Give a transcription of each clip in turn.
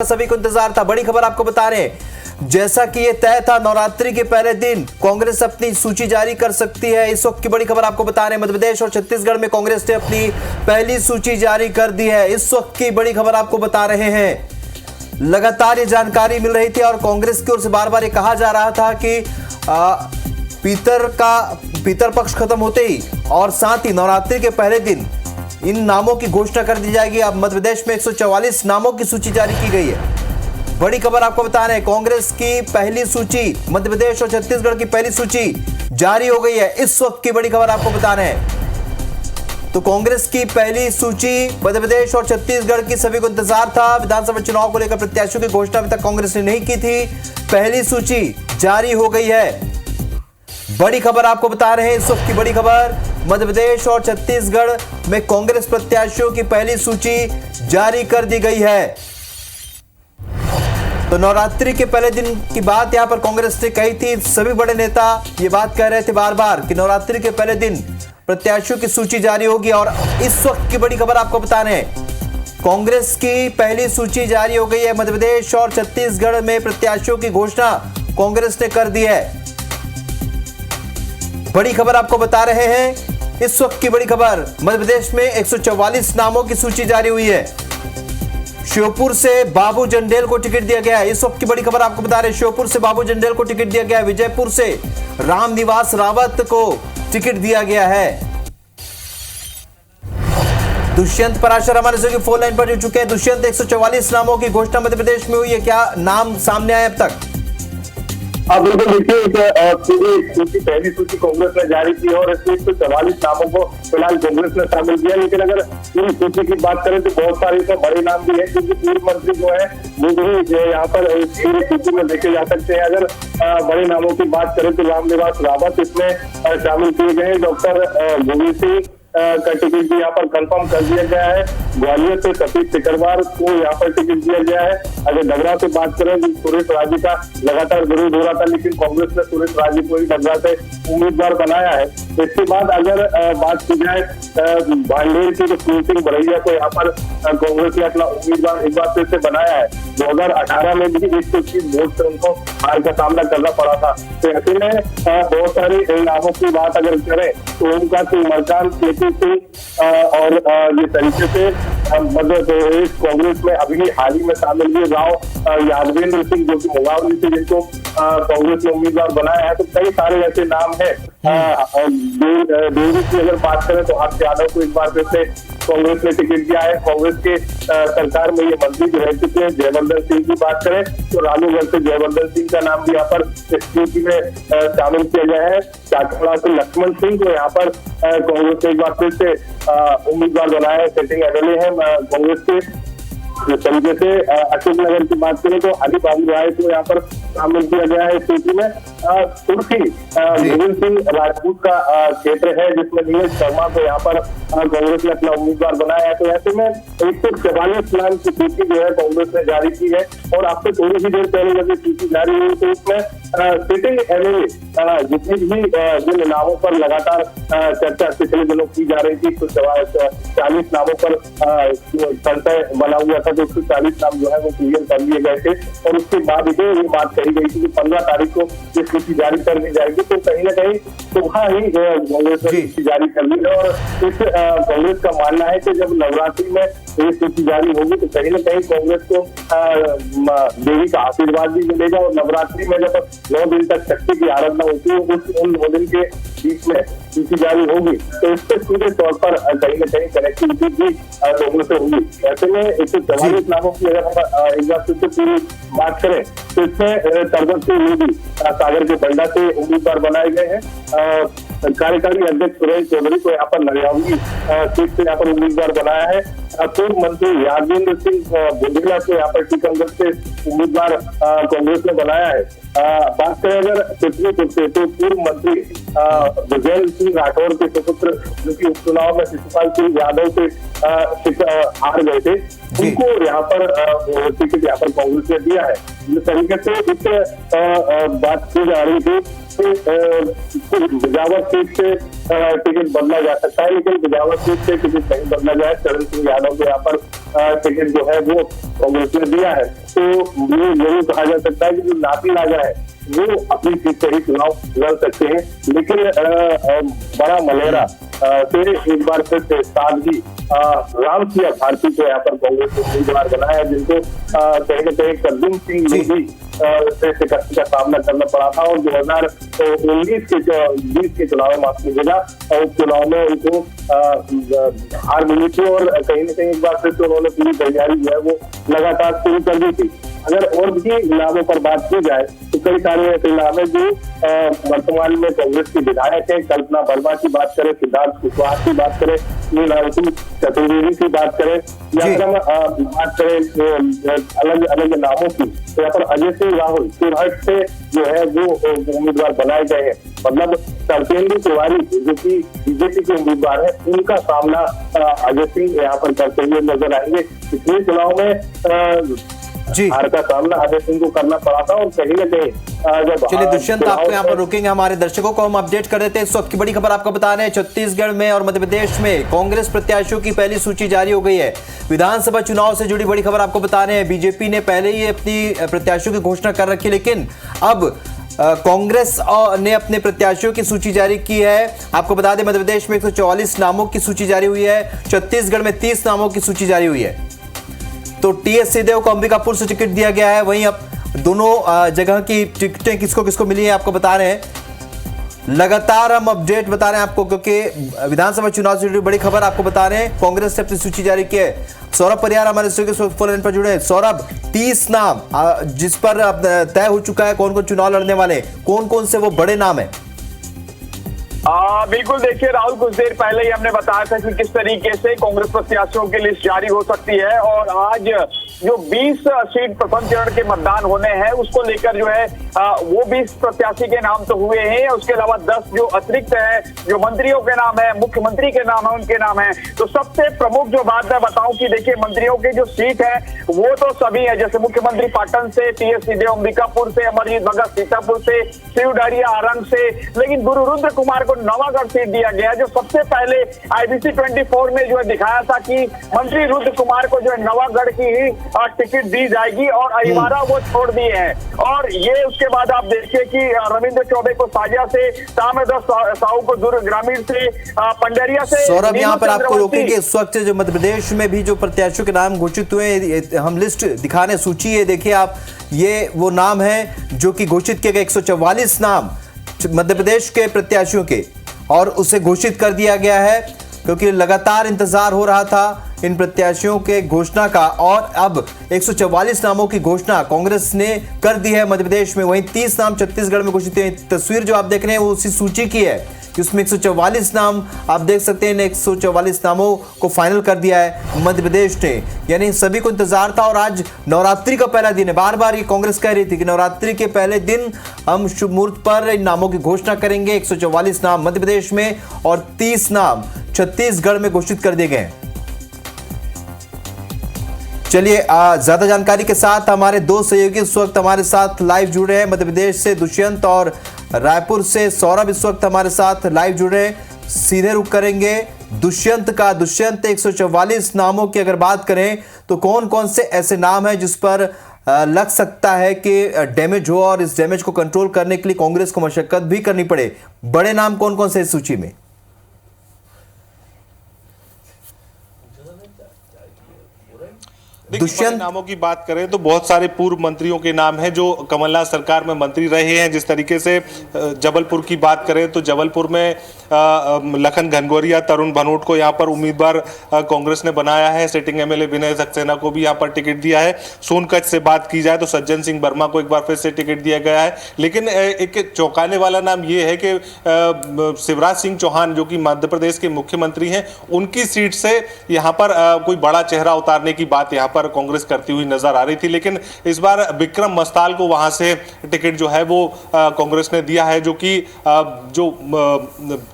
सभी को इंतजार था। बड़ी खबर आपको बता रहे हैं, जैसा कि ये तय था नवरात्रि के पहले दिन कांग्रेस अपनी सूची जारी कर सकती है। इस वक्त की बड़ी खबर आपको बता रहे हैं, मध्य प्रदेश और छत्तीसगढ़ में कांग्रेस ने अपनी पहली सूची जारी कर दी है। इस वक्त की बड़ी खबर आपको बता रहे हैं, लगातार ये जानकारी मिल रही थी और कांग्रेस की ओर से बार बार ये कहा जा रहा था कि पितर पक्ष खत्म होते ही और साथ ही नवरात्रि के पहले दिन इन नामों की घोषणा कर दी जाएगी। अब मध्य प्रदेश में 144 नामों की सूची जारी की गई है। बड़ी खबर आपको बता रहे हैं, कांग्रेस की पहली सूची, मध्य प्रदेश और छत्तीसगढ़ की पहली सूची जारी हो गई है। इस वक्त की बड़ी खबर आपको बता रहे हैं, तो कांग्रेस की पहली सूची मध्य प्रदेश और छत्तीसगढ़ की सभी को इंतजार था। विधानसभा चुनाव को लेकर प्रत्याशियों की घोषणा अभी तक कांग्रेस ने नहीं की थी। पहली सूची जारी हो गई है। बड़ी खबर आपको बता रहे हैं, इस वक्त की बड़ी खबर, मध्य प्रदेश और छत्तीसगढ़ में कांग्रेस प्रत्याशियों की पहली सूची जारी कर दी गई है। तो नवरात्रि के पहले दिन की बात यहां पर कांग्रेस ने कही थी। सभी बड़े नेता ये बात कह रहे थे बार बार कि नवरात्रि के पहले दिन प्रत्याशियों की सूची जारी होगी। और इस वक्त की बड़ी खबर आपको बता रहे हैं, कांग्रेस की पहली सूची जारी हो गई है। मध्य प्रदेश और छत्तीसगढ़ में प्रत्याशियों की घोषणा कांग्रेस ने कर दी है। बड़ी खबर आपको बता रहे हैं, इस वक्त की बड़ी खबर, मध्य प्रदेश में 144 नामों की सूची जारी हुई है। श्योपुर से बाबू जंडेल को टिकट दिया गया है। इस वक्त की बड़ी खबर आपको बता रहे हैं, श्योपुर से बाबू जंडेल को टिकट दिया गया है। विजयपुर से रामनिवास रावत को टिकट दिया गया है। दुष्यंत पराशर हमारे से फोन लाइन पर जुड़ चुके हैं। दुष्यंत, 144 नामों की घोषणा मध्य प्रदेश में हुई है, क्या नाम सामने आए अब तक? हाँ बिल्कुल, देखिए पूरी सूची, पहली सूची कांग्रेस ने जारी की और इसमें 144 नामों को फिलहाल कांग्रेस ने शामिल किया। लेकिन अगर पूरी सूची की बात करें तो बहुत सारे इसमें बड़े नाम भी है, क्योंकि पूर्व मंत्री जो है वो भी यहाँ पर पूरी सूची में देखे जा सकते हैं। अगर बड़े नामों की बात करें तो रामनिवास रावत इसमें शामिल किए गए। डॉक्टर गोविंद सिंह का टिकट भी यहाँ पर कंफर्म कर दिया गया है। ग्वालियर से सतीश सिकरवार को यहाँ पर टिकट दिया गया है। अगर डगरा से बात करें तो सुरेश राजी का लगातार विरोध हो रहा था, लेकिन कांग्रेस ने सुरेश राजी को ही डगरा से उम्मीदवार बनाया है। इसके बाद अगर बात की जाए भांडेर की, तो फूल सिंह बरैया को यहाँ पर कांग्रेस ने अपना उम्मीदवार एक बार फिर से बनाया है। 2018 में भी 130 वोट से उनको हार का सामना करना पड़ा था। तो ऐसे में बहुत सारे नामों की बात अगर करें तो ओमकार सिंह मरकाम, और ये तरीके से मध्य प्रदेश कांग्रेस में अभी हाल ही में शामिल हुए राव यादवेंद्र सिंह, जो कि मुंगावली से जिनको कांग्रेस ने उम्मीदवार बनाया है। तो कई सारे ऐसे नाम हैं। देवी की अगर बात करें तो हर्ष यादव को एक बार फिर से कांग्रेस ने टिकट दिया है। कांग्रेस के सरकार में ये मंत्री जो रह चुके हैं, जयवर्धन सिंह की बात करें तो राजूगढ़ से जयवर्धन सिंह का नाम भी यहाँ पर इस सूची में शामिल किया गया है। चाकड़ा से लक्ष्मण सिंह को यहाँ पर कांग्रेस ने एक बार फिर से उम्मीदवार बनाया है। सिटिंग एमएलए है कांग्रेस के। इस तरीके से अशोक नगर की बात करें तो हरि बाबू राय को यहाँ पर शामिल किया गया है इस सूची में। तुर्की गोविंद सिंह राजपूत का क्षेत्र है, जिसमें नीरज शर्मा को यहाँ पर कांग्रेस ने अपना उम्मीदवार बनाया है। तो ऐसे में 144 नाम की सूची जो है कांग्रेस ने जारी की है। और आपसे थोड़ी सी देर पहले जब ये सूची जारी हुई तो उसमें सिटिंग एमएलए जितने भी जिन नामों पर लगातार चर्चा पिछले दिनों की जा रही थी, तो 40 नामों पर संशय बना हुआ था, तो 140 नाम जो है वो क्लियर कर लिए गए थे। और उसके बाद ये बात कही गई थी कि 15 तारीख को ये सूची जारी कर दी जाएगी। तो कहीं ना कहीं सुबह ही कांग्रेस ने सूची जारी कर ली है। और इस कांग्रेस का मानना है कि जब नवरात्रि में ये सूची जारी होगी तो कहीं ना कहीं कांग्रेस को देवी का आशीर्वाद भी मिलेगा। और नवरात्रि में जब 9 दिन तक शक्ति की आराधना होती है, उन 9 दिन के बीच में सूची जारी होगी तो इससे सीधे तौर पर कहीं ना कहीं कनेक्टिविटी भी लोगों से होगी। ऐसे में 144 नामों की अगर हम एक बार फिर से पूरी बात करें तो इसमें तरगत सिंह मोदी सागर के बंडा से उम्मीदवार बनाए गए हैं। कार्यकारी अध्यक्ष सुरेश चौधरी को यहाँ पर नरियावली सीट से यहाँ पर उम्मीदवार बनाया है। पूर्व मंत्री यादवेंद्र सिंह बुंदेला को यहाँ पर टीकमगढ़ से उम्मीदवार कांग्रेस ने बनाया है। बात करें अगर चित्रकूट से तो पूर्व मंत्री विजय सिंह राठौर के सुपुत्र, जो कि उपचुनाव में शिशुपाल सिंह यादव से हार गए थे, उनको यहाँ पर टिकट यहाँ पर कांग्रेस ने दिया है। जिस तरीके से इस बात की जा रही थी बिजावर सीट से टिकट बदला जा सकता है, लेकिन बिजावर सीट से टिकट नहीं बदला जाए। चरण सिंह यादव को यहाँ पर टिकट जो है वो कांग्रेस ने दिया है। तो ये जरूर कहा जा सकता है कि जो नाती राजा है वो अपनी सीट से ही चुनाव लड़ सकते हैं, लेकिन बड़ा मलेरा से एक बार फिर से साध्वी रामसिया भारती को यहाँ पर कांग्रेस ने उम्मीदवार बनाया, जिनको कहीं न कहीं करदीप सिंह लोधी से शिकस्त का सामना करना पड़ा था और 2019 के चुनाव में, माफ कीजिएगा, उस चुनाव में उनको हार मिली थी और कहीं न कहीं एक बार फिर से उन्होंने पूरी तैयारी जो है वो लगातार शुरू कर दी थी। अगर और भी नामों पर बात की जाए तो कई सारे ऐसे नाम है जो वर्तमान में कांग्रेस के विधायक है। कल्पना वर्मा की बात करें, सिद्धार्थ कुशवाहा की बात करें, नीलांशु चतुर्वेदी की बात करें, या फिर हम बात करें अलग अलग नामों की, तो यहाँ पर अजय सिंह राहुल चुरहट से जो है वो उम्मीदवार बनाए गए हैं। मतलब सरतेंदु तिवारी जो कि बीजेपी के उम्मीदवार है, उनका सामना अजय सिंह यहाँ पर करते हुए नजर आएंगे। पिछले चुनाव में हार का सामना अजय सिंह को करना पड़ा था और कहीं न कहीं जब चलिए दुष्यंत, आपको यहाँ पर रोकेंगे, हमारे दर्शकों को हम अपडेट कर देते हैं। इस वक्त की बड़ी खबर आपको बता रहे हैं, छत्तीसगढ़ में और मध्य प्रदेश में कांग्रेस प्रत्याशियों की पहली सूची जारी हो गई है। विधानसभा चुनाव से जुड़ी बड़ी खबर आपको बता रहे हैं, बीजेपी ने पहले ही अपनी प्रत्याशियों की घोषणा कर रखी, लेकिन अब कांग्रेस ने अपने प्रत्याशियों की सूची जारी की है। आपको बता दें, मध्य प्रदेश में 144 नामों की सूची जारी हुई है, छत्तीसगढ़ में 30 नामों की सूची जारी हुई है। तो टीएस सिंहदेव को अंबिकापुर से टिकट दिया गया है, वहीं अब दोनों जगह की टिकटें किसको किसको मिली है आपको बता रहे हैं। लगातार हम अपडेट बता रहे हैं आपको, क्योंकि विधानसभा चुनाव से जुड़ी बड़ी खबर आपको बता रहे हैं। कांग्रेस ने अपनी सूची जारी की है। सौरभ परियार हमारे स्टूडियो के फोन लाइन पर जुड़े हैं। सौरभ, 30 नाम जिस पर अब तय हो चुका है कौन कौन चुनाव लड़ने वाले, कौन कौन से वो बड़े नाम है? बिल्कुल, देखिए राहुल, कुछ देर पहले ही हमने बताया था कि किस तरीके से कांग्रेस प्रत्याशियों की लिस्ट जारी हो सकती है और आज जो 20 सीट प्रथम चरण के मतदान होने हैं उसको लेकर जो है वो 20 प्रत्याशी के नाम तो हुए हैं, उसके अलावा 10 जो अतिरिक्त है, जो मंत्रियों के नाम है, मुख्यमंत्री के नाम है, उनके नाम है। तो सबसे प्रमुख जो बात मैं बताऊं कि देखिए मंत्रियों की जो सीट है वो तो सभी है, जैसे मुख्यमंत्री पाटन से, टीएस सिंहदेव अंबिकापुर से, अमरजीत भगत सीतापुर से, शिव डहरिया आरंग से, लेकिन गुरु रुद्र कुमार को नवागढ़ सीट दिया गया, जो सबसे पहले IBC 24 में जो है दिखाया था कि मंत्री रुद्र कुमार को जो है नवागढ़ की ही टिकट दी जाएगी और अहिवारा वो छोड़ दिए हैं। और ये उसके बाद आप देखिए कि रविंद्र चौबे को साजा से, ताम्रध्वज साहू को दुर्ग ग्रामीण से, पंडरिया से। सौरभ, यहाँ पर आपको रोकेंगे। इस वक्त जो मध्य प्रदेश में भी जो प्रत्याशियों के नाम घोषित हुए, हम लिस्ट दिखाने सूची है, देखिए आप, ये वो नाम है जो कि घोषित किए गए 144 नाम मध्य प्रदेश के प्रत्याशियों के, और उसे घोषित कर दिया गया है क्योंकि लगातार इंतजार हो रहा था इन प्रत्याशियों के घोषणा का, और अब 144 नामों की घोषणा कांग्रेस ने कर दी है मध्य प्रदेश में। वहीं 30 नाम छत्तीसगढ़ में घोषित हैं। तस्वीर जो आप देख रहे हैं वो उसी सूची की है, जिसमें 144 नाम आप देख सकते हैं। 144 नामों को फाइनल कर दिया है मध्य प्रदेश ने, यानी सभी को इंतजार था। और आज नवरात्रि का पहला दिन है, बार बार ये कांग्रेस कह रही थी कि नवरात्रि के पहले दिन हम शुभ मुहूर्त पर इन नामों की घोषणा करेंगे। 144 नाम मध्य प्रदेश में और 30 नाम छत्तीसगढ़ में घोषित कर दिए गए। चलिए ज्यादा जानकारी के साथ हमारे दो सहयोगी इस वक्त हमारे साथ लाइव जुड़े हैं। मध्य प्रदेश से दुष्यंत और रायपुर से सौरभ इस वक्त हमारे साथ लाइव जुड़े हैं। सीधे रुख करेंगे दुष्यंत का। दुष्यंत, 144 नामों की अगर बात करें तो कौन कौन से ऐसे नाम हैं जिस पर लग सकता है कि डैमेज हो और इस डैमेज को कंट्रोल करने के लिए कांग्रेस को मशक्कत भी करनी पड़े? बड़े नाम कौन कौन से इस सूची में? दुष्यंत, नामों की बात करें तो बहुत सारे पूर्व मंत्रियों के नाम हैं जो कमलनाथ सरकार में मंत्री रहे हैं। जिस तरीके से जबलपुर की बात करें तो जबलपुर में लखन घनघोरिया, तरुण भनोट को यहाँ पर उम्मीदवार कांग्रेस ने बनाया है। सिटिंग एमएलए विनय सक्सेना को भी यहाँ पर टिकट दिया है। सोनकच्छ से बात की जाए तो सज्जन सिंह वर्मा को एक बार फिर से टिकट दिया गया है। लेकिन एक चौंकाने वाला नाम ये है कि शिवराज सिंह चौहान जो कि मध्य प्रदेश के मुख्यमंत्री हैं, उनकी सीट से यहाँ पर कोई बड़ा चेहरा उतारने की बात यहाँ पर कांग्रेस करती हुई नजर आ रही थी, लेकिन इस बार विक्रम मस्ताल को वहां से टिकट जो है वो कांग्रेस ने दिया है, जो कि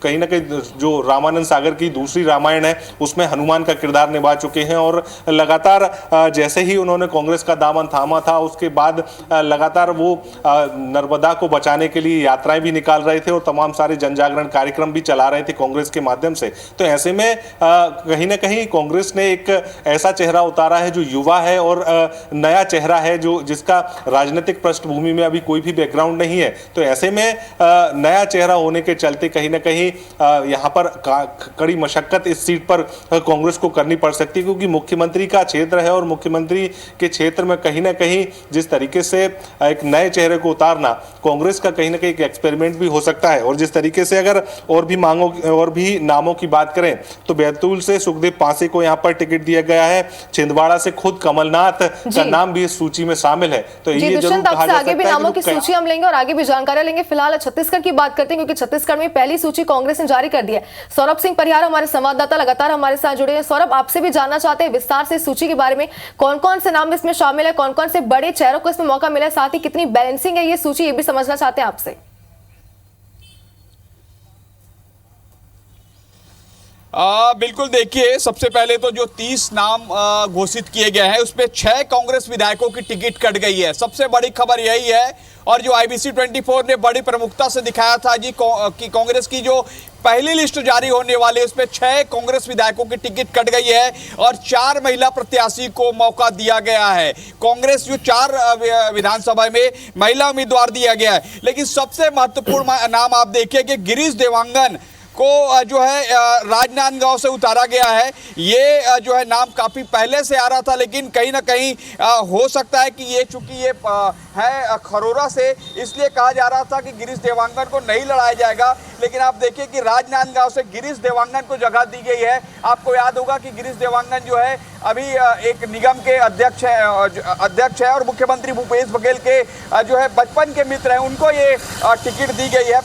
कहीं ना कहीं जो रामानंद सागर की दूसरी रामायण है उसमें हनुमान का किरदार निभा चुके हैं। और लगातार जैसे ही उन्होंने कांग्रेस का दामन थामा था उसके बाद लगातार वो नर्मदा को बचाने के लिए यात्राएं भी निकाल रहे थे और तमाम सारे जनजागरण कार्यक्रम भी चला रहे थे कांग्रेस के माध्यम से। तो ऐसे में कहीं ना कहीं कांग्रेस ने एक ऐसा चेहरा उतारा है जो युवा है और नया चेहरा है, जो जिसका राजनीतिक पृष्ठभूमि में अभी कोई भी बैकग्राउंड नहीं है। तो ऐसे में नया चेहरा होने के चलते कहीं ना कहीं यहां पर कड़ी मशक्कत इस सीट पर कांग्रेस को करनी पड़ सकती है, क्योंकि मुख्यमंत्री का क्षेत्र है और मुख्यमंत्री के क्षेत्र में कहीं ना कहीं जिस तरीके से एक नए चेहरे को उतारना कांग्रेस का कहीं ना कहीं एक एक्सपेरिमेंट भी हो सकता है। और जिस तरीके से अगर और भी नामों की बात करें तो बैतूल से सुखदेव पांसे को यहां पर टिकट दिया गया है, छिंदवाड़ा से खुद कमलनाथ का नाम भी इस सूची में शामिल है। तो ये जरूर कहा जा सकता है कि नामों की सूची हम लेंगे और आगे भी जानकारी लेंगे। फिलहाल छत्तीसगढ़ की बात करते हैं, क्योंकि छत्तीसगढ़ में पहली सूची कांग्रेस ने जारी कर दी है। सौरभ सिंह परिहार हमारे संवाददाता लगातार हमारे साथ जुड़े हैं। सौरभ, आपसे भी जानना चाहते हैं विस्तार से सूची के बारे में, कौन कौन से नाम इसमें शामिल है, कौन कौन से बड़े चेहरों को इसमें मौका मिला है, साथ ही कितनी बैलेंसिंग है ये सूची, ये भी समझना चाहते हैं आपसे। बिल्कुल, देखिए सबसे पहले तो जो 30 नाम घोषित किए गए हैं उसमें 6 कांग्रेस विधायकों की टिकट कट गई है। सबसे बड़ी खबर यही है, और जो IBC 24 ने बड़ी प्रमुखता से दिखाया था जी कि कांग्रेस की जो पहली लिस्ट जारी होने वाली है उसमें 6 कांग्रेस विधायकों की टिकट कट गई है और 4 महिला प्रत्याशी को मौका दिया गया है। कांग्रेस जो 4 विधानसभा में महिला उम्मीदवार दिया गया है, लेकिन सबसे महत्वपूर्ण नाम आप देखिए कि गिरीश देवांगन को जो है राजनांदगांव से उतारा गया है। ये जो है नाम काफ़ी पहले से आ रहा था, लेकिन कहीं ना कहीं हो सकता है कि ये चूंकि ये है खरोरा से, इसलिए कहा जा रहा था कि गिरीश देवांगन को नहीं लड़ाया जाएगा। लेकिन आप देखिए कि राजनांदगांव से गिरीश देवांगन को जगह दी गई है। आपको याद होगा कि गिरीश देवांगन जो है अभी एक निगम के अध्यक्ष है और मुख्यमंत्री भूपेश बघेल के जो है बचपन के मित्र हैं, उनको ये टिकट दी गई है।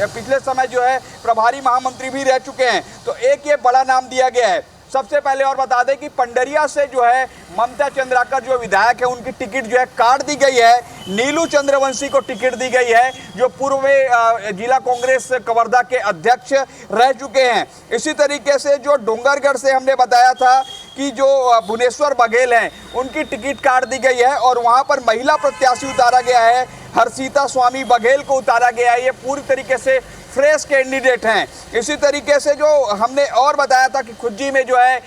पिछले समय जो है प्रभारी महामंत्री भी रह चुके हैं, तो एक ये बड़ा नाम दिया गया है। सबसे पहले और बता दें कि पंडरिया से जो है ममता चंद्राकर जो विधायक है उनकी टिकट जो है काट दी गई है। नीलू चंद्रवंशी को टिकट दी गई है, जो पूर्व में जिला कांग्रेस कवर्धा के अध्यक्ष रह चुके हैं। इसी तरीके से जो डोंगरगढ़ से हमने बताया था कि जो भुवनेश्वर बघेल हैं उनकी टिकट काट दी गई है और वहां पर महिला प्रत्याशी उतारा गया है, हर्षिता स्वामी बघेल को उतारा गया है। ये पूरी तरीके से फ्रेश कैंडिडेट हैं। इसी तरीके से जो हमने और बताया था कि खुज्जी में जो है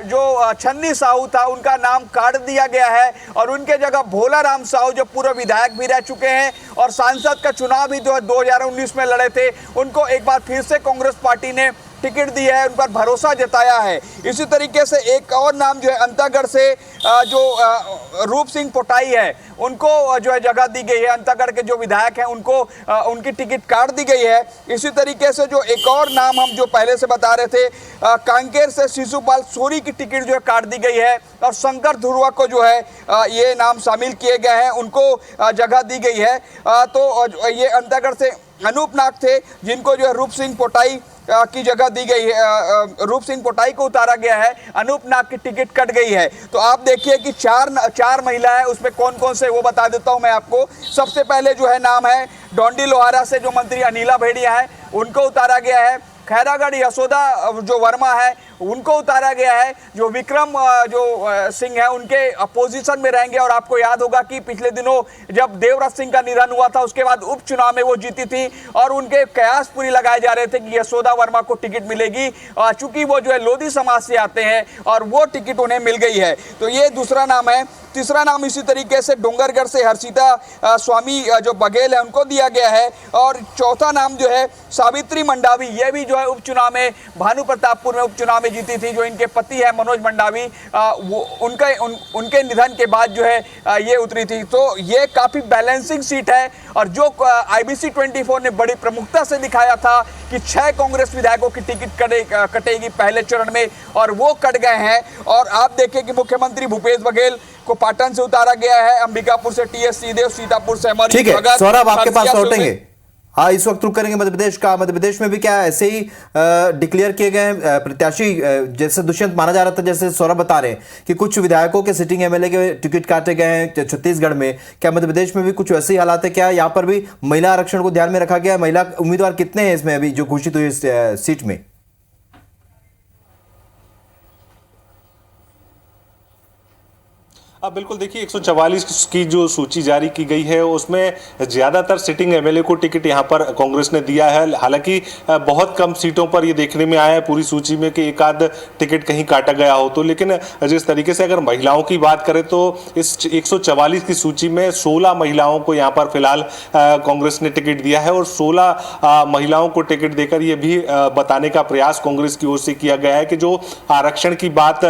जो छन्नी साहू था उनका नाम काट दिया गया है और उनके जगह भोला राम साहू जो पूर्व विधायक भी रह चुके हैं और सांसद का चुनाव भी 2019 में लड़े थे, उनको एक बार फिर से कांग्रेस पार्टी ने टिकट दी है, उन पर भरोसा जताया है। इसी तरीके से एक और नाम जो है अंतागढ़ से जो रूप सिंह पोटाई है उनको जो है जगह दी गई है। अंतागढ़ के जो विधायक हैं उनको उनकी टिकट काट दी गई है। इसी तरीके से जो एक और नाम हम जो पहले से बता रहे थे, कांकेर से शिशुपाल सोरी की टिकट जो है काट दी गई है और शंकर धुर्वा को जो है ये नाम शामिल किए गए हैं, उनको जगह दी गई है। तो ये अंतागढ़ से अनूप नाग थे जिनको जो है रूप सिंह पोटाई की जगह दी गई है, रूप सिंह पोटाई को उतारा गया है, अनूप नाग की टिकट कट गई है। तो आप देखिए कि चार महिला है, उसमें कौन कौन से वो बता देता हूं मैं आपको। सबसे पहले जो है नाम है डोंडी लोहारा से जो मंत्री अनिला भेड़िया है उनको उतारा गया है। खैरागढ़ यशोदा जो वर्मा है उनको उतारा गया है। जो विक्रम जो सिंह है उनके अपोजिशन में रहेंगे और आपको याद होगा कि पिछले दिनों जब देवव्रत सिंह का निधन हुआ था उसके बाद उपचुनाव में वो जीती थी और उनके कयास पूरी लगाए जा रहे थे कि यशोदा वर्मा को टिकट मिलेगी, चूंकि वो जो है लोधी समाज से आते हैं और वो टिकट उन्हें मिल गई है। तो ये दूसरा नाम है। तीसरा नाम इसी तरीके से डोंगरगढ़ से हर्षिता स्वामी जो बघेल है उनको दिया गया है। और चौथा नाम जो है सावित्री मंडावी, ये भी जो है उपचुनाव में भानु प्रतापपुर में उपचुनाव में जीती थी, जो इनके पति है मनोज मंडावी, उनके निधन के बाद जो है ये उतरी थी। तो ये काफी बैलेंसिंग सीट है और जो IBC 24 ने बड़ी प्रमुखता से दिखाया था कि 6 कांग्रेस विधायकों की टिकट कटेगी पहले चरण में और वो कट गए हैं। और आप देखिए कि मुख्यमंत्री भूपेश बघेल को पाटन से उतारा गया है, अंबिकापुर से TS सिंहदेव, सीतापुर से अमर। ठीक है सौरभ, आपके पास लौटेंगे, हाँ, इस वक्त रुक करेंगे मध्य प्रदेश का। मध्य प्रदेश में भी क्या ऐसे ही डिक्लेयर किए गए हैं प्रत्याशी, जैसे दुष्यंत माना जा रहा था, जैसे सौरभ बता रहे हैं कि कुछ विधायकों के सिटिंग एमएलए के टिकट काटे गए हैं छत्तीसगढ़ में। क्या मध्य प्रदेश में भी कुछ वैसे ही हालात है? क्या यहाँ पर भी महिला आरक्षण को ध्यान में रखा गया? महिला उम्मीदवार कितने हैं इसमें अभी जो घोषित हुई इस सीट में? बिल्कुल, देखिए 144 की जो सूची जारी की गई है उसमें ज़्यादातर सिटिंग एमएलए को टिकट यहाँ पर कांग्रेस ने दिया है। हालांकि बहुत कम सीटों पर ये देखने में आया है पूरी सूची में कि एक आध टिकट कहीं काटा गया हो तो। लेकिन जिस तरीके से अगर महिलाओं की बात करें तो इस 144 की सूची में 16 महिलाओं को यहाँ पर फिलहाल कांग्रेस ने टिकट दिया है और 16 महिलाओं को टिकट देकर ये भी बताने का प्रयास कांग्रेस की ओर से किया गया है कि जो आरक्षण की बात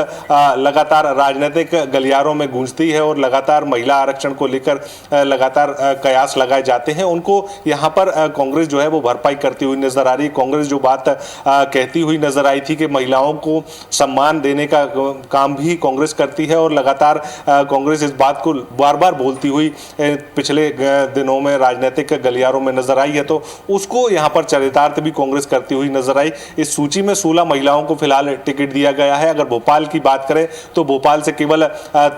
लगातार राजनीतिक गलियारों में गूंजती है और लगातार महिला आरक्षण को लेकर लगातार कयास लगाए जाते हैं, उनको यहाँ पर कांग्रेस जो है वो भरपाई करती हुई नजर आ रही है। कांग्रेस जो बात कहती हुई नजर आई थी कि महिलाओं को सम्मान देने का काम भी कांग्रेस करती है और लगातार कांग्रेस इस बात को बार बार बोलती हुई पिछले दिनों में राजनीतिक गलियारों में नजर आई है, तो उसको यहाँ पर चरितार्थ भी कांग्रेस करती हुई नजर आई। इस सूची में 16 महिलाओं को फिलहाल टिकट दिया गया है। अगर भोपाल की बात करें तो भोपाल से केवल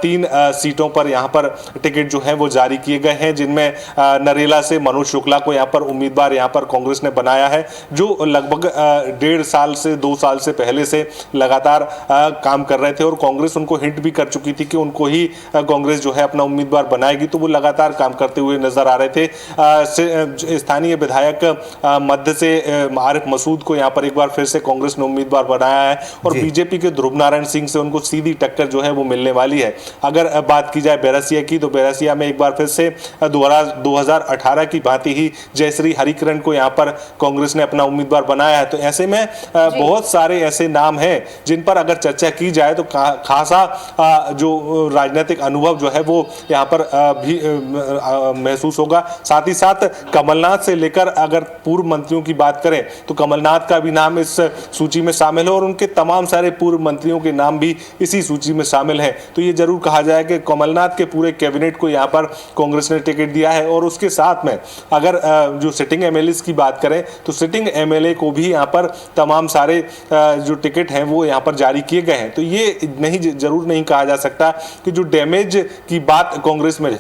3 सीटों पर यहाँ पर टिकट जो है वो जारी किए गए हैं, जिनमें नरेला से मनोज शुक्ला को यहाँ पर उम्मीदवार यहाँ पर कांग्रेस ने बनाया है, जो लगभग 1.5 साल से 2 साल से पहले से लगातार काम कर रहे थे और कांग्रेस उनको हिंट भी कर चुकी थी कि उनको ही कांग्रेस जो है अपना उम्मीदवार बनाएगी, तो वो लगातार काम करते हुए नजर आ रहे थे। स्थानीय विधायक मध्य से आरिफ मसूद को यहाँ पर एक बार फिर से कांग्रेस ने उम्मीदवार बनाया है और बीजेपी के ध्रुव नारायण सिंह से उनको सीधी टक्कर जो है वो मिलने वाली है। अगर बात की जाए बैरसिया की तो बैरसिया में एक बार फिर से 2018 की भांति ही जयश्री हरिकरण को यहाँ पर कांग्रेस ने अपना उम्मीदवार बनाया है। तो ऐसे में बहुत सारे ऐसे नाम हैं जिन पर अगर चर्चा की जाए तो खासा जो राजनीतिक अनुभव जो है वो यहाँ पर भी महसूस होगा। साथ ही साथ कमलनाथ से लेकर अगर पूर्व मंत्रियों की बात करें तो कमलनाथ का भी नाम इस सूची में शामिल है और उनके तमाम सारे पूर्व मंत्रियों के नाम भी इसी सूची में शामिल हैं। तो ये जरूर कहा जाए कि कमलनाथ के पूरे कैबिनेट को यहाँ पर कांग्रेस ने टिकट दिया है और उसके साथ में अगर जो सिटिंग एमएलए की बात करें तो सिटिंग एमएलए को भी यहाँ पर तमाम सारे जो टिकट हैं वो यहाँ पर जारी किए गए हैं। तो ये जरूर नहीं कहा जा सकता कि जो डैमेज की बात कांग्रेस में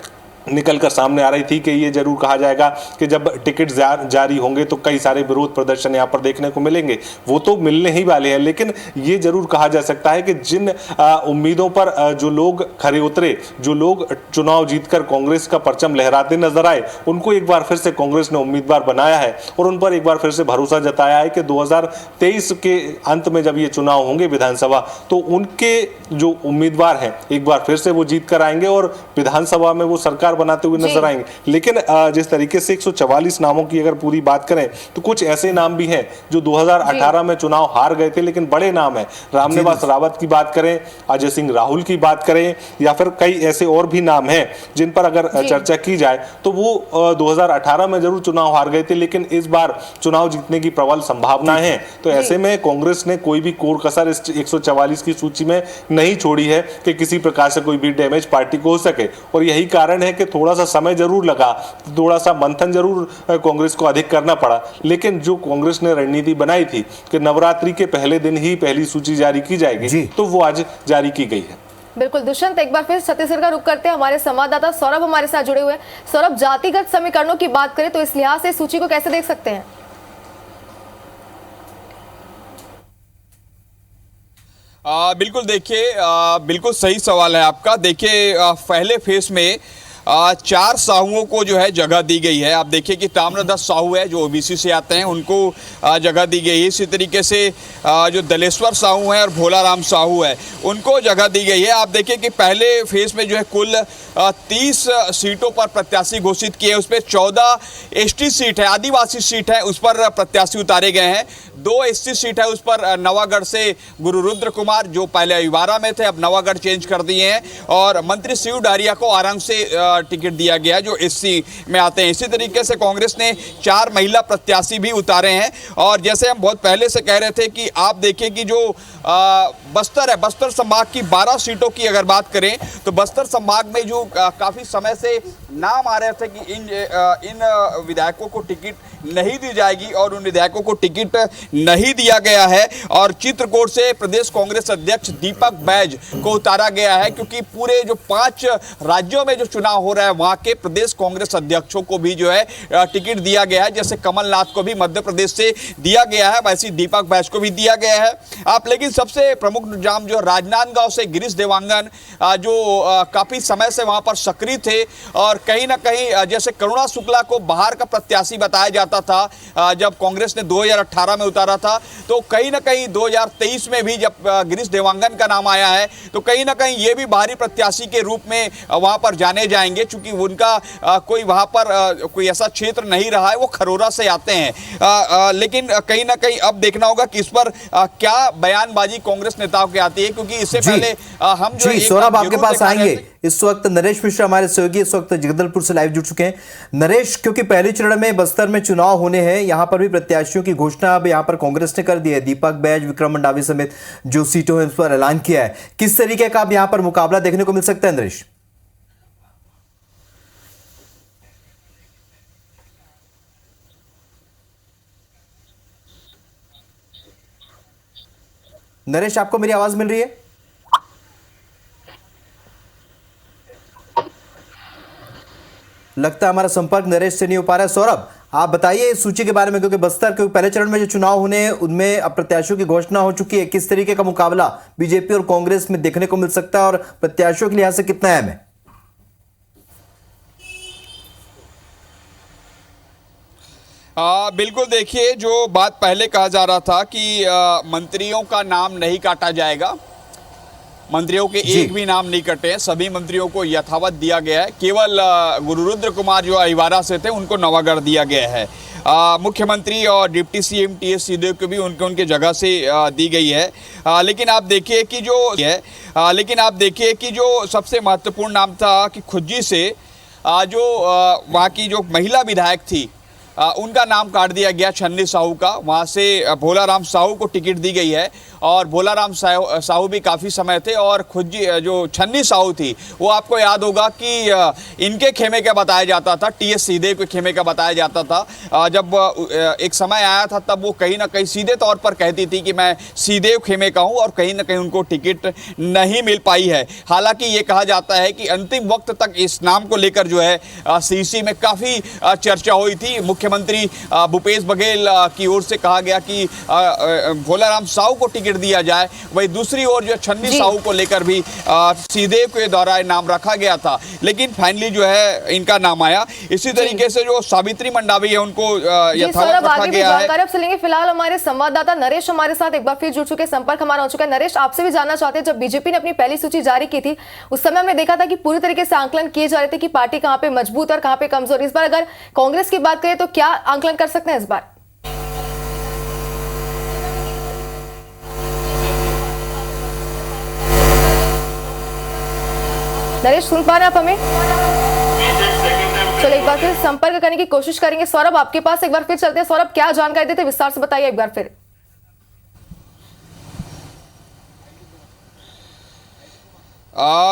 निकलकर सामने आ रही थी कि ये जरूर कहा जाएगा कि जब टिकट जारी होंगे तो कई सारे विरोध प्रदर्शन यहाँ पर देखने को मिलेंगे, वो तो मिलने ही वाले हैं। लेकिन ये जरूर कहा जा सकता है कि जिन उम्मीदों पर जो लोग खरे उतरे, जो लोग चुनाव जीतकर कांग्रेस का परचम लहराते नजर आए, उनको एक बार फिर से कांग्रेस ने उम्मीदवार बनाया है और उन पर एक बार फिर से भरोसा जताया है कि 2023 के अंत में जब ये चुनाव होंगे विधानसभा, तो उनके जो उम्मीदवार हैं एक बार फिर से वो जीत कर आएंगे और विधानसभा में वो सरकार बनाते हुए नजर आएंगे। लेकिन जिस तरीके से 144 नामों की अगर पूरी बात करें तो कुछ ऐसे नाम भी हैं जो 2018 में चुनाव हार गए थे लेकिन बड़े नाम हैं। रामनिवास रावत की बात करें, अजय सिंह राहुल की बात करें या फिर कई ऐसे और भी नाम हैं जिन पर अगर चर्चा की जाए तो वो 2018 में जरूर चुनाव हार गए थे लेकिन इस बार चुनाव जीतने की प्रबल संभावना है। तो ऐसे में कांग्रेस ने कोई भी कोर कसर इस 144 की सूची में नहीं छोड़ी है कि किसी प्रकार से कोई भी डैमेज पार्टी को हो सके और यही कारण है कि थोड़ा सा समय जरूर लगा, थोड़ा सा मंथन जरूर कांग्रेस को अधिक करना पड़ा, लेकिन जो कांग्रेस ने रणनीति बनाई थी कि नवरात्रि के पहले दिन ही पहली सूची जारी की जाएगी तो वो आज जारी की गई है। बिल्कुल दुष्यंत, एक बार फिर छत्तीसगढ़ का रुख करते हैं। हमारे संवाददाता सौरभ हमारे साथ जुड़े हुए हैं। सौरभ, जातिगत समीकरणों की बात करें तो इस लिहाज से सूची को कैसे देख सकते हैं? बिल्कुल, देखिए बिल्कुल सही सवाल है आपका। देखिए पहले फेज में 4 साहुओं को जो है जगह दी गई है। आप देखिए कि ताम्रध्वज साहू है जो ओबीसी से आते हैं, उनको जगह दी गई है। इसी तरीके से जो दलेश्वर साहू हैं और भोलाराम साहू है उनको जगह दी गई है। आप देखिए कि पहले फेज में जो है कुल 30 सीटों पर प्रत्याशी घोषित किए, उसमें 14 एसटी सीट है, आदिवासी सीट है, उस पर प्रत्याशी उतारे गए हैं। 2 एसटी सीट है, उस पर नवागढ़ से गुरु रुद्र कुमार जो पहले अहिवारा में थे अब नवागढ़ चेंज कर दिए हैं और मंत्री शिव डारिया को आराम से टिकट दिया गया जो एससी में आते हैं। इसी तरीके से कांग्रेस ने 4 महिला प्रत्याशी भी उतारे हैं और जैसे हम बहुत पहले से कह रहे थे कि आप देखिए कि जो बस्तर है, बस्तर संभाग की 12 सीटों की अगर बात करें तो बस्तर संभाग में जो काफ़ी समय से नाम आ रहे थे कि इन विधायकों को टिकट नहीं दी जाएगी और उन विधायकों को टिकट नहीं दिया गया है और चित्रकूट से प्रदेश कांग्रेस अध्यक्ष दीपक बैज को उतारा गया है, क्योंकि पूरे जो 5 राज्यों में जो चुनाव हो रहा है वहां के प्रदेश कांग्रेस अध्यक्षों को भी जो है टिकट दिया गया है। जैसे कमलनाथ को भी मध्य प्रदेश से दिया गया है, वैसे दीपक बैज को भी दिया गया है। आप लेकिन सबसे प्रमुख नाम जो राजनांदगांव से गिरीश देवांगन जो काफी समय से वहां पर सक्रिय थे और कहीं ना कहीं जैसे करुणा शुक्ला को बाहर का प्रत्याशी बताया जाता था जब कांग्रेस ने 2018 में उतारा था, तो कहीं ना कहीं 2023 में भी जब गिरीश देवांगन का नाम आया है तो कहीं ना कहीं ये भी बाहरी प्रत्याशी के रूप में वहां पर जाने जाएंगे, क्योंकि उनका कोई वहां पर कोई ऐसा क्षेत्र नहीं रहा है, वो खरोरा से आते हैं। लेकिन कहीं ना कहीं अब देखना होगा कि इस पर क्या बयानबाजी कांग्रेस नेताओं की आती है, क्योंकि इससे पहले हम जो सौरभ आपके पास आएंगे। इस वक्त नरेश मिश्रा हमारे सहयोगी इस वक्त जगदलपुर से लाइव जुड़ चुके हैं। नरेश, क्योंकि पहले चरण में बस्तर में चुनाव होने हैं, यहां पर भी प्रत्याशियों की घोषणा अब यहां पर कांग्रेस ने कर दी है। दीपक बैज, विक्रम मंडावी समेत जो सीटों हैं उस पर ऐलान किया है। किस तरीके का अब यहां पर मुकाबला देखने को मिल सकता है नरेश? नरेश, आपको मेरी आवाज मिल रही है? लगता है हमारा संपर्क नरेश से नहीं हो पा रहा है। सौरभ, आप बताइए इस सूची के बारे में, क्योंकि बस्तर के पहले चरण में जो चुनाव होने हैं उनमें अब प्रत्याशियों की घोषणा हो चुकी है। किस तरीके का मुकाबला बीजेपी और कांग्रेस में देखने को मिल सकता है और प्रत्याशियों के लिहाज से कितना अहम है? बिल्कुल, देखिए जो बात पहले कहा जा रहा था कि मंत्रियों का नाम नहीं काटा जाएगा, मंत्रियों के एक भी नाम नहीं कटे हैं, सभी मंत्रियों को यथावत दिया गया है। केवल गुरुरुद्र कुमार जो अहिवारा से थे उनको नवागढ़ दिया गया है। मुख्यमंत्री और डिप्टी सीएम टीएस सिंहदेव को भी उनके जगह से दी गई है। लेकिन आप देखिए कि जो सबसे महत्वपूर्ण नाम था कि खुज्जी से जो वहाँ की जो महिला विधायक थी उनका नाम काट दिया गया, छन्नी साहू का। वहाँ से भोलाराम साहू को टिकट दी गई है और भोलाराम साहू भी काफ़ी समय थे और खुज्जी जो छन्नी साहू थी वो आपको याद होगा कि इनके खेमे का बताया जाता था, टीएस सिंहदेव के खेमे का बताया जाता था। जब एक समय आया था तब वो कहीं ना कहीं सीधे तौर पर कहती थी कि मैं सिंहदेव खेमे का हूँ और कहीं ना कहीं उनको टिकट नहीं मिल पाई है। हालांकि ये कहा जाता है कि अंतिम वक्त तक इस नाम को लेकर जो है सीसी में काफ़ी चर्चा हुई थी। मुख्यमंत्री भूपेश बघेल की ओर से कहा गया कि भोलाराम साहू को टिकट दिया जाए, वही दूसरी ओर जो छन्नी साहू को लेकर भी सिंहदेव के द्वारा नाम रखा गया था, लेकिन फाइनली जो है इनका नाम आया। इसी तरीके से जो सावित्री मंडावी है उनको यथावत रखा गया है। जानकारी लेंगे। फिलहाल हमारे संवाददाता नरेश हमारे साथ एक बार फिर जुड़ चुके, संपर्क हमारा हो चुका है। नरेश, आपसे भी जानना चाहते हैं, जब बीजेपी ने अपनी पहली सूची जारी की थी उस समय हमने देखा था कि पूरी तरीके से आंकलन किए जा रहे थे कि पार्टी कहां पे मजबूत और कहां पे कमजोर। इस बार अगर कांग्रेस की बात करें तो क्या आंकलन कर सकते हैं इस बार? नरेश, सुन पा रहे हैं आप हमें? चलो एक बार फिर संपर्क करने की कोशिश करेंगे। सौरभ, आपके पास एक बार फिर चलते हैं। सौरभ, क्या जानकारी देते, विस्तार से बताइए एक बार फिर।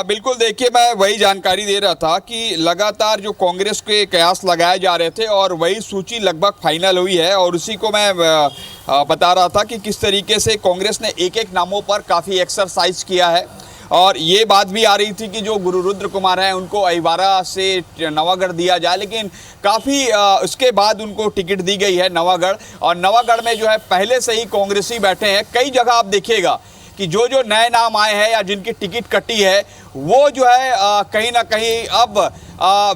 बिल्कुल, देखिए मैं वही जानकारी दे रहा था कि लगातार जो कांग्रेस के कयास लगाए जा रहे थे और वही सूची लगभग फाइनल हुई है और उसी को मैं बता रहा था कि किस तरीके से कांग्रेस ने एक एक नामों पर काफ़ी एक्सरसाइज किया है। और ये बात भी आ रही थी कि जो गुरुरुद्र कुमार हैं उनको अहिवारा से नवागढ़ दिया जाए, लेकिन काफ़ी उसके बाद उनको टिकट दी गई है नवागढ़। और नवागढ़ में जो है पहले से ही कांग्रेसी बैठे हैं। कई जगह आप देखिएगा कि जो जो नए नाम आए हैं या जिनकी टिकट कटी है वो जो है कहीं ना कहीं अब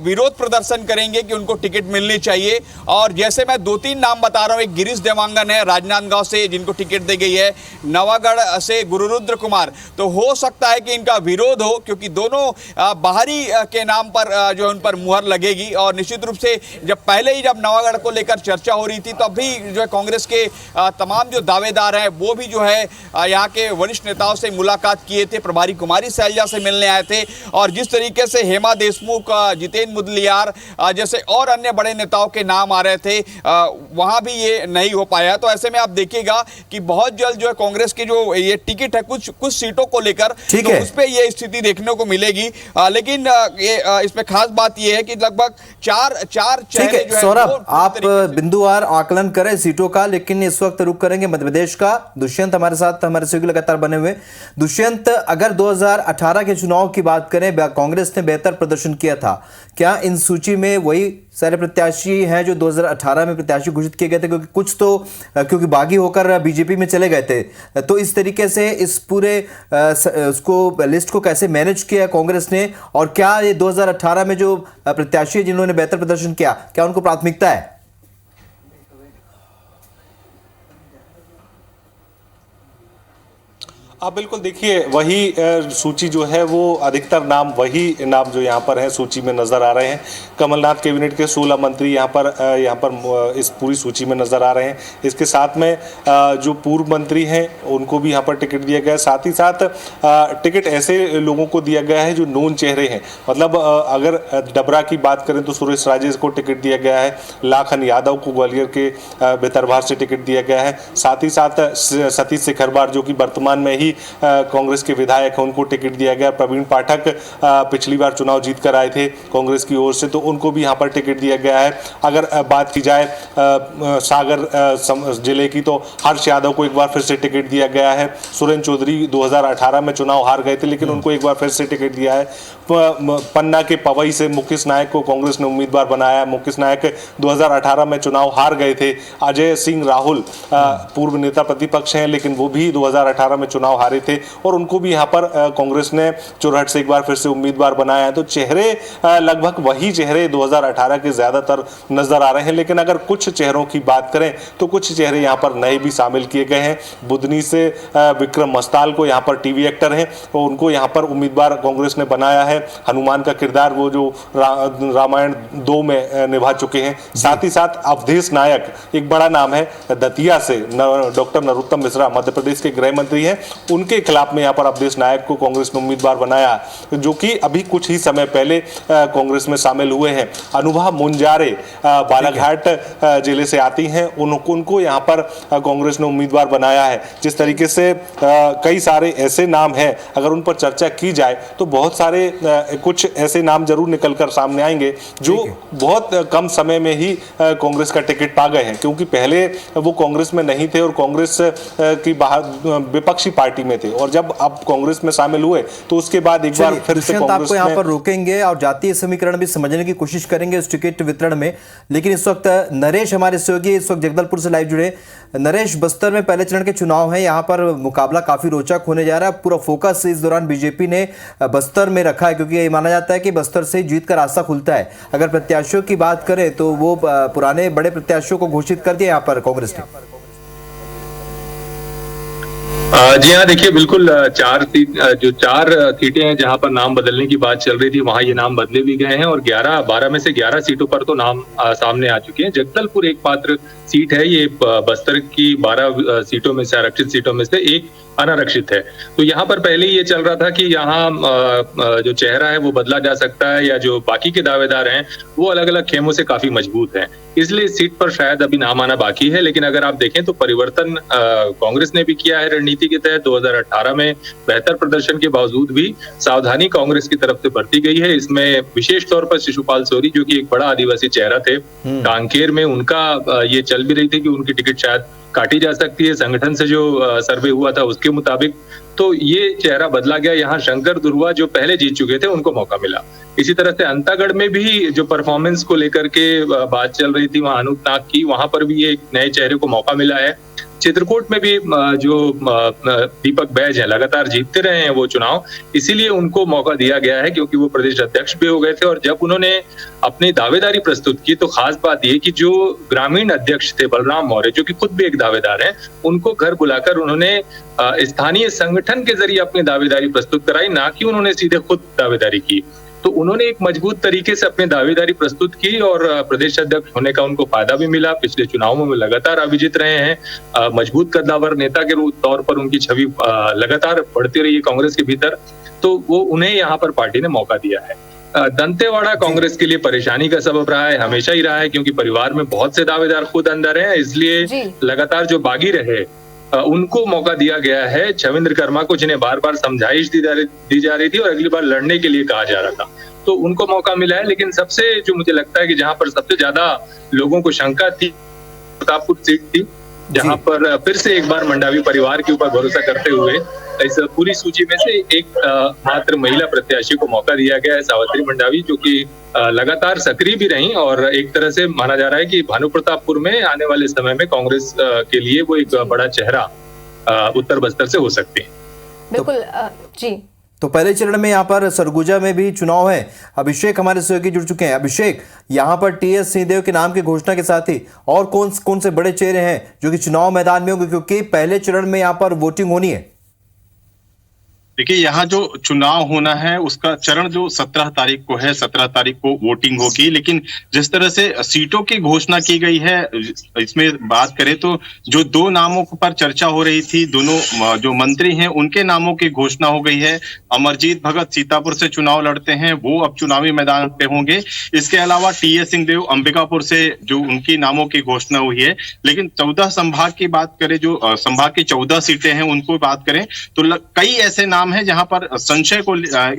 विरोध प्रदर्शन करेंगे कि उनको टिकट मिलनी चाहिए। और जैसे मैं 2-3 नाम बता रहा हूँ, एक गिरीश देवांगन है राजनांदगांव से जिनको टिकट दी गई है, नवागढ़ से गुरुरुद्र कुमार, तो हो सकता है कि इनका विरोध हो क्योंकि दोनों बाहरी के नाम पर जो है उन पर मुहर लगेगी। और निश्चित रूप से जब पहले ही जब नवागढ़ को लेकर चर्चा हो रही थी तब भी जो है कांग्रेस के तमाम जो दावेदार हैं वो भी जो है यहाँ के वरिष्ठ नेताओं से मुलाकात किए थे, प्रभारी कुमारी शैलजा से मिलने आए थे, और जिस तरीके से हेमा देशमुख, जितेंद्र मुदलियार जैसे और अन्य बड़े नेताओं के नाम आ रहे थे, वहां भी ये नहीं हो पाया। तो ऐसे में आप देखिएगा कि बहुत जल्द जो है कांग्रेस की जो ये टिकट है कुछ सीटों को लेकर, तो उस पे ये स्थिति देखने को मिलेगी। लेकिन ये इसमें खास बात ये है कि लगभग चार चेहरे जो है। सौरभ, आप बिंदुवार आकलन करें सीटों का, लेकिन इस वक्त रुक करेंगे मध्य प्रदेश का। दुष्यंत हमारे साथ हमारे सहयोगी लगातार बने हुए। दुष्यंत, अगर 2018 के चुनाव की बात करें, कांग्रेस ने बेहतर प्रदर्शन किया था, क्या इन सूची में वही सारे प्रत्याशी हैं जो 2018 में प्रत्याशी घोषित किए गए थे? क्योंकि कुछ तो क्योंकि बागी होकर बीजेपी में चले गए थे, तो इस तरीके से इस पूरे उसको लिस्ट को कैसे मैनेज किया कांग्रेस ने, और क्या ये 2018 में जो प्रत्याशी जिन्होंने बेहतर प्रदर्शन किया, क्या उनको प्राथमिकता है? आप बिल्कुल देखिए, वही सूची जो है वो अधिकतर नाम वही नाम जो यहाँ पर हैं सूची में नज़र आ रहे हैं। कमलनाथ कैबिनेट के 16 मंत्री यहाँ पर इस पूरी सूची में नज़र आ रहे हैं। इसके साथ में जो पूर्व मंत्री हैं उनको भी यहाँ पर टिकट दिया गया है। साथ ही साथ टिकट ऐसे लोगों को दिया गया है जो नोन चेहरे हैं। मतलब अगर डबरा की बात करें तो सुरेश राजेश को टिकट दिया गया है, लाखन यादव को ग्वालियर के भितरभार से टिकट दिया गया है। साथ ही साथ सतीश सिखरवार जो कि वर्तमान में ही कांग्रेस के विधायक हैं, उनको टिकट दिया गया। प्रवीण पाठक पिछली बार चुनाव जीत कर आए थे कांग्रेस की ओर से, तो उनको भी यहाँ पर टिकट दिया गया है। अगर बात की जाए सागर जिले की, तो हर्ष यादव को एक बार फिर से टिकट दिया गया है। सुरेंद्र चौधरी 2018 में चुनाव हार गए थे, लेकिन उनको एक बार फिर से टिकट दिया है। पन्ना के पवई से मुकेश नायक को कांग्रेस ने उम्मीदवार बनाया। मुकेश नायक 2018 में चुनाव हार गए थे। अजय सिंह राहुल पूर्व नेता प्रतिपक्ष हैं, लेकिन वो भी 2018 में चुनाव हारे थे, और उनको भी यहाँ पर कांग्रेस ने चुरहट से एक बार फिर से उम्मीदवार बनाया है। तो चेहरे लगभग वही चेहरे 2018 के ज्यादातर नजर आ रहे हैं। लेकिन अगर कुछ चेहरों की बात करें तो कुछ चेहरे यहाँ पर नए भी शामिल किए गए हैं। बुधनी से विक्रम मस्ताल को यहाँ पर टीवी एक्टर हैं, तो उनको यहाँ पर उम्मीदवार कांग्रेस ने बनाया है। हनुमान का किरदार वो जो रामायण 2 में निभा चुके हैं। साथ ही साथ अवधेश नायक एक बड़ा नाम है, दतिया से डॉक्टर नरोत्तम मिश्रा मध्य प्रदेश के गृह मंत्री हैं, उनके खिलाफ में यहाँ पर अवधेश नायक को कांग्रेस ने उम्मीदवार बनाया, जो कि अभी कुछ ही समय पहले कांग्रेस में शामिल हुए हैं। अनुभा मुंजारे बालाघाट जिले से आती हैं, उनको यहाँ पर कांग्रेस ने उम्मीदवार बनाया है। जिस तरीके से कई सारे ऐसे नाम हैं, अगर उन पर चर्चा की जाए तो बहुत सारे कुछ ऐसे नाम जरूर निकलकर सामने आएंगे जो बहुत कम समय में ही कांग्रेस का टिकट पा गए हैं, क्योंकि पहले वो कांग्रेस में नहीं थे और कांग्रेस की बाहर विपक्षी पार्टी में थे, और जब अब कांग्रेस में शामिल हुए तो उसके बाद एक बार फिर से कांग्रेस आपको यहाँ पर रोकेंगे और जातीय समीकरण भी समझने की कोशिश करेंगे इस टिकट वितरण में। लेकिन इस वक्त नरेश हमारे सहयोगी इस वक्त जगदलपुर से लाइव जुड़े। नरेश, बस्तर में पहले चरण के चुनाव है, यहाँ पर मुकाबला काफी रोचक होने जा रहा है। पूरा फोकस इस दौरान बीजेपी ने बस्तर में रखा है, क्योंकि ये माना जाता है कि बस्तर से जीत का रास्ता खुलता है। अगर प्रत्याशियों की बात करें तो वो पुराने बड़े प्रत्याशियों को घोषित कर दिया यहाँ पर कांग्रेस ने। जी हाँ, देखिए बिल्कुल चार सीटें हैं जहां पर नाम बदलने की बात चल रही थी, वहां ये नाम बदले भी गए हैं, और 12 में से 11 सीटों पर तो नाम सामने आ चुके हैं। जगदलपुर एक मात्र सीट है, ये बस्तर की 12 सीटों में से, आरक्षित सीटों में से एक अनारक्षित है। तो यहाँ पर पहले ये चल रहा था कि यहाँ जो चेहरा है वो बदला जा सकता है, या जो बाकी के दावेदार हैं वो अलग अलग खेमों से काफी मजबूत हैं, इसलिए इस सीट पर शायद अभी नाम आना बाकी है। लेकिन अगर आप देखें तो परिवर्तन कांग्रेस ने भी किया है रणनीति के तहत। 2018 में बेहतर प्रदर्शन के बावजूद भी सावधानी कांग्रेस की तरफ से बरती गई है। इसमें विशेष तौर पर शिशुपाल सोरी, जो कि एक बड़ा आदिवासी चेहरा थे, कांकेर में उनका ये चल भी रही थी कि उनकी टिकट शायद काटी जा सकती है, संगठन से जो सर्वे हुआ था उसके मुताबिक। तो ये चेहरा बदला गया। यहाँ शंकर दुर्वा जो पहले जीत चुके थे उनको मौका मिला। इसी तरह से अंतागढ़ में भी जो परफॉर्मेंस को लेकर के बात चल रही थी वहां अनूप नाग की, वहां पर भी एक नए चेहरे को मौका मिला है। चित्रकूट में भी जो दीपक बैज है, लगातार जीतते रहे हैं वो चुनाव, इसीलिए उनको मौका दिया गया है, क्योंकि वो प्रदेश अध्यक्ष भी हो गए थे। और जब उन्होंने अपनी दावेदारी प्रस्तुत की तो खास बात ये कि जो ग्रामीण अध्यक्ष थे बलराम मौर्य, जो कि खुद भी एक दावेदार हैं, उनको घर बुलाकर उन्होंने स्थानीय संगठन के जरिए अपनी दावेदारी प्रस्तुत कराई, ना कि उन्होंने सीधे खुद दावेदारी की। तो उन्होंने एक मजबूत तरीके से अपनी दावेदारी प्रस्तुत की और प्रदेश अध्यक्ष होने का उनको फायदा भी मिला। पिछले चुनावों में लगातार अविजित रहे हैं, मजबूत कद्दावर नेता के तौर पर उनकी छवि लगातार बढ़ती रही है कांग्रेस के भीतर, तो वो उन्हें यहाँ पर पार्टी ने मौका दिया है। दंतेवाड़ा कांग्रेस के लिए परेशानी का सबब रहा है, हमेशा ही रहा है, क्योंकि परिवार में बहुत से दावेदार खुद अंदर हैं, इसलिए लगातार जो बागी रहे उनको मौका दिया गया है। छविंद्र कर्मा को जिन्हें बार बार समझाइश दी जा रही थी और अगली बार लड़ने के लिए कहा जा रहा था, तो उनको मौका मिला है। लेकिन सबसे जो मुझे लगता है कि जहां पर सबसे ज्यादा लोगों को शंका थी, प्रतापपुर सीट थी, जहां पर फिर से एक बार मंडावी परिवार के ऊपर भरोसा करते हुए इस पूरी सूची में से एक मात्र महिला प्रत्याशी को मौका दिया गया है, सावित्री मंडावी, जो कि लगातार सक्रिय भी रही और एक तरह से माना जा रहा है कि भानु प्रतापपुर में आने वाले समय में कांग्रेस के लिए वो एक बड़ा चेहरा उत्तर बस्तर से हो सकती है। बिल्कुल जी। तो पहले चरण में यहाँ पर सरगुजा में भी चुनाव है। अभिषेक हमारे सहयोगी जुड़ चुके हैं। अभिषेक, यहाँ पर टीएस सिंहदेव के नाम की घोषणा के साथ ही और कौन से बड़े चेहरे हैं जो कि चुनाव मैदान में होंगे, क्योंकि पहले चरण में यहाँ पर वोटिंग होनी है? देखिए, यहाँ जो चुनाव होना है उसका चरण जो 17 तारीख को है, 17 तारीख को वोटिंग होगी। लेकिन जिस तरह से सीटों की घोषणा की गई है, इसमें बात करें तो जो दो नामों पर चर्चा हो रही थी, दोनों जो मंत्री हैं उनके नामों की घोषणा हो गई है। अमरजीत भगत सीतापुर से चुनाव लड़ते हैं, वो अब चुनावी मैदान पे होंगे। इसके अलावा टीएस सिंहदेव अंबिकापुर से जो उनकी नामों की घोषणा हुई है। लेकिन 14 संभाग की बात करें, जो संभाग की 14 सीटें हैं उनको बात करें तो कई ऐसे नाम है जहां पर संशय को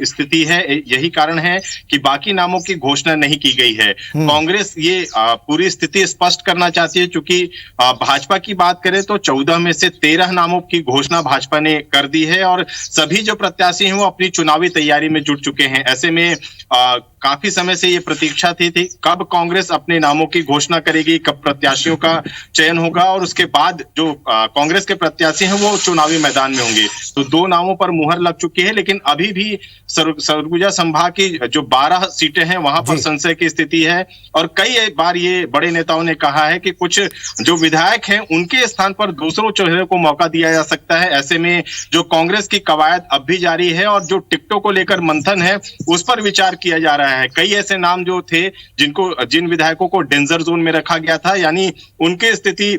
स्थिति है। यही कारण है कि बाकी नामों की घोषणा नहीं की गई है। कांग्रेस ये पूरी स्थिति स्पष्ट करना चाहती है, क्योंकि भाजपा की बात करें तो 14 में से 13 नामों की घोषणा भाजपा ने कर दी है और सभी जो प्रत्याशी हैं वो अपनी चुनावी तैयारी में जुट चुके हैं। ऐसे में काफी समय से ये प्रतीक्षा थी कब कांग्रेस अपने नामों की घोषणा करेगी, कब प्रत्याशियों का चयन होगा और उसके बाद जो कांग्रेस के प्रत्याशी हैं वो चुनावी मैदान में होंगे। तो दो नामों पर मुहर लग चुकी है, लेकिन अभी भी सरगुजा संभाग की जो 12 सीटें हैं वहां पर संशय की स्थिति है। और कई बार ये बड़े नेताओं ने कहा है कि कुछ जो विधायक हैं उनके स्थान पर दूसरों चेहरे को मौका दिया जा सकता है। ऐसे में जो कांग्रेस की कवायद अब भी जारी है और जो टिकटों को लेकर मंथन है उस पर विचार किया जा रहा है। कई ऐसे नाम जो थे जिन विधायकों को डेंजर जोन में रखा गया था, यानी उनकी स्थिति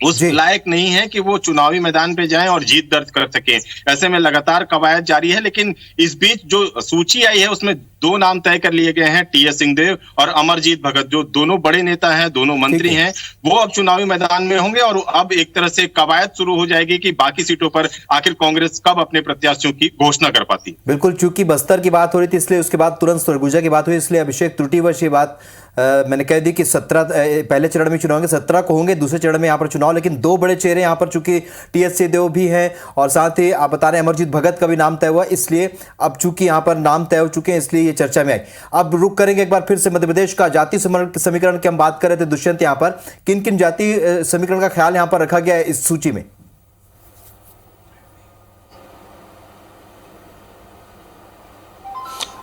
उस लायक नहीं है कि वो चुनावी मैदान पे जाएं और जीत दर्ज कर सकें। ऐसे में लगातार कवायद जारी है। लेकिन इस बीच जो सूची आई है उसमें दो नाम तय कर लिए गए हैं, टीएस सिंहदेव और अमरजीत भगत, जो दोनों बड़े नेता हैं, दोनों मंत्री हैं, वो अब चुनावी मैदान में होंगे और अब एक तरह से कवायद शुरू हो जाएगी कि बाकी सीटों पर आखिर कांग्रेस कब अपने प्रत्याशियों की घोषणा कर पाती। बिल्कुल, चूंकि बस्तर की बात हो रही थी इसलिए उसके बाद तुरंत सरगुजा की बात हुई, इसलिए अभिषेक त्रुटिवश ये बात मैंने कह दी कि 17 पहले चरण में चुनाव होंगे, 17 को होंगे दूसरे चरण में यहाँ पर चुनाव। लेकिन दो बड़े चेहरे यहाँ पर चूंकि टीएस सिंहदेव भी हैं और साथ ही आप बता रहे हैं अमरजीत भगत का भी नाम तय हुआ, इसलिए अब चूंकि यहाँ पर नाम तय हो चुके हैं इसलिए ये चर्चा में आई। अब रुक करेंगे एक बार फिर से मध्य प्रदेश का जाति समीकरण की हम बात कर रहे थे। दुष्यंत, यहाँ पर किन किन जाति समीकरण का ख्याल यहाँ पर रखा गया है इस सूची में?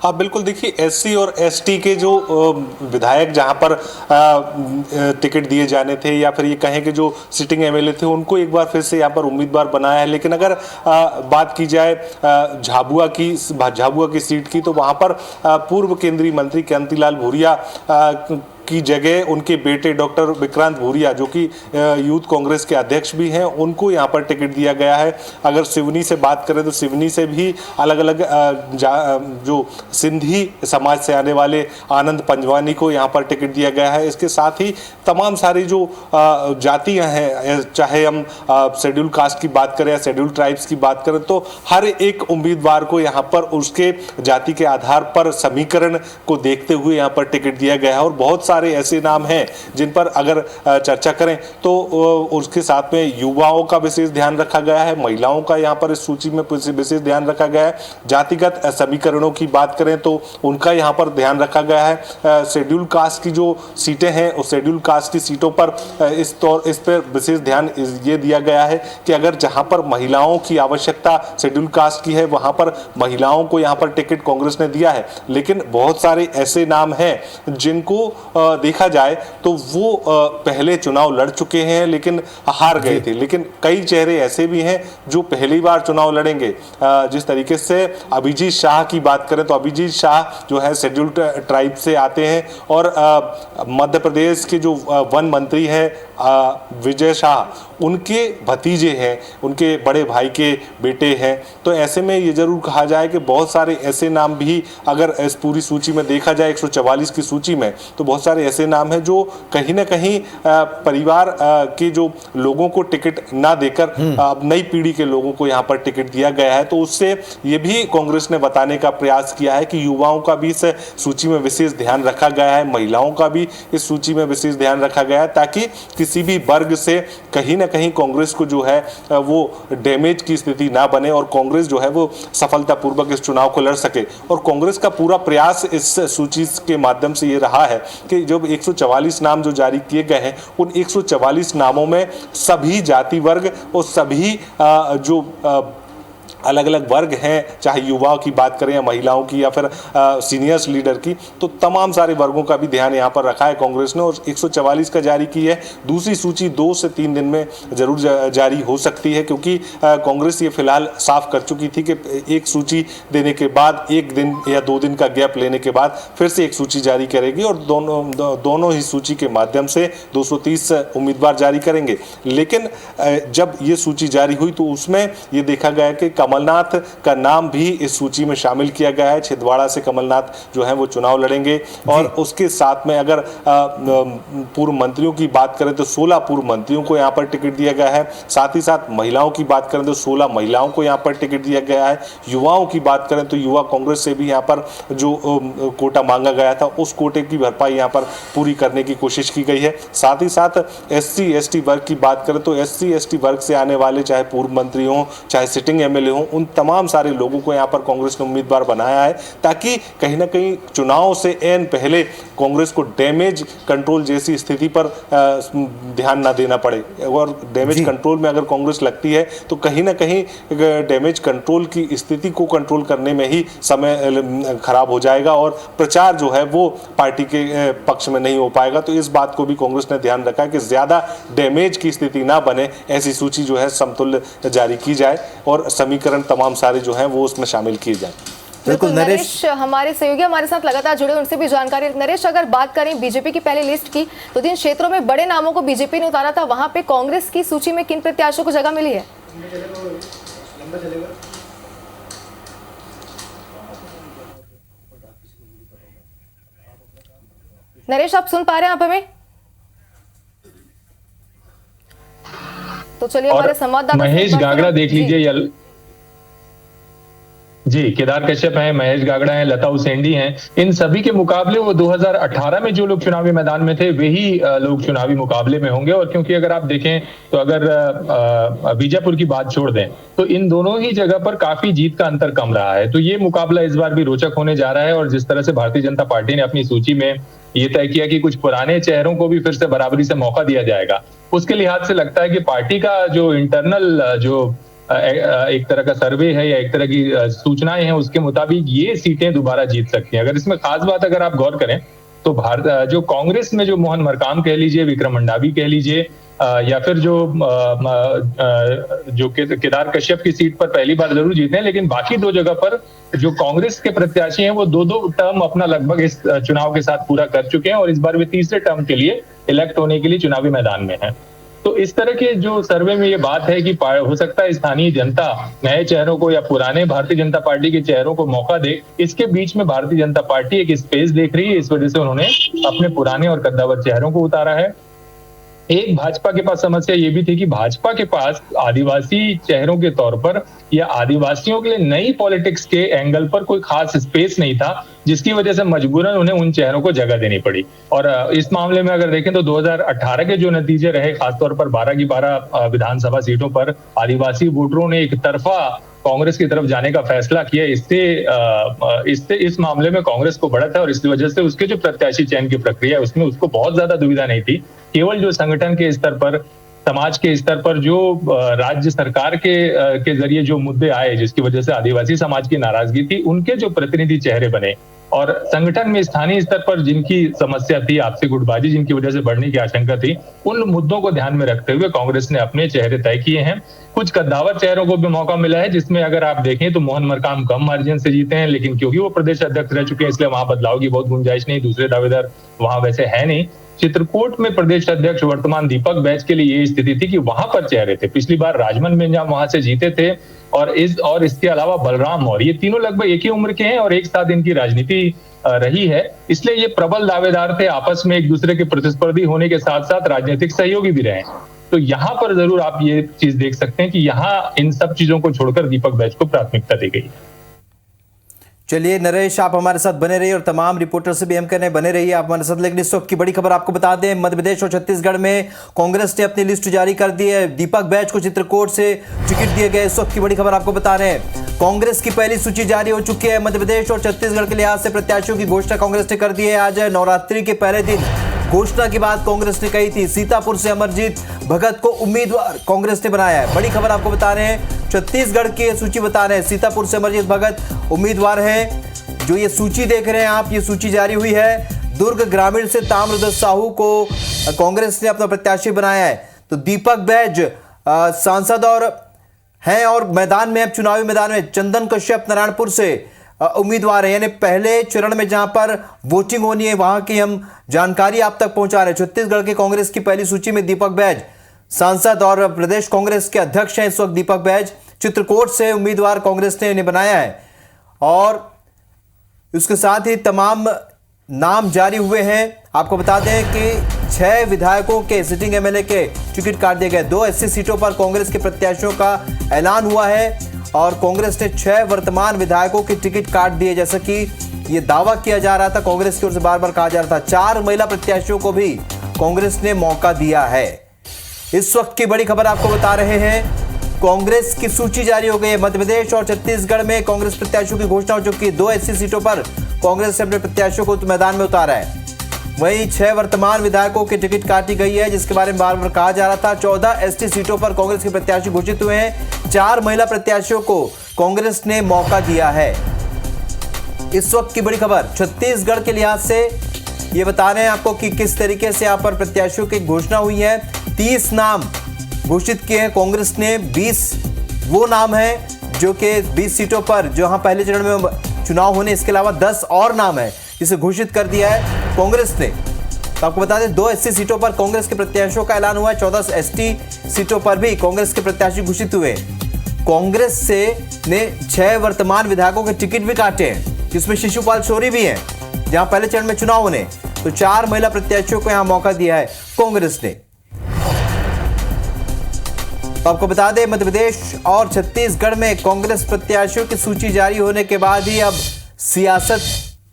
हाँ बिल्कुल, देखिए एससी और एसटी के जो विधायक जहाँ पर टिकट दिए जाने थे या फिर ये कहें कि जो सिटिंग एमएलए थे उनको एक बार फिर से यहाँ पर उम्मीदवार बनाया है। लेकिन अगर बात की जाए झाबुआ की सीट की, तो वहाँ पर पूर्व केंद्रीय मंत्री कांतिलाल भूरिया की जगह उनके बेटे डॉक्टर विक्रांत भूरिया, जो कि यूथ कांग्रेस के अध्यक्ष भी हैं, उनको यहाँ पर टिकट दिया गया है। अगर सिवनी से बात करें तो सिवनी से भी अलग अलग जो सिंधी समाज से आने वाले आनंद पंजवानी को यहाँ पर टिकट दिया गया है। इसके साथ ही तमाम सारी जो जातियाँ हैं, चाहे हम शेड्यूल कास्ट की बात करें या शेड्यूल ट्राइब्स की बात करें, तो हर एक उम्मीदवार को यहाँ पर उसके जाति के आधार पर समीकरण को देखते हुए यहाँ पर टिकट दिया गया है। और बहुत सारे ऐसे नाम हैं जिन पर अगर चर्चा करें तो उसके साथ में युवाओं का विशेष ध्यान रखा गया है, महिलाओं का यहाँ पर इस सूची में विशेष ध्यान रखा गया है। जातिगत समीकरणों की बात करें तो उनका यहाँ पर ध्यान रखा गया है। शेड्यूल कास्ट की जो सीटें हैं उस शेड्यूल कास्ट की सीटों पर इस पर विशेष ध्यान ये दिया गया है कि अगर जहाँ पर महिलाओं की आवश्यकता शेड्यूल कास्ट की है वहाँ पर महिलाओं को यहाँ पर टिकट कांग्रेस ने दिया है। लेकिन बहुत सारे ऐसे नाम हैं जिनको देखा जाए तो वो पहले चुनाव लड़ चुके हैं लेकिन हार गए थे, लेकिन कई चेहरे ऐसे भी हैं जो पहली बार चुनाव लड़ेंगे। जिस तरीके से अभिजीत शाह की बात करें तो अभिजीत शाह जो है शेड्यूल्ड ट्राइब से आते हैं और मध्य प्रदेश के जो वन मंत्री हैं विजय शाह, उनके भतीजे हैं, उनके बड़े भाई के बेटे हैं। तो ऐसे में ये जरूर कहा जाए कि बहुत सारे ऐसे नाम भी अगर इस पूरी सूची में देखा जाए 144 की सूची में, तो बहुत सारे ऐसे नाम हैं जो कहीं ना कहीं परिवार के जो लोगों को टिकट ना देकर अब नई पीढ़ी के लोगों को यहाँ पर टिकट दिया गया है। तो उससे ये भी कांग्रेस ने बताने का प्रयास किया है कि युवाओं का भी इस सूची में विशेष ध्यान रखा गया है, महिलाओं का भी इस सूची में विशेष ध्यान रखा गया है, ताकि किसी भी वर्ग से कहीं ना कहीं कांग्रेस को जो है वो डैमेज की स्थिति ना बने और कांग्रेस जो है वो सफलतापूर्वक इस चुनाव को लड़ सके। और कांग्रेस का पूरा प्रयास इस सूची के माध्यम से ये रहा है कि जब 144 नाम जो जारी किए गए हैं, उन 144 नामों में सभी जाति वर्ग और सभी जो अलग अलग वर्ग हैं, चाहे युवाओं की बात करें या महिलाओं की या फिर सीनियर्स लीडर की, तो तमाम सारे वर्गों का भी ध्यान यहाँ पर रखा है कांग्रेस ने और 144 का जारी की है। दूसरी सूची 2 से 3 दिन में जरूर जारी हो सकती है, क्योंकि कांग्रेस ये फिलहाल साफ कर चुकी थी कि एक सूची देने के बाद 1 दिन या 2 दिन का गैप लेने के बाद फिर से एक सूची जारी करेगी और दोनों ही सूची के माध्यम से 230 उम्मीदवार जारी करेंगे। लेकिन जब ये सूची जारी हुई तो उसमें ये देखा गया कि कमलनाथ का नाम भी इस सूची में शामिल किया गया है। छिंदवाड़ा से कमलनाथ जो है वो चुनाव लड़ेंगे और उसके साथ में अगर पूर्व मंत्रियों की बात करें तो 16 पूर्व मंत्रियों को यहाँ पर टिकट दिया गया है। साथ ही साथ महिलाओं की बात करें तो 16 महिलाओं को यहाँ पर टिकट दिया गया है। युवाओं की बात करें तो युवा कांग्रेस से भी यहाँ पर जो कोटा मांगा गया था उस कोटे की भरपाई यहाँ पर पूरी करने की कोशिश की गई है। साथ ही साथ SC/ST वर्ग की बात करें तो SC/ST वर्ग से आने वाले चाहे पूर्व मंत्री हों चाहे सिटिंग MLA हों, उन तमाम सारे लोगों को यहाँ पर कांग्रेस ने उम्मीदवार बनाया है ताकि कहीं ना कहीं चुनाव से एन पहले कांग्रेस को डैमेज कंट्रोल जैसी स्थिति पर ध्यान ना देना पड़े। और डैमेज कंट्रोल में अगर कांग्रेस लगती है तो कहीं ना कहीं डैमेज कंट्रोल की स्थिति को कंट्रोल करने में ही समय खराब हो जाएगा और प्रचार जो है वो पार्टी के पक्ष में नहीं हो पाएगा। तो इस बात को भी कांग्रेस ने ध्यान रखा कि ज्यादा डैमेज की स्थिति ना बने, ऐसी सूची जो है समतुल्य जारी की जाए और समीकरण तमाम सारे जो हैं वो उसमें शामिल किए जाएं। बिल्कुल नरेश हमारे सहयोगी हमारे साथ लगातार जुड़े, उनसे भी जानकारी। नरेश, अगर बात करें बीजेपी की पहली लिस्ट की तो जिन क्षेत्रों में बड़े नामों को बीजेपी ने उतारा था वहां पे कांग्रेस की सूची में किन प्रत्याशियों को जगह मिली है? नरेश, आप सुन पा रहे हैं आप हमें? तो चलिए हमारे संवाददाता महेश गागड़ा देख लीजिए जी, केदार कश्यप हैं, महेश गागड़ा हैं, लता उसेंडी हैं। इन सभी के मुकाबले वो 2018 में जो लोग चुनावी मैदान में थे वही लोग चुनावी मुकाबले में होंगे। और क्योंकि अगर आप देखें तो अगर बीजापुर की बात छोड़ दें तो इन दोनों ही जगह पर काफी जीत का अंतर कम रहा है। तो ये मुकाबला इस बार भी रोचक होने जा रहा है। और जिस तरह से भारतीय जनता पार्टी ने अपनी सूची में ये तय किया कि कुछ पुराने चेहरों को भी फिर से बराबरी से मौका दिया जाएगा, उसके लिहाज से लगता है कि पार्टी का जो इंटरनल जो एक तरह का सर्वे है या एक तरह की सूचनाएं हैं उसके मुताबिक ये सीटें दोबारा जीत सकती हैं। अगर इसमें खास बात अगर आप गौर करें तो जो कांग्रेस में जो मोहन मरकाम कह लीजिए, विक्रम मंडावी कह लीजिए या फिर जो केदार कश्यप की सीट पर पहली बार जरूर जीते हैं, लेकिन बाकी 2 जगह पर जो कांग्रेस के प्रत्याशी हैं वो 2 टर्म अपना लगभग इस चुनाव के साथ पूरा कर चुके हैं और इस बार वे तीसरे टर्म के लिए इलेक्ट होने के लिए चुनावी मैदान में है। तो इस तरह के जो सर्वे में ये बात है कि हो सकता है स्थानीय जनता नए चेहरों को या पुराने भारतीय जनता पार्टी के चेहरों को मौका दे, इसके बीच में भारतीय जनता पार्टी एक स्पेस देख रही है। इस वजह से उन्होंने अपने पुराने और कद्दावर चेहरों को उतारा है। एक भाजपा के पास समस्या ये भी थी कि भाजपा के पास आदिवासी चेहरों के तौर पर या आदिवासियों के लिए नई पॉलिटिक्स के एंगल पर कोई खास स्पेस नहीं था, जिसकी वजह से मजबूरन उन्हें उन चेहरों को जगह देनी पड़ी। और इस मामले में अगर देखें तो 2018 के जो नतीजे रहे, खासतौर पर 12 की 12 विधानसभा सीटों पर आदिवासी वोटरों ने एक तरफा कांग्रेस की तरफ जाने का फैसला किया। इससे इस मामले में कांग्रेस को बढ़त है और इस वजह से उसके जो प्रत्याशी चयन की प्रक्रिया है उसमें उसको बहुत ज्यादा दुविधा नहीं थी। केवल जो संगठन के स्तर पर, समाज के स्तर पर जो राज्य सरकार के जरिए जो मुद्दे आए जिसकी वजह से आदिवासी समाज की नाराजगी थी, उनके जो प्रतिनिधि चेहरे बने और संगठन में स्थानीय स्तर पर जिनकी समस्या थी, आपसी गुटबाजी जिनकी वजह से बढ़ने की आशंका थी, उन मुद्दों को ध्यान में रखते हुए कांग्रेस ने अपने चेहरे तय किए हैं। कुछ कद्दावर चेहरों को भी मौका मिला है, जिसमें अगर आप देखें तो मोहन मरकाम कम मार्जिन से जीते हैं, लेकिन क्योंकि वो प्रदेश अध्यक्ष रह चुके हैं इसलिए वहां बदलाव की बहुत गुंजाइश नहीं। दूसरे दावेदार वहां वैसे है नहीं। चित्रकूट में प्रदेश अध्यक्ष वर्तमान दीपक बैज के लिए ये स्थिति थी कि वहां पर चेहरे थे। पिछली बार राजमन मिंजाम वहां से जीते थे और इसके अलावा बलराम और ये तीनों लगभग एक ही उम्र के हैं और एक साथ इनकी राजनीति रही है, इसलिए ये प्रबल दावेदार थे। आपस में एक दूसरे के प्रतिस्पर्धी होने के साथ साथ राजनीतिक सहयोगी भी रहे। तो यहाँ पर जरूर आप ये चीज देख सकते हैं कि यहाँ इन सब चीजों को छोड़कर दीपक बैज को प्राथमिकता दी गई है। चलिए नरेश, आप हमारे साथ बने रहिए और तमाम रिपोर्टर से भी हम कहने बने रहिए आप हमारे साथ। लेकिन इस वक्त की बड़ी खबर आपको बता दें, मध्य प्रदेश और छत्तीसगढ़ में कांग्रेस ने अपनी लिस्ट जारी कर दी है। दीपक बैज को चित्रकूट से टिकट दिए गए। इस वक्त की बड़ी खबर आपको बता रहे हैं, कांग्रेस की पहली सूची जारी हो चुकी है। मध्य प्रदेश और छत्तीसगढ़ के लिहाज से प्रत्याशियों की घोषणा कांग्रेस ने कर दी है। आज नवरात्रि के पहले दिन घोषणा के बाद कांग्रेस ने कही थी सीतापुर से अमरजीत भगत को उम्मीदवार कांग्रेस ने बनाया है। बड़ी खबर आपको बता रहे हैं, छत्तीसगढ़ की सूची बता रहे हैं, सीतापुर से अमरजीत भगत उम्मीदवार हैं। जो ये सूची देख रहे हैं आप, ये सूची जारी हुई है। दुर्ग ग्रामीण से ताम्रध्वज साहू को कांग्रेस ने अपना प्रत्याशी बनाया है। तो दीपक बैज सांसद और हैं और मैदान में, अब चुनावी मैदान में चंदन कश्यप नारायणपुर से उम्मीदवार है। यानी पहले चरण में जहां पर वोटिंग होनी है वहां की हम जानकारी आप तक पहुंचा रहे हैं। छत्तीसगढ़ के कांग्रेस की पहली सूची में दीपक बैज सांसद और प्रदेश कांग्रेस के अध्यक्ष हैं इस वक्त दीपक बैज। चित्रकूट से उम्मीदवार कांग्रेस ने इन्हें बनाया है और उसके साथ ही तमाम नाम जारी हुए हैं। आपको बता दें कि 6 विधायकों के सिटिंग एमएलए के टिकट काट दिए गए। 2 एससी सीटों पर कांग्रेस के प्रत्याशियों का ऐलान हुआ है और कांग्रेस ने 6 वर्तमान विधायकों के टिकट काट दिए, जैसा कि ये दावा किया जा रहा था, कांग्रेस की ओर से बार बार कहा जा रहा था। 4 महिला प्रत्याशियों को भी कांग्रेस ने मौका दिया है। इस वक्त की बड़ी खबर आपको बता रहे हैं, कांग्रेस की सूची जारी हो गई है। मध्य प्रदेश और छत्तीसगढ़ में कांग्रेस प्रत्याशियों की घोषणा हो चुकी है। 2 एससी सीटों पर कांग्रेस ने अपने प्रत्याशियों को मैदान में उतारा है। वहीं 6 वर्तमान विधायकों की टिकट काटी गई है, जिसके बारे में बार बार कहा जा रहा था। 14 एसटी सीटों पर कांग्रेस के प्रत्याशी घोषित हुए हैं। 4 महिला प्रत्याशियों को कांग्रेस ने मौका दिया है। इस वक्त की बड़ी खबर छत्तीसगढ़ के लिहाज से ये बता रहे हैं आपको कि किस तरीके से यहाँ पर प्रत्याशियों की घोषणा हुई है। 30 नाम घोषित किए हैं कांग्रेस ने। 20 वो नाम हैं जो कि 20 सीटों पर जहां पहले चरण में चुनाव होने, इसके अलावा 10 और नाम है जिसे घोषित कर दिया है कांग्रेस ने। तो आपको बता दें 2 एससी सीटों पर कांग्रेस के प्रत्याशियों का ऐलान हुआ है। 14 एसटी सीटों पर भी कांग्रेस के प्रत्याशी घोषित हुए। कांग्रेस से ने 6 वर्तमान विधायकों के टिकट भी काटे हैं, जिसमें शिशुपाल शौरी भी हैं जहां पहले चरण में चुनाव होने। तो 4 महिला प्रत्याशियों को यहां मौका दिया है कांग्रेस ने। तो आपको बता दें मध्य प्रदेश और छत्तीसगढ़ में कांग्रेस प्रत्याशियों की सूची जारी होने के बाद ही अब सियासत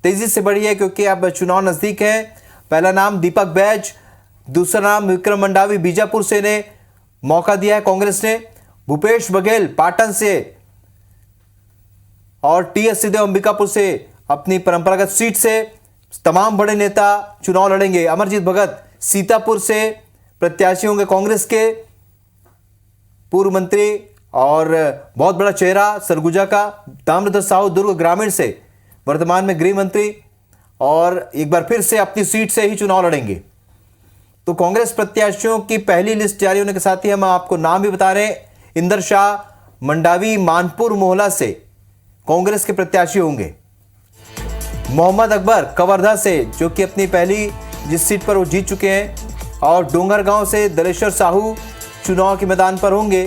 तेजी से बढ़ी है, क्योंकि अब चुनाव नजदीक है। पहला नाम दीपक बैज, दूसरा नाम विक्रम मंडावी बीजापुर से ने मौका दिया है कांग्रेस ने। भूपेश बघेल पाटन से और टीएस सिंहदेव अंबिकापुर से अपनी परंपरागत सीट से तमाम बड़े नेता चुनाव लड़ेंगे। अमरजीत भगत सीतापुर से प्रत्याशी होंगे कांग्रेस के। पूर्व मंत्री और बहुत बड़ा चेहरा सरगुजा का ताम्रध्वज साहू दुर्ग ग्रामीण से वर्तमान में गृह मंत्री और एक बार फिर से अपनी सीट से ही चुनाव लड़ेंगे। तो कांग्रेस प्रत्याशियों की पहली लिस्ट जारी होने के साथ ही हम आपको नाम भी बता रहे हैं। इंदर शाह मंडावी मानपुर मोहला से कांग्रेस के प्रत्याशी होंगे। मोहम्मद अकबर कवर्धा से, जो कि अपनी पहली जिस सीट पर वो जीत चुके हैं, और डोंगरगांव से दलेश्वर साहू चुनाव के मैदान पर होंगे।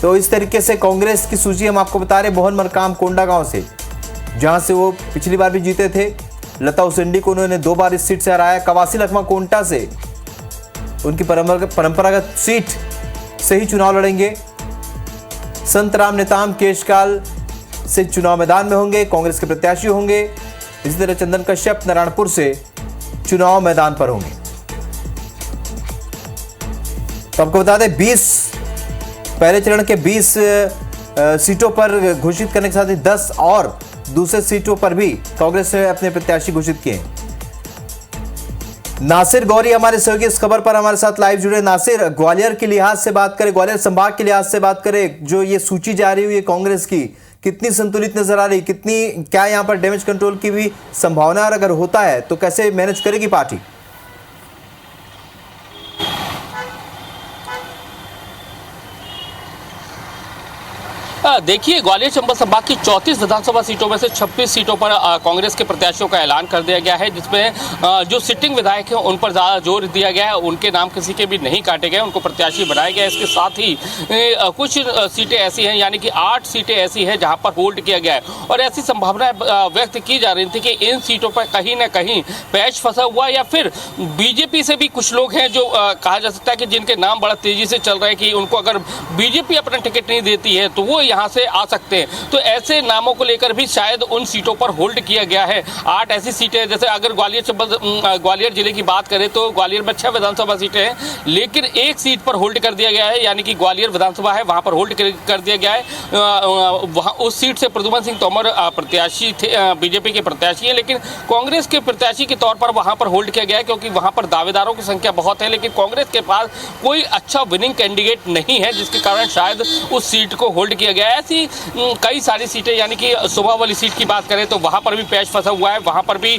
तो इस तरीके से कांग्रेस की सूची हम आपको बता रहे हैं। मोहन मरकाम कोंडागांव से, जहां से वो पिछली बार भी जीते थे। लता उसेंडी को उन्होंने 2 बार इस सीट से हराया। कवासी लखमा कोंटा से उनकी परंपरागत सीट से ही चुनाव लड़ेंगे। संत राम नेताम केशकाल से चुनाव मैदान में होंगे, कांग्रेस के प्रत्याशी होंगे। इसी तरह चंदन कश्यप नारायणपुर से चुनाव मैदान पर होंगे। तो आपको बता दें 20 पहले चरण के 20 सीटों पर घोषित करने के साथ ही 10 और दूसरे सीटों पर भी कांग्रेस ने अपने प्रत्याशी घोषित किए। नासिर गौरी हमारे सहयोगी इस खबर पर हमारे साथ लाइव जुड़े। नासिर, ग्वालियर के लिहाज से बात करें, ग्वालियर संभाग के लिहाज से बात करें, जो ये सूची जारी हुई है कांग्रेस की, कितनी संतुलित नजर आ रही, कितनी क्या यहाँ पर डैमेज कंट्रोल की भी संभावना, और अगर होता है तो कैसे मैनेज करेगी पार्टी? देखिए, ग्वालियर चंबल संभाग की 34 विधानसभा सीटों में से 26 सीटों पर कांग्रेस के प्रत्याशियों का ऐलान कर दिया गया है, जिसमें जो सिटिंग विधायक हैं उन पर ज़्यादा जोर दिया गया है। उनके नाम किसी के भी नहीं काटे गए, उनको प्रत्याशी बनाया गया है। इसके साथ ही कुछ सीटें ऐसी हैं, यानी कि 8 सीटें ऐसी हैं जहां पर होल्ड किया गया है, और ऐसी संभावना व्यक्त की जा रही थी कि इन सीटों पर कहीं ना कहीं पैच फंसा हुआ, या फिर बीजेपी से भी कुछ लोग हैं जो कहा जा सकता है कि जिनके नाम बड़ा तेजी से चल रहे हैं कि उनको अगर बीजेपी अपना टिकट नहीं देती है तो वो यहाँ से आ सकते हैं। तो ऐसे नामों को लेकर भी शायद उन सीटों पर होल्ड किया गया है। 8 ऐसी सीटें, जैसे अगर ग्वालियर जिले की बात करें तो ग्वालियर में 6 विधानसभा सीटें हैं, लेकिन एक सीट पर होल्ड कर दिया गया है, यानी कि ग्वालियर विधानसभा है, वहां पर होल्ड कर दिया गया है। वहां उस सीट से प्रद्युमन सिंह तोमर प्रत्याशी थे, बीजेपी के प्रत्याशी हैं, लेकिन कांग्रेस के प्रत्याशी के तौर पर वहां पर होल्ड किया गया है, क्योंकि वहां पर दावेदारों की संख्या बहुत है, लेकिन कांग्रेस के पास कोई अच्छा विनिंग कैंडिडेट नहीं है, जिसके कारण शायद उस सीट को होल्ड किया गया है। ऐसी कई सारी सीटें, यानी कि सुबह वाली सीट की बात करें तो वहां पर भी पैच फंसा हुआ है, वहां पर भी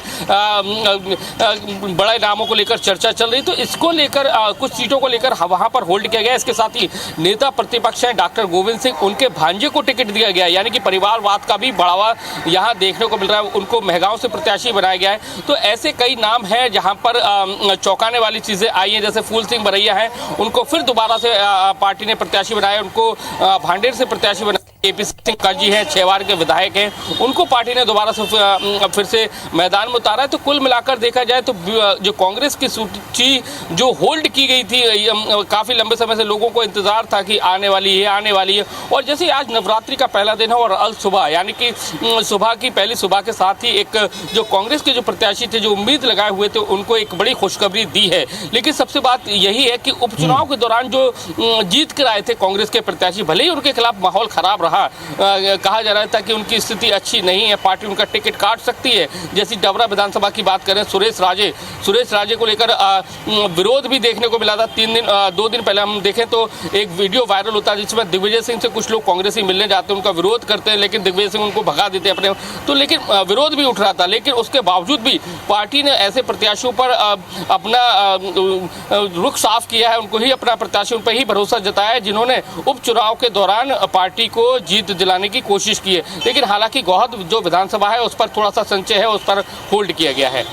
बड़े नामों को लेकर चर्चा चल रही, तो इसको लेकर कुछ सीटों को लेकर वहां पर होल्ड किया गया। इसके साथ ही नेता प्रतिपक्ष हैं डॉक्टर गोविंद सिंह, उनके भांजे को टिकट दिया गया है, यानी कि परिवारवाद का भी बढ़ावा यहां देखने को मिल रहा है, उनको मेहगांव से प्रत्याशी बनाया गया है। तो ऐसे कई नाम हैं जहां पर चौंकाने वाली चीजें आई हैं, जैसे फूल सिंह बरैया हैं, उनको फिर दोबारा से पार्टी ने प्रत्याशी बनाया, उनको भांडेर से प्रत्याशी बनाया। केपी सिंह काजी हैं, छेवाड़ के विधायक हैं, उनको पार्टी ने दोबारा से फिर से मैदान में उतारा है। तो कुल मिलाकर देखा जाए तो जो कांग्रेस की सूची जो होल्ड की गई थी, काफी लंबे समय से लोगों को इंतजार था कि आने वाली है, और जैसे आज नवरात्रि का पहला दिन है और अल सुबह, यानी कि सुबह की पहली सुबह के साथ ही एक जो कांग्रेस के जो प्रत्याशी थे, जो उम्मीद लगाए हुए थे, उनको एक बड़ी खुशखबरी दी है। लेकिन सबसे बात यही है कि उपचुनाव के दौरान जो जीत कर आए थे कांग्रेस के प्रत्याशी, भले ही उनके खिलाफ माहौल खराब रहा, कहा जा रहा था कि उनकी स्थिति अच्छी नहीं है, पार्टी उनका टिकट काट सकती है। जैसी डबरा विधानसभा की बात करें, सुरेश राजे को लेकर विरोध भी देखने को मिला था। 2 दिन पहले हम देखें तो एक वीडियो वायरल होता है जिसमें दिग्विजय सिंह से कुछ लोग कांग्रेसी मिलने जाते हैं, उनका विरोध करते हैं, लेकिन दिग्विजय सिंह उनको भगा देते हैं अपने, तो लेकिन विरोध भी उठ रहा था। लेकिन उसके बावजूद भी पार्टी ने ऐसे प्रत्याशियों पर अपना रुख साफ किया है, उनको ही अपना प्रत्याशी, उन पर ही भरोसा जताया है, जिन्होंने उपचुनाव के दौरान पार्टी को जीत दिलाने की कोशिश की है। लेकिन हालांकि गौहद जो विधानसभा है उस पर थोड़ा सा संचय है, उस पर होल्ड किया गया है।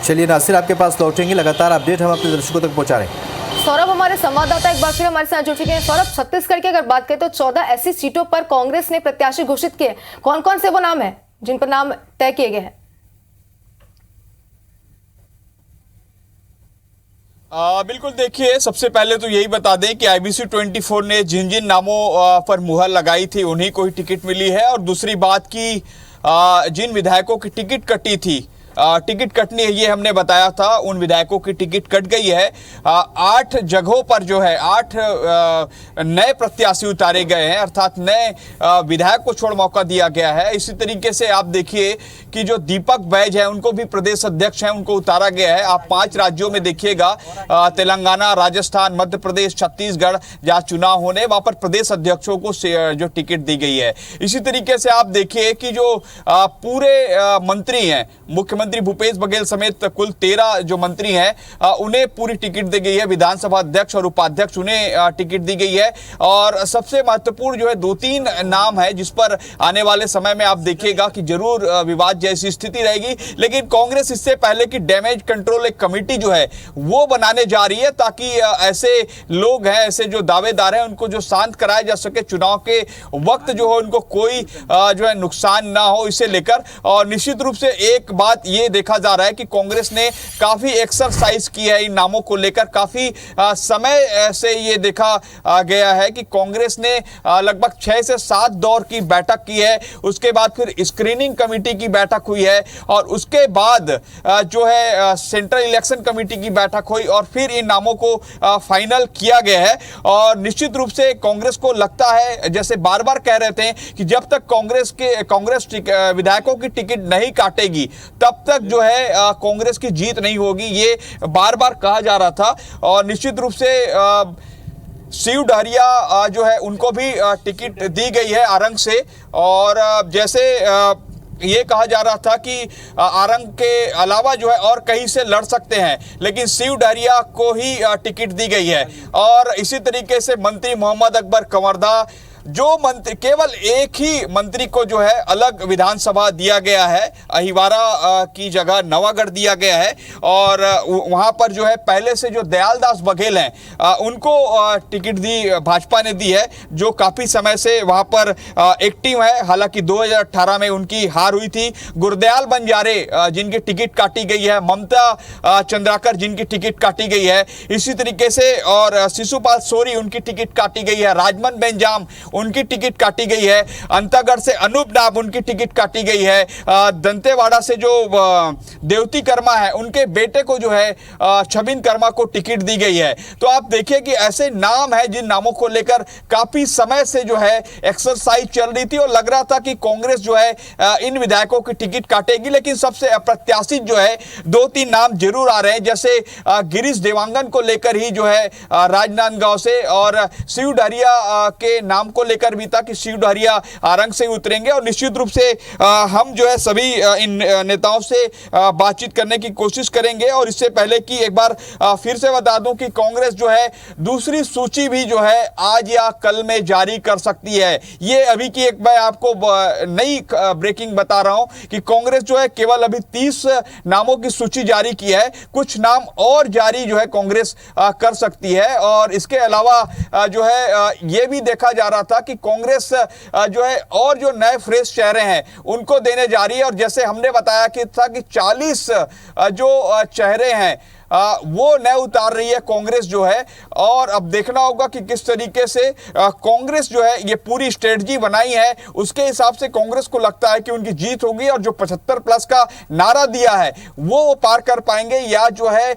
चलिए नासिर, आपके पास लौटेंगे, लगातार अपडेट हम अपने दर्शकों तक पहुंचा रहे हैं। सौरभ, हमारे संवाददाता एक बार फिर हमारे साथ जुड़ चुके हैं। सौरभ, छत्तीसगढ़ की अगर बात करें तो 14 ऐसी सीटों पर कांग्रेस ने प्रत्याशी घोषित किए, कौन कौन से वो नाम है जिन पर नाम तय किए गए हैं? बिल्कुल, देखिए, सबसे पहले तो यही बता दें कि IBC 24 ने जिन जिन नामों पर मुहर लगाई थी उन्हीं को ही टिकट मिली है, और दूसरी बात कि जिन विधायकों की टिकट कटी थी, टिकट कटनी है ये हमने बताया था, उन विधायकों की टिकट कट गई है। 8 जगहों पर जो है 8 नए प्रत्याशी उतारे गए हैं, अर्थात नए विधायक को छोड़ मौका दिया गया है। इसी तरीके से आप देखिए कि जो दीपक बैज है उनको भी प्रदेश अध्यक्ष हैं, उनको उतारा गया है। आप 5 राज्यों में देखिएगा, तेलंगाना, राजस्थान, मध्य प्रदेश, छत्तीसगढ़, जहाँ चुनाव होने, वहां पर प्रदेश अध्यक्षों को जो टिकट दी गई है। इसी तरीके से आप देखिए कि जो पूरे मंत्री हैं, मुख्यमंत्री भूपेश बघेल समेत कुल 13 जो मंत्री हैं, उन्हें पूरी टिकट दी गई है। विधानसभा अध्यक्ष और उपाध्यक्ष, उन्हें टिकट दी गई है। और सबसे महत्वपूर्ण जो है 2-3 नाम है जिस पर आने वाले समय में आप देखिएगा कि जरूर विवाद जैसी स्थिति रहेगी। लेकिन कांग्रेस इससे पहले कि डैमेज कंट्रोल एक कमेटी जो है वो बनाने जा रही है, ताकि ऐसे लोग हैं, ऐसे जो दावेदार हैं, उनको जो शांत कराया जा सके, चुनाव के वक्त जो है उनको कोई जो है नुकसान ना हो, इसे लेकर। और निश्चित रूप से एक बात ये देखा जा रहा है कि कांग्रेस ने काफी एक्सरसाइज की है इन नामों को लेकर। काफी समय से ये देखा गया है कि कांग्रेस ने लगभग 6 से 7 दौर की बैठक की है, उसके बाद फिर स्क्रीनिंग कमेटी की बैठक हुई है, और उसके बाद जो है सेंट्रल इलेक्शन कमेटी की बैठक हुई, और फिर इन नामों को फाइनल किया गया है। और निश्चित रूप से कांग्रेस को लगता है, जैसे बार बार कह रहे थे, कि जब तक कांग्रेस विधायकों की टिकट नहीं काटेगी तब तक जो है कांग्रेस की जीत नहीं होगी, ये बार बार कहा जा रहा था। और निश्चित रूप से शिव डहरिया जो है उनको भी टिकट दी गई है आरंग से। और जैसे ये कहा जा रहा था कि आरंग के अलावा जो है और कहीं से लड़ सकते हैं, लेकिन शिव डहरिया को ही टिकट दी गई है। और इसी तरीके से मंत्री मोहम्मद अकबर कंवरदा, जो मंत्री केवल एक ही मंत्री को जो है अलग विधानसभा दिया गया है, अहिवारा की जगह नवागढ़ दिया गया है। और वहां पर जो है पहले से जो दयालदास बघेल हैं उनको टिकट दी, भाजपा ने दी है, जो काफी समय से वहां पर एक्टिव है। हालांकि 2018 में उनकी हार हुई थी। गुरदयाल बंजारे जिनकी टिकट काटी गई है, ममता चंद्राकर जिनकी टिकट काटी गई है, इसी तरीके से और शिशुपाल सोरी उनकी टिकट काटी गई है, राजमन बेंजाम उनकी टिकट काटी गई है, अंतागढ़ से अनूप नाब उनकी टिकट काटी गई है, दंतेवाड़ा से जो देवती कर्मा है उनके बेटे को जो है छबिन कर्मा को टिकट दी गई है। तो आप देखिए कि ऐसे नाम है जिन नामों को लेकर काफी समय से जो है एक्सरसाइज चल रही थी और लग रहा था कि कांग्रेस जो है इन विधायकों की टिकट काटेगी। लेकिन सबसे अप्रत्याशित जो है 2-3 नाम जरूर आ रहे हैं, जैसे गिरीश देवांगन को लेकर ही जो है राजनांदगांव से, और शिव डहरिया के नाम को लेकर भी था कि शिव डहरिया आरंग से उतरेंगे। और निश्चित रूप से हम जो है सभी इन नेताओं से बातचीत करने की कोशिश करेंगे। और इससे पहले कि एक बार फिर से बता दूं कि कांग्रेस जो है दूसरी सूची भी जो है आज या कल में जारी कर सकती है। ये अभी की एक मैं आपको नई ब्रेकिंग बता रहा हूं कि कांग्रेस जो है केवल अभी 30 नामों की सूची जारी की है, कुछ नाम और जारी जो है कांग्रेस कर सकती है। और इसके अलावा जो है ये भी देखा जा रहा था कि कांग्रेस जो है और जो नए फ्रेश चेहरे हैं उनको देने जा रही है। और जैसे हमने बताया कि था कि 40 जो चेहरे हैं वो नए उतार रही है कांग्रेस जो है। और अब देखना होगा कि किस तरीके से कांग्रेस जो है ये पूरी स्ट्रेटजी बनाई है, उसके हिसाब से कांग्रेस को लगता है कि उनकी जीत होगी और जो 75+ का नारा दिया है वो पार कर पाएंगे, या जो है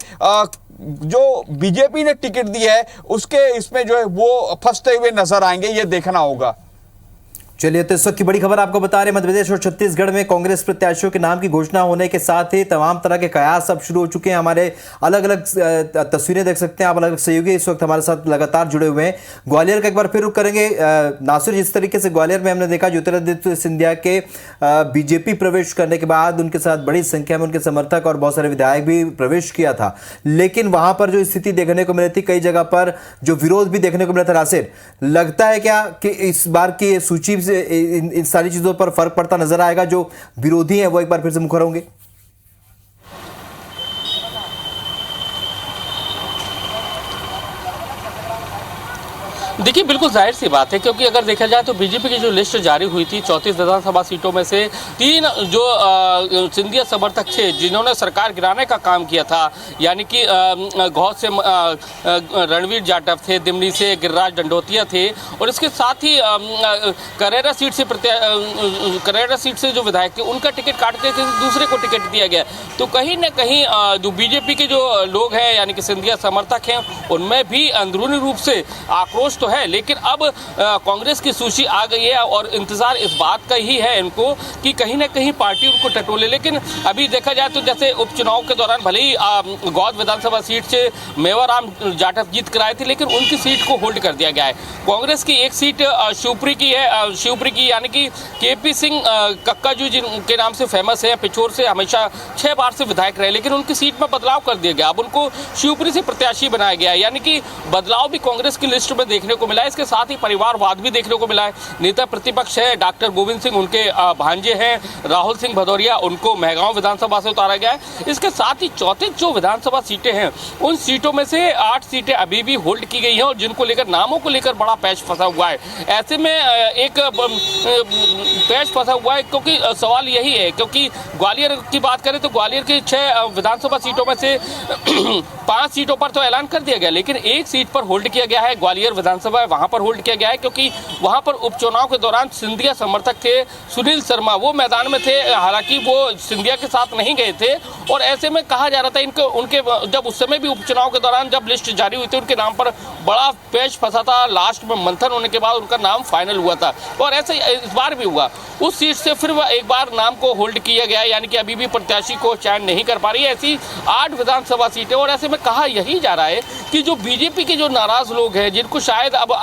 जो बीजेपी ने टिकट दी है उसके इसमें जो है वो फंसते हुए नजर आएंगे। ये देखना होगा। चलिए, तो इस वक्त की बड़ी खबर आपको बता रहे हैं, मध्य प्रदेश और छत्तीसगढ़ में कांग्रेस प्रत्याशियों के नाम की घोषणा होने के साथ ही तमाम तरह के कयास अब शुरू हो चुके हैं। हमारे अलग अलग तस्वीरें देख सकते हैं आप, अलग अलग सहयोगी इस वक्त हमारे साथ लगातार जुड़े हुए हैं। ग्वालियर का एक बार फिर रुख करेंगे। नासिर, जिस तरीके से ग्वालियर में हमने देखा ज्योतिरादित्य सिंधिया के बीजेपी प्रवेश करने के बाद उनके साथ बड़ी संख्या में उनके समर्थक और बहुत सारे विधायक भी प्रवेश किया था, लेकिन वहां पर जो स्थिति देखने को मिली थी, कई जगह पर जो विरोध भी देखने को मिला था। नासिर, लगता है क्या कि इस बार की सूची से इन सारी चीजों पर फर्क पड़ता नजर आएगा? जो विरोधी हैं वो एक बार फिर से मुखर होंगे? देखिए, बिल्कुल जाहिर सी बात है, क्योंकि अगर देखा जाए तो बीजेपी की जो लिस्ट जारी हुई थी 34 विधानसभा सीटों में से 3 जो सिंधिया समर्थक थे जिन्होंने सरकार गिराने का काम किया था, यानी कि घौद से रणवीर जाटव थे, दिमनी से गिरिराज दंडोतिया थे, और इसके साथ ही करेरा सीट से जो विधायक थे उनका टिकट काट के दूसरे को टिकट दिया गया। तो कहीं ना कहीं जो बीजेपी के जो लोग हैं यानी कि सिंधिया समर्थक हैं उनमें भी अंदरूनी रूप से आक्रोश तो है, लेकिन अब कांग्रेस की सूची आ गई है और इंतजार इस बात का ही है इनको कि कहीं ना कहीं पार्टी उनको टटोले। लेकिन अभी देखा जाए तो जैसे उपचुनाव के दौरान भले ही गौद विधानसभा सीट से मेवाराम जाटव जीत कर आए थे, लेकिन उनकी सीट को होल्ड कर दिया गया है। कांग्रेस की एक सीट शिवपुरी की है, शिवपुरी की यानी कि केपी सिंह कक्काजू जिनके नाम से फेमस है, पिछोर से हमेशा 6 बार से विधायक रहे, लेकिन उनकी सीट में बदलाव कर दिया गया। अब उनको शिवपुरी से प्रत्याशी बनाया गया है, यानी कि बदलाव भी कांग्रेस की लिस्ट में देखने को मिला है। इसके साथ ही परिवारवाद भी देखने को मिला है। नेता प्रतिपक्ष है डॉक्टर गोविंद सिंह, उनके भांजे हैं राहुल सिंह भदौरिया, उनको मेहगांव विधानसभा से उतारा गया है। इसके साथ ही 34 जो विधानसभा सीटें हैं उन सीटों में से 8 सीटें अभी भी होल्ड की गई हैं और जिनको लेकर नामों को लेकर बड़ा पैच फंसा हुआ है। ऐसे में एक पैच फंसा हुआ है, क्योंकि सवाल यही है, क्योंकि ग्वालियर की बात करें तो ग्वालियर की 6 विधानसभा सीटों में से 5 सीटों पर तो ऐलान कर दिया गया, लेकिन एक सीट पर होल्ड किया गया है ग्वालियर विधानसभा विधानसभा है वहां पर होल्ड किया गया है, क्योंकि वहां पर उपचुनाव के दौरान सिंधिया समर्थक थे सुनील शर्मा, वो मैदान में थे। हालांकि वो सिंधिया के साथ नहीं गए थे और ऐसे में कहा जा रहा था उनके जब उस समय भी उपचुनाव के दौरान जब लिस्ट जारी हुई थी उनके नाम पर बड़ा पेच फंसा था। लास्ट में मंथन होने के बाद उनका नाम फाइनल हुआ था और ऐसे इस बार भी हुआ। उस सीट से फिर एक बार नाम को होल्ड किया गया, यानी कि अभी भी प्रत्याशी को चयन नहीं कर पा रही है। ऐसी 8 विधानसभा सीटें और ऐसे में कहा यही जा रहा है कि जो बीजेपी के जो नाराज लोग हैं, जिनको शायद अब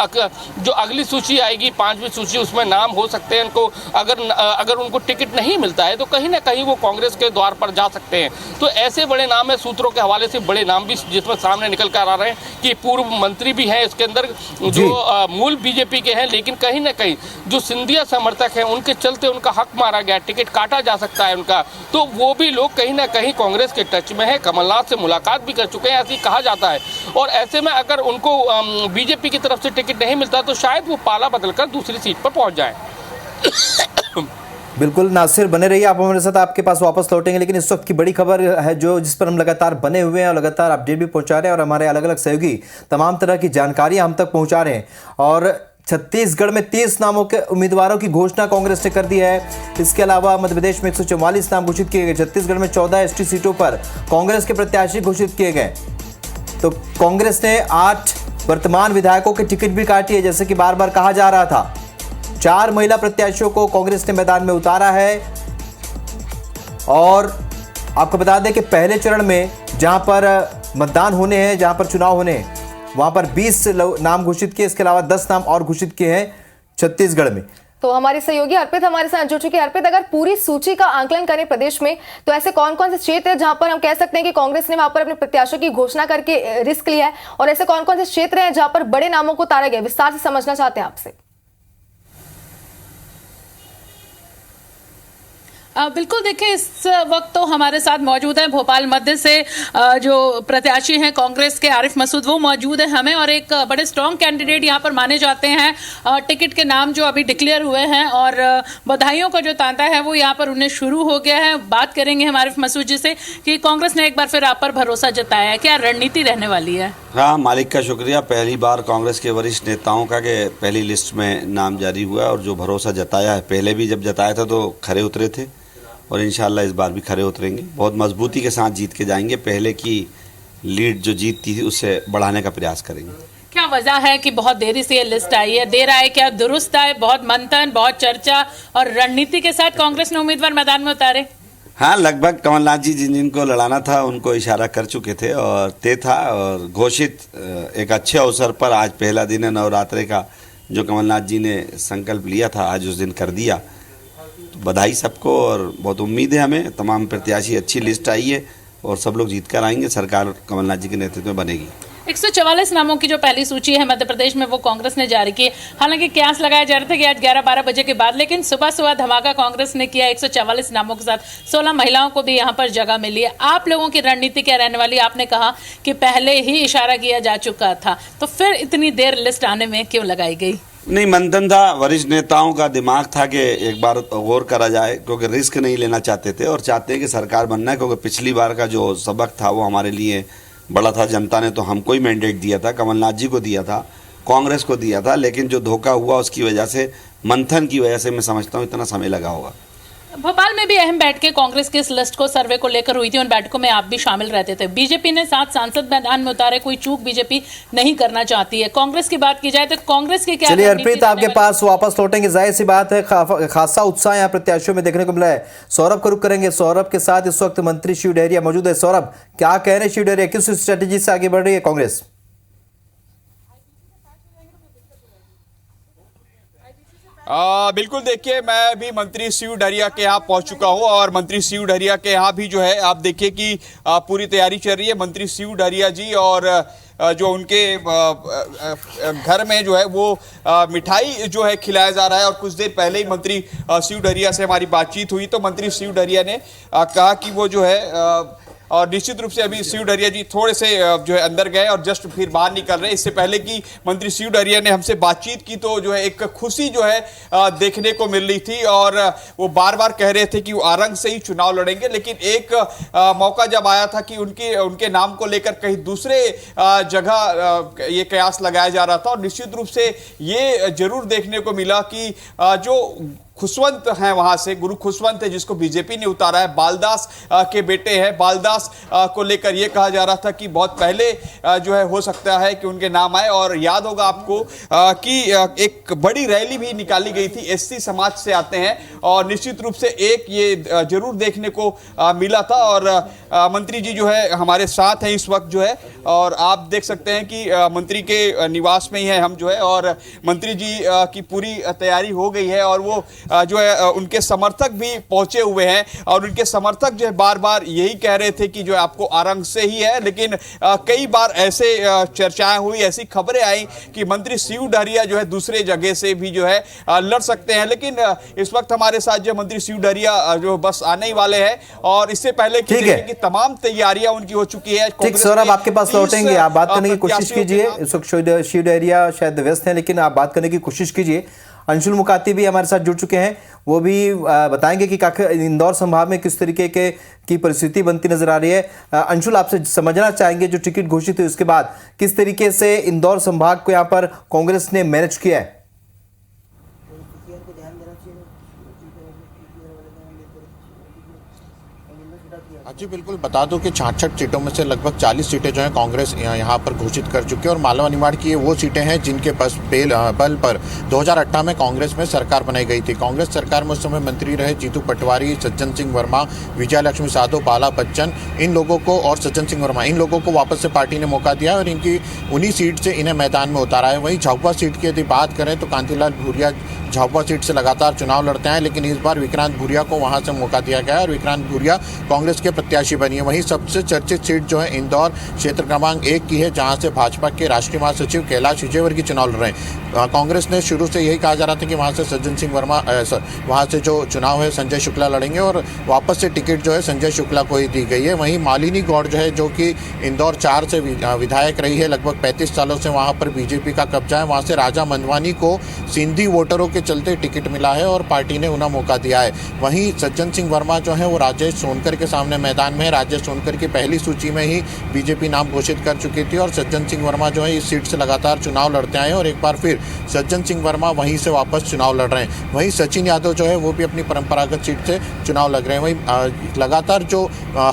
जो अगली सूची आएगी 5वीं सूची, उसमें नाम हो सकते हैं उनको, अगर उनको टिकट नहीं मिलता है तो कहीं ना कहीं वो कांग्रेस के द्वार पर जा सकते हैं। तो ऐसे बड़े नाम है, सूत्रों के हवाले से बड़े नाम भी जिसमें सामने निकल कर आ रहे हैं कि पूर्व मंत्री भी हैं इसके अंदर जो मूल बीजेपी के हैं, लेकिन कहीं ना कहीं जो सिंधिया समर्थक हैं उनके चलते उनका हक मारा गया, टिकट काटा जा सकता है उनका, तो वो भी लोग कहीं ना कहीं कांग्रेस के टच में है। कमलनाथ से मुलाकात भी कर चुके हैं ऐसे कहा जाता है और ऐसे में अगर उनको बीजेपी की तरफ से टिकट नहीं मिलता तो शायद वो पाला बदलकर दूसरी सीट पर पहुंच जाए। बिल्कुल नासिर, बने रहिए आप हमारे साथ, आपके पास वापस लौटेंगे। लेकिन इस वक्त की बड़ी खबर है जो जिस पर हम लगातार बने हुए हैं और लगातार अपडेट भी पहुंचा रहे हैं और हमारे अलग अलग सहयोगी तमाम तरह की जानकारियां हम तक पहुंचा रहे हैं। और छत्तीसगढ़ में 30 नामों के उम्मीदवारों की घोषणा कांग्रेस ने कर दी है। इसके अलावा मध्य प्रदेश में 144 नाम घोषित किए गए। छत्तीसगढ़ में 14 एसटी सीटों पर कांग्रेस के प्रत्याशी घोषित किए गए। तो कांग्रेस ने 8 वर्तमान विधायकों की टिकट भी काटी है, जैसे कि बार बार कहा जा रहा था। 4 महिला प्रत्याशियों को कांग्रेस ने मैदान में उतारा है और आपको बता दें कि पहले चरण में जहां पर मतदान होने हैं, जहां पर चुनाव होने हैं, वहां पर 20 नाम घोषित किए। इसके अलावा 10 नाम और घोषित किए हैं छत्तीसगढ़ में। तो हमारे सहयोगी अर्पित हमारे साथ जुड़ चुके हैं। अर्पित, अगर पूरी सूची का आंकलन करें प्रदेश में तो ऐसे कौन कौन से क्षेत्र हैं जहां पर हम कह सकते हैं कि कांग्रेस ने वहां पर अपने प्रत्याशियों की घोषणा करके रिस्क लिया है, और ऐसे कौन कौन से क्षेत्र हैं जहां पर बड़े नामों को उतारा गया? विस्तार से समझना चाहते हैं आपसे। बिल्कुल, देखिए इस वक्त तो हमारे साथ मौजूद है भोपाल मध्य से जो प्रत्याशी हैं कांग्रेस के आरिफ मसूद, वो मौजूद है हमें, और एक बड़े स्ट्रॉन्ग कैंडिडेट यहाँ पर माने जाते हैं। टिकट के नाम जो अभी डिक्लेयर हुए हैं और बधाइयों का जो तांता है वो यहाँ पर उन्हें शुरू हो गया है। बात करेंगे हम आरिफ मसूद जी से कि कांग्रेस ने एक बार फिर आप पर भरोसा जताया है, क्या रणनीति रहने वाली है? हाँ, मालिक का शुक्रिया। पहली बार कांग्रेस के वरिष्ठ नेताओं का कि पहली लिस्ट में नाम जारी हुआ और जो भरोसा जताया है, पहले भी जब जताया था तो खरे उतरे थे और इंशाल्लाह इस बार भी खरे उतरेंगे। बहुत मजबूती के साथ जीत के जाएंगे। पहले की लीड जो जीत थी उससे बढ़ाने का प्रयास करेंगे। क्या वजह है कि बहुत देरी से ये लिस्ट आई है? देर आए क्या दुरुस्त आए? बहुत मंथन, बहुत चर्चा और रणनीति के साथ कांग्रेस ने उम्मीदवार मैदान में उतारे। हाँ, लगभग कमलनाथ जी जिनको लड़ाना था उनको इशारा कर चुके थे और तय था, और घोषित एक अच्छे अवसर पर आज पहला दिन है नवरात्रे का, जो कमलनाथ जी ने संकल्प लिया था आज उस दिन कर दिया। बधाई सबको और बहुत उम्मीद है हमें। तमाम प्रत्याशी, अच्छी लिस्ट आई है और सब लोग जीत कर आएंगे। सरकार कमलनाथ जी के नेतृत्व में बनेगी। 144 नामों की जो पहली सूची है मध्य प्रदेश में वो कांग्रेस ने जारी की। हालांकि कयास लगाया जा रहा था कि आज 11-12 बजे के बाद, लेकिन सुबह सुबह धमाका कांग्रेस ने किया। 144 नामों के साथ 16 महिलाओं को भी यहां पर जगह मिली है। आप लोगों की रणनीति क्या रहने वाली? आपने कहा कि पहले ही इशारा किया जा चुका था, तो फिर इतनी देर लिस्ट आने में क्यों लगाई गई? नहीं, मंथन था, वरिष्ठ नेताओं का दिमाग था कि एक बार गौर करा जाए, क्योंकि रिस्क नहीं लेना चाहते थे और चाहते हैं कि सरकार बनना है। क्योंकि पिछली बार का जो सबक था वो हमारे लिए बड़ा था। जनता ने तो हमको ही मैंडेट दिया था, कमलनाथ जी को दिया था, कांग्रेस को दिया था, लेकिन जो धोखा हुआ उसकी वजह से, मंथन की वजह से मैं समझता हूँ इतना समय लगा होगा। भोपाल में भी अहम बैठकें कांग्रेस के इस लिस्ट को सर्वे को लेकर हुई थी। उन बैठकों में आप भी शामिल रहते थे। बीजेपी ने 7 सांसद मैदान में उतारे। कोई चूक बीजेपी नहीं करना चाहती है। कांग्रेस की बात की जाए तो कांग्रेस की क्या? चलिए अर्पित, आपके पास वापस लौटेंगे। जाहिर सी बात है खासा उत्साह यहाँ प्रत्याशियों में देखने को मिला है। सौरभ का रुख करेंगे। सौरभ के साथ इस वक्त मंत्री शिव डहरिया मौजूद है। सौरभ, क्या कह रहे हैं शिव डहरिया, किस स्ट्रेटेजी से आगे बढ़ रही है कांग्रेस? बिल्कुल, देखिए मैं भी मंत्री शिव डहरिया के यहाँ पहुँच चुका हूँ और मंत्री शिव डहरिया के यहाँ भी जो है आप देखिए कि पूरी तैयारी चल रही है। मंत्री शिव डहरिया जी और जो उनके घर में जो है वो मिठाई जो है खिलाया जा रहा है। और कुछ देर पहले ही मंत्री शिव डहरिया से हमारी बातचीत हुई तो मंत्री शिव डहरिया ने कहा कि वो जो है और निश्चित रूप से अभी शिव डहरिया जी थोड़े से जो है अंदर गए और जस्ट फिर बाहर निकल रहे हैं। इससे पहले कि मंत्री शिव डहरिया ने हमसे बातचीत की तो जो है एक खुशी जो है देखने को मिल रही थी और वो बार बार कह रहे थे कि वो आरंग से ही चुनाव लड़ेंगे। लेकिन एक मौका जब आया था कि उनके नाम को लेकर कहीं दूसरे जगह ये कयास लगाया जा रहा था और निश्चित रूप से ये जरूर देखने को मिला कि जो खुशवंत हैं वहां से, गुरु खुशवंत है जिसको बीजेपी ने उतारा है, बालदास के बेटे हैं। बालदास को लेकर यह कहा जा रहा था कि बहुत पहले जो है हो सकता है कि उनके नाम आए। और याद होगा आपको कि एक बड़ी रैली भी निकाली गई थी, एससी समाज से आते हैं और निश्चित रूप से एक ये जरूर देखने को मिला था। और मंत्री जी जो है हमारे साथ हैं इस वक्त जो है और आप देख सकते हैं कि मंत्री के निवास में ही है हम जो है और मंत्री जी की पूरी तैयारी हो गई है और वो जो है उनके समर्थक भी पहुंचे हुए हैं और उनके समर्थक जो है बार बार यही कह रहे थे कि जो है आपको आरंग से ही है। लेकिन कई बार ऐसे चर्चाएं हुई, ऐसी खबरें आई कि मंत्री शिव डहरिया जो है दूसरे जगह से भी जो है लड़ सकते हैं। लेकिन इस वक्त हमारे साथ जो मंत्री शिव डहरिया जो बस आने ही वाले हैं और इससे पहले कि तमाम तैयारियां उनकी हो चुकी है। ठीक सौरभ, आपके पास लौटेंगे, आप बात करने की कोशिश कीजिए। इस वक्त शिव डहरिया शायद व्यस्त हैं लेकिन आप बात करने की कोशिश कीजिए। अंशुल मुकाती भी हमारे साथ जुड़ चुके हैं, वो भी बताएंगे कि इंदौर संभाग में किस तरीके की परिस्थिति बनती नजर आ रही है। अंशुल, आपसे समझना चाहेंगे जो टिकट घोषित हुई उसके बाद किस तरीके से इंदौर संभाग को यहाँ पर कांग्रेस ने मैनेज किया है। जी बिल्कुल, बता दूं कि 66 सीटों में से लगभग 40 सीटें जो हैं कांग्रेस यहाँ पर घोषित कर चुकी है और मालवा निमाड़ की ये वो सीटें हैं जिनके बल पर 2018 में कांग्रेस में सरकार बनाई गई थी। कांग्रेस सरकार में उस समय मंत्री रहे जीतू पटवारी, सज्जन सिंह वर्मा, विजय लक्ष्मी साधो, बाला बच्चन, इन लोगों को और सज्जन सिंह वर्मा, इन लोगों को वापस से पार्टी ने मौका दिया और इनकी उन्हीं सीट से इन्हें मैदान में उतारा है। वहीं झाबुआ सीट की यदि बात करें तो कांतिलाल भूरिया झाबुआ सीट से लगातार चुनाव लड़ते हैं लेकिन इस बार विक्रांत भूरिया को वहां से मौका दिया गया और विक्रांत भूरिया कांग्रेस के प्रत्याशी बनी है। वहीं सबसे चर्चित सीट जो है इंदौर क्षेत्र क्रमांक 1 की है जहां से भाजपा के राष्ट्रीय महासचिव कैलाश विजयवर्गीय चुनाव लड़ रहे हैं। कांग्रेस ने शुरू से यही कहा जा रहा था कि वहां से सज्जन सिंह वर्मा वहां से जो चुनाव है संजय शुक्ला लड़ेंगे और वापस से टिकट जो है संजय शुक्ला को ही दी गई है। वहीं मालिनी गौड़ जो है जो कि इंदौर 4 से विधायक रही है, लगभग 35 सालों से वहां पर बीजेपी का कब्जा है, वहां से राजा मंधवानी को सिंधी वोटरों के चलते टिकट मिला है और पार्टी ने उन्हें मौका दिया है। वहीं सज्जन सिंह वर्मा जो है वो राजेश सोनकर के सामने मैदान में है। राजेश सोनकर की पहली सूची में ही बीजेपी नाम घोषित कर चुकी थी और सज्जन सिंह वर्मा जो है इस सीट से लगातार चुनाव लड़ते आए और एक बार फिर सज्जन सिंह वर्मा वहीं से वापस चुनाव लड़ रहे हैं। वहीं सचिन यादव जो है वो भी अपनी परंपरागत सीट से चुनाव लड़ रहे हैं। वहीं लगातार जो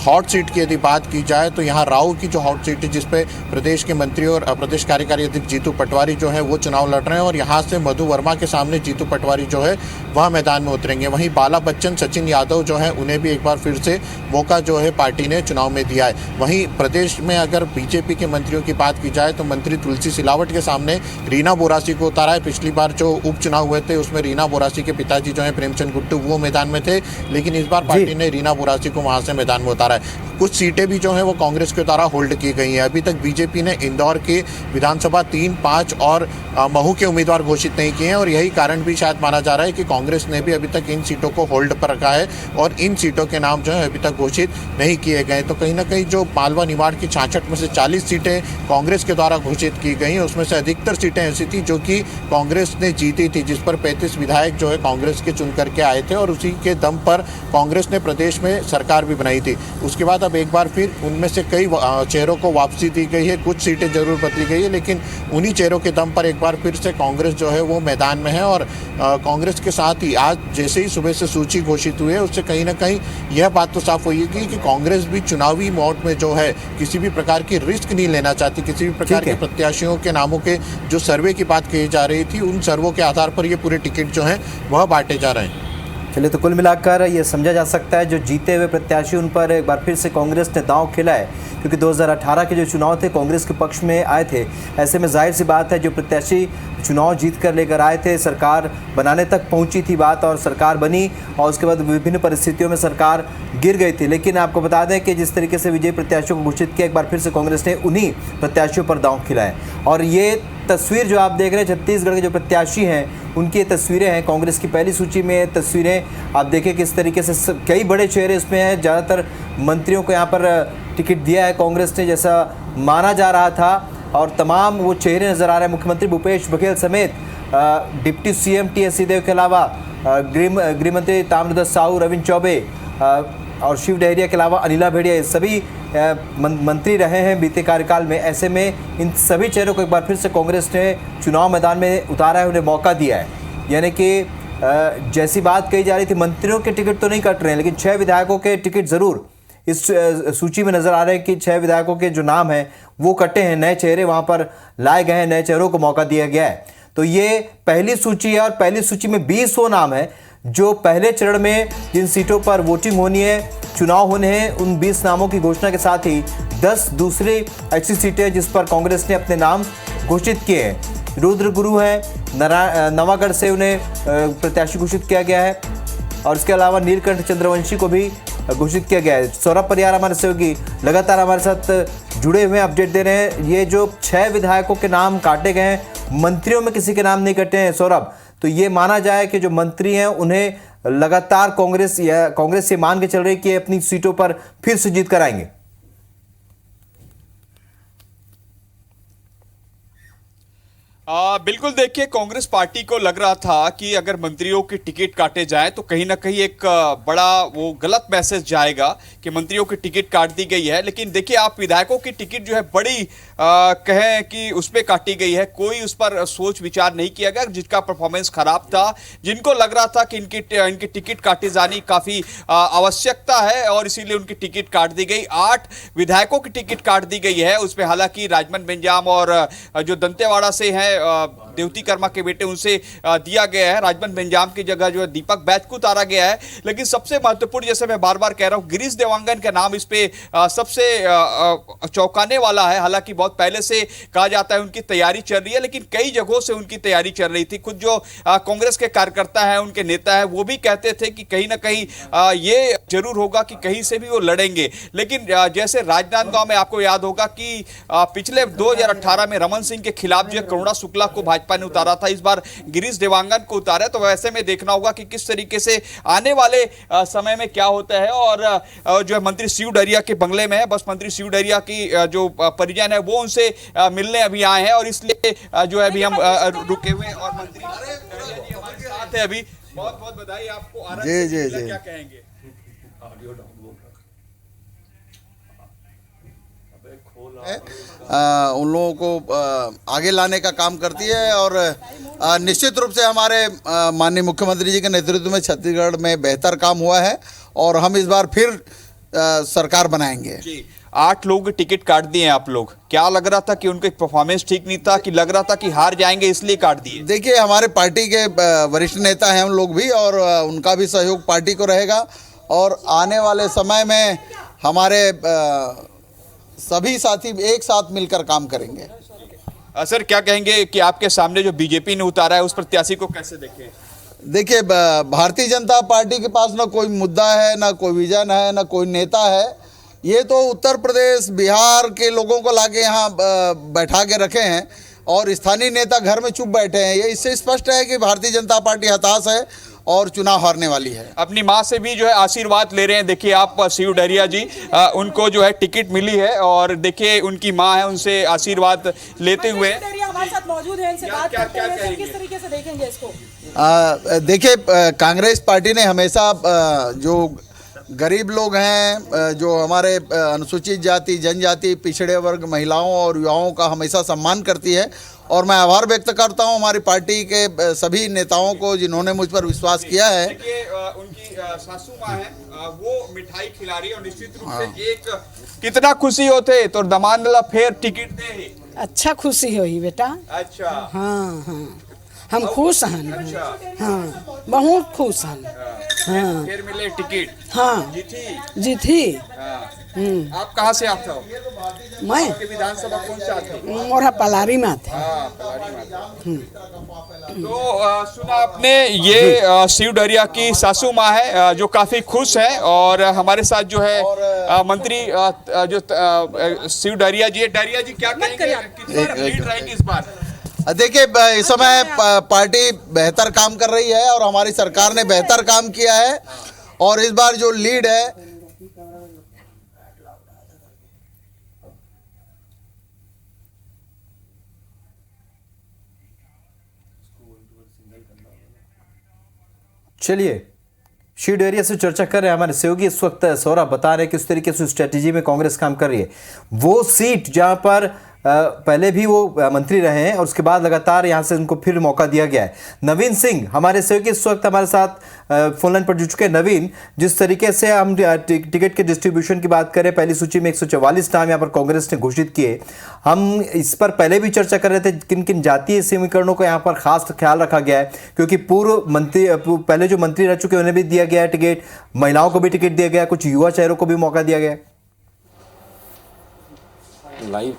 हॉट सीट की यदि बात की जाए तो यहाँ राऊ की जो हॉट सीट है जिसपे प्रदेश के मंत्री और प्रदेश कार्यकारी अध्यक्ष जीतू पटवारी जो है वो चुनाव लड़ रहे हैं और यहाँ से मधु वर्मा के सामने जीतू पटवारी जो है वह मैदान में उतरेंगे। वहीं बाला बच्चन, सचिन यादव जो है उन्हें भी एक बार फिर से मौका जो है पार्टी ने चुनाव में दिया है। वहीं प्रदेश में अगर बीजेपी के मंत्रियों की बात की जाए तो मंत्री तुलसी सिलावट के सामने रीना बोरासी को उतारा है। पिछली बार जो उपचुनाव हुए थे उसमें रीना बोरासी के पिताजी जो है प्रेमचंद गुट्टू वो मैदान में थे लेकिन इस बार पार्टी ने रीना बोरासी को वहां से मैदान में उतारा है। कुछ सीटें भी जो है वो कांग्रेस के द्वारा होल्ड की गई हैं। अभी तक बीजेपी ने इंदौर के विधानसभा 3, 5 और महू के उम्मीदवार घोषित नहीं किए हैं और यही कारण भी शायद माना जा रहा है कि कांग्रेस ने भी अभी तक इन सीटों को होल्ड पर रखा है और इन सीटों के नाम जो है अभी तक घोषित नहीं किए गए। तो कहीं ना कहीं जो मालवा निमाड़ की 66 में से 40 सीटें कांग्रेस के द्वारा घोषित की गई उसमें से अधिकतर सीटें ऐसी थी जो कि कांग्रेस ने जीती थी, जिस पर 35 विधायक जो है कांग्रेस के चुन करके आए थे और उसी के दम पर कांग्रेस ने प्रदेश में सरकार भी बनाई थी। उसके बाद अब एक बार फिर उनमें से कई चेहरों को वापसी दी गई है, कुछ सीटें जरूर बदली गई है लेकिन उन्हीं चेहरों के दम पर एक बार फिर से कांग्रेस जो है वो मैदान में है। और कांग्रेस के साथ ही आज जैसे ही सुबह से सूची घोषित हुई है उससे कहीं ना कहीं यह बात तो साफ हुई है कि कांग्रेस भी चुनावी मोड में जो है किसी भी प्रकार की रिस्क नहीं लेना चाहती। किसी भी प्रकार के प्रत्याशियों के नामों के जो सर्वे की बात कही जा रही थी उन सर्वों के आधार पर ये पूरे टिकट जो है वह बांटे जा रहे हैं। चलिए, तो कुल मिलाकर ये समझा जा सकता है जो जीते हुए प्रत्याशी उन पर एक बार फिर से कांग्रेस ने दांव खेला है क्योंकि 2018 के जो चुनाव थे कांग्रेस के पक्ष में आए थे। ऐसे में जाहिर सी बात है जो प्रत्याशी चुनाव जीत कर लेकर आए थे, सरकार बनाने तक पहुंची थी बात और सरकार बनी और उसके बाद विभिन्न परिस्थितियों में सरकार गिर गई थी। लेकिन आपको बता दें कि जिस तरीके से विजयी प्रत्याशियों को घोषित किया एक बार फिर से कांग्रेस ने उन्हीं प्रत्याशियों पर दांव खेला है। और ये तस्वीर जो आप देख रहे हैं छत्तीसगढ़ के जो प्रत्याशी हैं उनकी तस्वीरें हैं। कांग्रेस की पहली सूची में तस्वीरें आप देखें किस तरीके से कई बड़े चेहरे इसमें हैं। ज़्यादातर मंत्रियों को यहाँ पर टिकट दिया है कांग्रेस ने, जैसा माना जा रहा था। और तमाम वो चेहरे नजर आ रहे हैं, मुख्यमंत्री भूपेश बघेल समेत deputy CM T S Singhdeo के अलावा गृह मंत्री ताम्रध्वज साहू, रविंद्र चौबे और शिव डहरिया के अलावा अनिला भेड़िया, ये सभी मंत्री रहे हैं बीते कार्यकाल में। ऐसे में इन सभी चेहरों को एक बार फिर से कांग्रेस ने चुनाव मैदान में उतारा है, उन्हें मौका दिया है। यानी कि जैसी बात कही जा रही थी, मंत्रियों के टिकट तो नहीं कट रहे हैं, लेकिन 6 विधायकों के टिकट जरूर इस सूची में नजर आ रहे हैं कि 6 विधायकों के जो नाम हैं वो कटे हैं, नए चेहरे वहां पर लाए गए हैं, नए चेहरों को मौका दिया गया है। तो ये पहली सूची है और पहली सूची में 20 वो नाम है जो पहले चरण में जिन सीटों पर वोटिंग होनी है, चुनाव होने हैं, उन 20 नामों की घोषणा के साथ ही 10 दूसरी ऐसी सीटें जिस पर कांग्रेस ने अपने नाम घोषित किए हैं। रुद्र गुरु हैं, नवागढ़ से उन्हें प्रत्याशी घोषित किया गया है और इसके अलावा नीलकंठ चंद्रवंशी को भी घोषित किया गया है। सौरभ परिहार हमारे सहयोगी लगातार हमारे साथ जुड़े हुए अपडेट दे रहे हैं। ये जो 6 विधायकों के नाम काटे गए हैं, मंत्रियों में किसी के नाम नहीं कटे हैं सौरभ, तो ये माना जाए कि जो मंत्री हैं उन्हें लगातार कांग्रेस ये मान के चल रही है कि अपनी सीटों पर फिर से जीत कराएंगे। बिल्कुल, देखिए कांग्रेस पार्टी को लग रहा था कि अगर मंत्रियों की टिकट काटे जाए तो कहीं ना कहीं एक बड़ा वो गलत मैसेज जाएगा कि मंत्रियों की टिकट काट दी गई है। लेकिन देखिए, आप विधायकों की टिकट जो है बड़ी कहें कि उस पर काटी गई है, कोई उस पर सोच विचार नहीं किया गया। जिनका परफॉर्मेंस खराब था, जिनको लग रहा था कि इनकी टिकट काटी जानी काफी आवश्यकता है और इसीलिए उनकी टिकट काट दी गई। 8 विधायकों की टिकट काट दी गई है। उसमें हालांकि राजमन बेंजाम और जो दंतेवाड़ा से हैं देवती कर्मा के बेटे, उनसे दिया गया है। राजमन बेंजाम की जगह जो है दीपक बैच को उतारा गया है। लेकिन सबसे महत्वपूर्ण, जैसे मैं बार बार कह रहा हूं, गिरीश देवांगन का नाम इस पे सबसे चौंकाने वाला है। हालांकि बहुत पहले से कहा जाता है उनकी तैयारी चल रही है, लेकिन कई जगहों से उनकी तैयारी चल रही थी। खुद जो कांग्रेस के कार्यकर्ता हैं, उनके नेता हैं, वो भी कहते थे कि कहीं ना कहीं ये जरूर होगा कि कहीं से भी वो लड़ेंगे। लेकिन जैसे राजनांदगांव में आपको याद होगा कि पिछले 2018 में रमन सिंह के खिलाफ जो करुणा शुक्ला को भाजपा ने उतारा था, इस बार गिरीश देवांगन को उतारा। तो वैसे में देखना होगा कि किस तरीके से आने वाले समय में क्या होता है। और जो है मंत्री शिव डहरिया के बंगले में है, बस मंत्री शिव डहरिया की जो परिजन है वो उनसे मिलने अभी आए हैं और इसलिए जो है अभी हम रुके हुए हैं और मंत्री डहरिया जी हमारे साथ है अभी। बहुत बहुत बधाई आपको। जी क्या कहेंगे? उन लोगों को आगे लाने का काम करती है और निश्चित रूप से हमारे माननीय मुख्यमंत्री जी के नेतृत्व में छत्तीसगढ़ में बेहतर काम हुआ है और हम इस बार फिर सरकार बनाएंगे। 8 लोगों की टिकट काट दिए हैं आप लोग, क्या लग रहा था कि उनका परफॉर्मेंस ठीक नहीं था कि लग रहा था कि हार जाएंगे इसलिए काट दिए? देखिए, हमारे पार्टी के वरिष्ठ नेता हैं हम लोग भी और उनका भी सहयोग पार्टी को रहेगा और आने वाले समय में हमारे सभी साथी एक साथ मिलकर काम करेंगे। सर, क्या कहेंगे कि आपके सामने जो बीजेपी ने उतारा है उस प्रत्याशी को कैसे देखें? देखिए, भारतीय जनता पार्टी के पास ना कोई मुद्दा है, ना कोई विजन है, ना कोई नेता है। ये तो उत्तर प्रदेश बिहार के लोगों को लाके यहाँ बैठा के रखे हैं और स्थानीय नेता घर में चुप बैठे हैं। ये इससे स्पष्ट है कि भारतीय जनता पार्टी हताश है और चुनाव हारने वाली है। अपनी माँ से भी जो है आशीर्वाद ले रहे हैं। देखिए आप शिव डहरिया जी, उनको जो है टिकट मिली है और देखिए उनकी माँ है, उनसे आशीर्वाद लेते हुए हमारे साथ मौजूद है, इनसे बात करते हैं। किस तरीके से देखेंगे इसको? देखिए, कांग्रेस पार्टी ने हमेशा जो गरीब लोग हैं, जो हमारे अनुसूचित जाति, जनजाति, पिछड़े वर्ग, महिलाओं और युवाओं का हमेशा सम्मान करती है और मैं आभार व्यक्त करता हूं हमारी पार्टी के सभी नेताओं को जिन्होंने मुझ पर विश्वास किया है। उनकी सासू माँ है, वो मिठाई खिला रही है और निश्चित रूप से एक कितना खुशी होते तो दमानला फिर टिकट दे। अच्छा खुशी हुई बेटा। अच्छा, हाँ हाँ, हम खुश हैं। अच्छा, हाँ बहुत खुश हैं। हाँ, फिर मिले टिकट। हाँ जी थी। आप कहाँ से आते हो? मैं विधानसभा कौन से आते हो? मोरा पलारी में थे। तो सुना आपने, ये शिव डहरिया की सासू माँ है जो काफी खुश है और हमारे साथ जो है मंत्री जो शिव डहरिया जी है। डहरिया जी क्या कहेंगे, लीड रहेगी इस बार? देखिए, इस समय पार्टी बेहतर काम कर रही है और हमारी सरकार ने बेहतर काम किया है और इस बार जो लीड है चलिए शीड एरिया से चर्चा कर रहे हैं हमारे सहयोगी इस वक्त सौरभ बता रहे हैं किस तरीके से स्ट्रेटेजी में कांग्रेस काम कर रही है। वो सीट जहां पर पहले भी वो मंत्री रहे हैं और उसके बाद लगातार यहां से उनको फिर मौका दिया गया है। नवीन सिंह हमारे सहयोगी इस वक्त हमारे साथ फोन लाइन पर जुड़ चुके हैं। नवीन, जिस तरीके से हम टिकट के डिस्ट्रीब्यूशन की बात करें, पहली सूची में 144 नाम यहां पर कांग्रेस ने घोषित किए। हम इस पर पहले भी चर्चा कर रहे थे किन किन जातीय समीकरणों को यहाँ पर खास ख्याल रखा गया है, क्योंकि पूर्व मंत्री पहले जो मंत्री रह चुके उन्हें भी दिया गया है टिकट, महिलाओं को भी टिकट दिया गया, कुछ युवा चेहरों को भी मौका दिया गया है। लाइव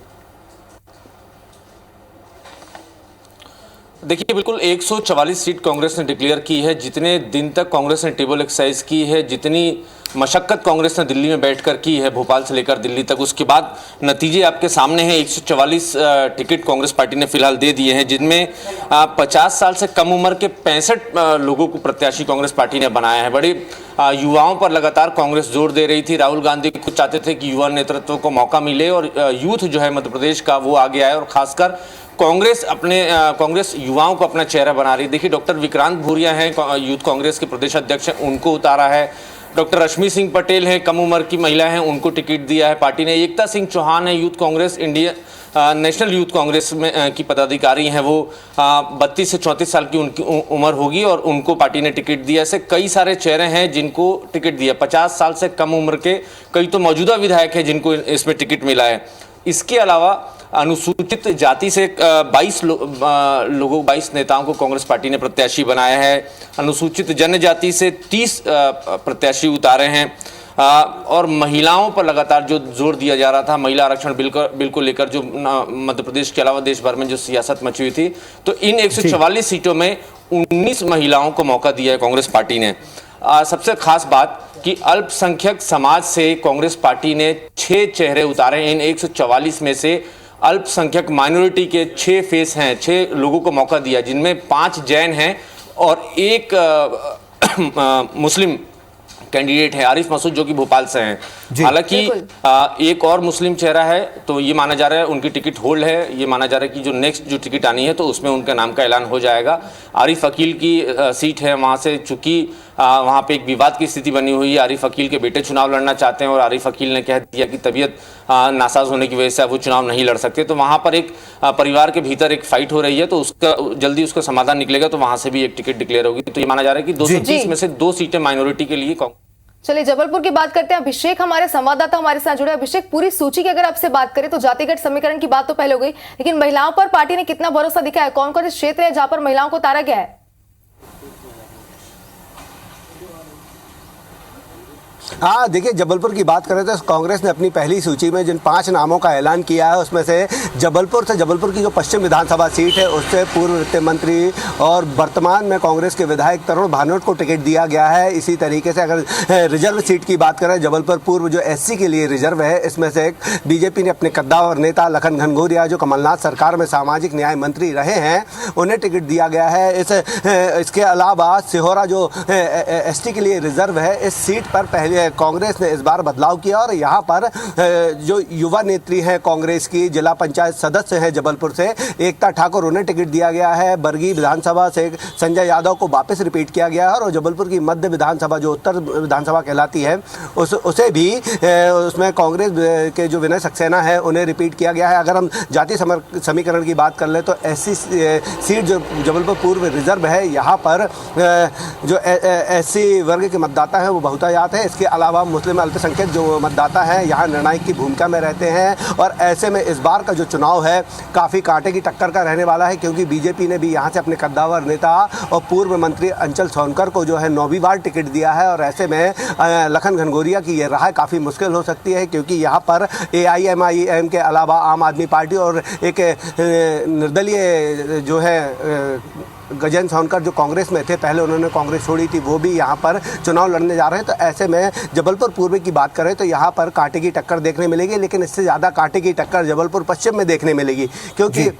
देखिए, बिल्कुल 144 सीट कांग्रेस ने डिक्लेयर की है। जितने दिन तक कांग्रेस ने टेबल एक्सरसाइज की है, जितनी मशक्कत कांग्रेस ने दिल्ली में बैठकर की है, भोपाल से लेकर दिल्ली तक, उसके बाद नतीजे आपके सामने हैं। 144 टिकट कांग्रेस पार्टी ने फिलहाल दे दिए हैं, जिनमें 50 साल से कम उम्र के 65 लोगों को प्रत्याशी कांग्रेस पार्टी ने बनाया है। बड़े युवाओं पर लगातार कांग्रेस जोर दे रही थी। राहुल गांधी खुद चाहते थे कि युवा नेतृत्व को मौका मिले और यूथ जो है मध्य प्रदेश का वो आगे आए, और खासकर कांग्रेस युवाओं को अपना चेहरा बना रही है। देखिए, डॉक्टर विक्रांत भूरिया हैं, यूथ कांग्रेस के प्रदेश अध्यक्ष हैं, उनको उतारा है। डॉक्टर रश्मि सिंह पटेल हैं, कम उम्र की महिला हैं, उनको टिकट दिया है पार्टी ने। एकता सिंह चौहान है, youth Congress India national youth Congress में की पदाधिकारी हैं, वो 32 से 34 साल की उनकी उम्र होगी और उनको पार्टी ने टिकट दिया। ऐसे कई सारे चेहरे हैं जिनको टिकट दिया। 50 साल से कम उम्र के कई तो मौजूदा विधायक हैं जिनको इसमें टिकट मिला है। इसके अलावा अनुसूचित जाति से 22 नेताओं को कांग्रेस पार्टी ने प्रत्याशी बनाया है। अनुसूचित जनजाति से 30 प्रत्याशी उतारे हैं, और महिलाओं पर लगातार जो जोर दिया जा रहा था, महिला आरक्षण बिल को लेकर जो मध्य प्रदेश के अलावा देश भर में जो सियासत मची हुई थी, तो इन 144 सीटों में 19 महिलाओं को मौका दिया है कांग्रेस पार्टी ने। सबसे खास बात कि अल्पसंख्यक समाज से कांग्रेस पार्टी ने 6 चेहरे उतारे। इन 144 में से अल्पसंख्यक माइनॉरिटी के 6 फेस हैं, 6 लोगों को मौका दिया, जिनमें 5 जैन हैं और एक मुस्लिम कैंडिडेट है, आरिफ मसूद, जो कि भोपाल से हैं। हालांकि एक और मुस्लिम चेहरा है, तो ये माना जा रहा है उनकी टिकट होल्ड है। ये माना जा रहा है कि जो नेक्स्ट जो टिकट आनी है तो उसमें उनका नाम का ऐलान हो जाएगा। आरिफ अकील की सीट है, वहाँ से चूंकि वहाँ पे एक विवाद की स्थिति बनी हुई है। आरिफ अकील के बेटे चुनाव लड़ना चाहते हैं और आरिफ अकील ने कह दिया कि तबीयत नासाज होने की वजह से वो चुनाव नहीं लड़ सकते। तो वहाँ पर एक परिवार के भीतर एक फाइट हो रही है, तो उसका जल्दी उसका समाधान निकलेगा, तो वहाँ से भी एक टिकट डिक्लेयर होगी। तो ये माना जा रहा है कि 230 में से 2 सीटें माइनॉरिटी के लिए। चलिए जबलपुर की बात करते हैं। अभिषेक हमारे संवाददाता हमारे साथ जुड़े। अभिषेक, पूरी सूची की अगर आपसे बात करें तो जातिगत समीकरण की बात तो पहले हो गई, लेकिन महिलाओं पर पार्टी ने कितना भरोसा दिखाया है? कौन कौन से क्षेत्र है जहां पर महिलाओं को उतारा गया है? हाँ, देखिए, जबलपुर की बात करें तो कांग्रेस ने अपनी पहली सूची में जिन 5 नामों का ऐलान किया है, उसमें से जबलपुर की जो पश्चिम विधानसभा सीट है, उससे पूर्व वित्त मंत्री और वर्तमान में कांग्रेस के विधायक तरुण भानोट को टिकट दिया गया है। इसी तरीके से अगर रिजर्व सीट की बात करें, जबलपुर पूर्व जो SC के लिए रिजर्व है, इसमें से बीजेपी ने अपने कद्दावर नेता लखन घनघोरिया, जो कमलनाथ सरकार में सामाजिक न्याय मंत्री रहे हैं, उन्हें टिकट दिया गया है। इसके अलावा सिहोरा जो ST के लिए रिजर्व है, इस सीट पर पहले कांग्रेस ने इस बार बदलाव किया और यहाँ पर जो युवा नेत्री हैं कांग्रेस की, जिला पंचायत सदस्य हैं जबलपुर से, एकता ठाकुर, उन्हें टिकट दिया गया है। बरगी विधानसभा से संजय यादव को वापस रिपीट किया गया है, और जबलपुर की मध्य विधानसभा जो उत्तर विधानसभा कहलाती है, उसे भी उसमें कांग्रेस के जो विनय सक्सेना है उन्हें रिपीट किया गया है। अगर हम जातीय समीकरण की बात कर ले तो SC सीट जो जबलपुर पूर्व रिजर्व है, यहाँ पर जो SC वर्ग के मतदाता हैं वो बहुतायत है। इसके अलावा मुस्लिम अल्पसंख्यक जो मतदाता हैं यहाँ निर्णायक की भूमिका में रहते हैं, और ऐसे में इस बार का जो चुनाव है काफ़ी कांटे की टक्कर का रहने वाला है, क्योंकि बीजेपी ने भी यहाँ से अपने कद्दावर नेता और पूर्व मंत्री अंचल सोनकर को जो है 9वीं बार टिकट दिया है, और ऐसे में लखन घनघोरिया की ये राह काफ़ी मुश्किल हो सकती है, क्योंकि यहाँ पर AIMIM के अलावा आम आदमी पार्टी और एक निर्दलीय जो है गजेंद्र सोनकर जो कांग्रेस में थे, पहले उन्होंने कांग्रेस छोड़ी थी, वो भी यहाँ पर चुनाव लड़ने जा रहे हैं। तो ऐसे में जबलपुर पूर्व की बात करें तो यहाँ पर कांटे की टक्कर देखने मिलेगी, लेकिन इससे ज़्यादा कांटे की टक्कर जबलपुर पश्चिम में देखने मिलेगी, क्योंकि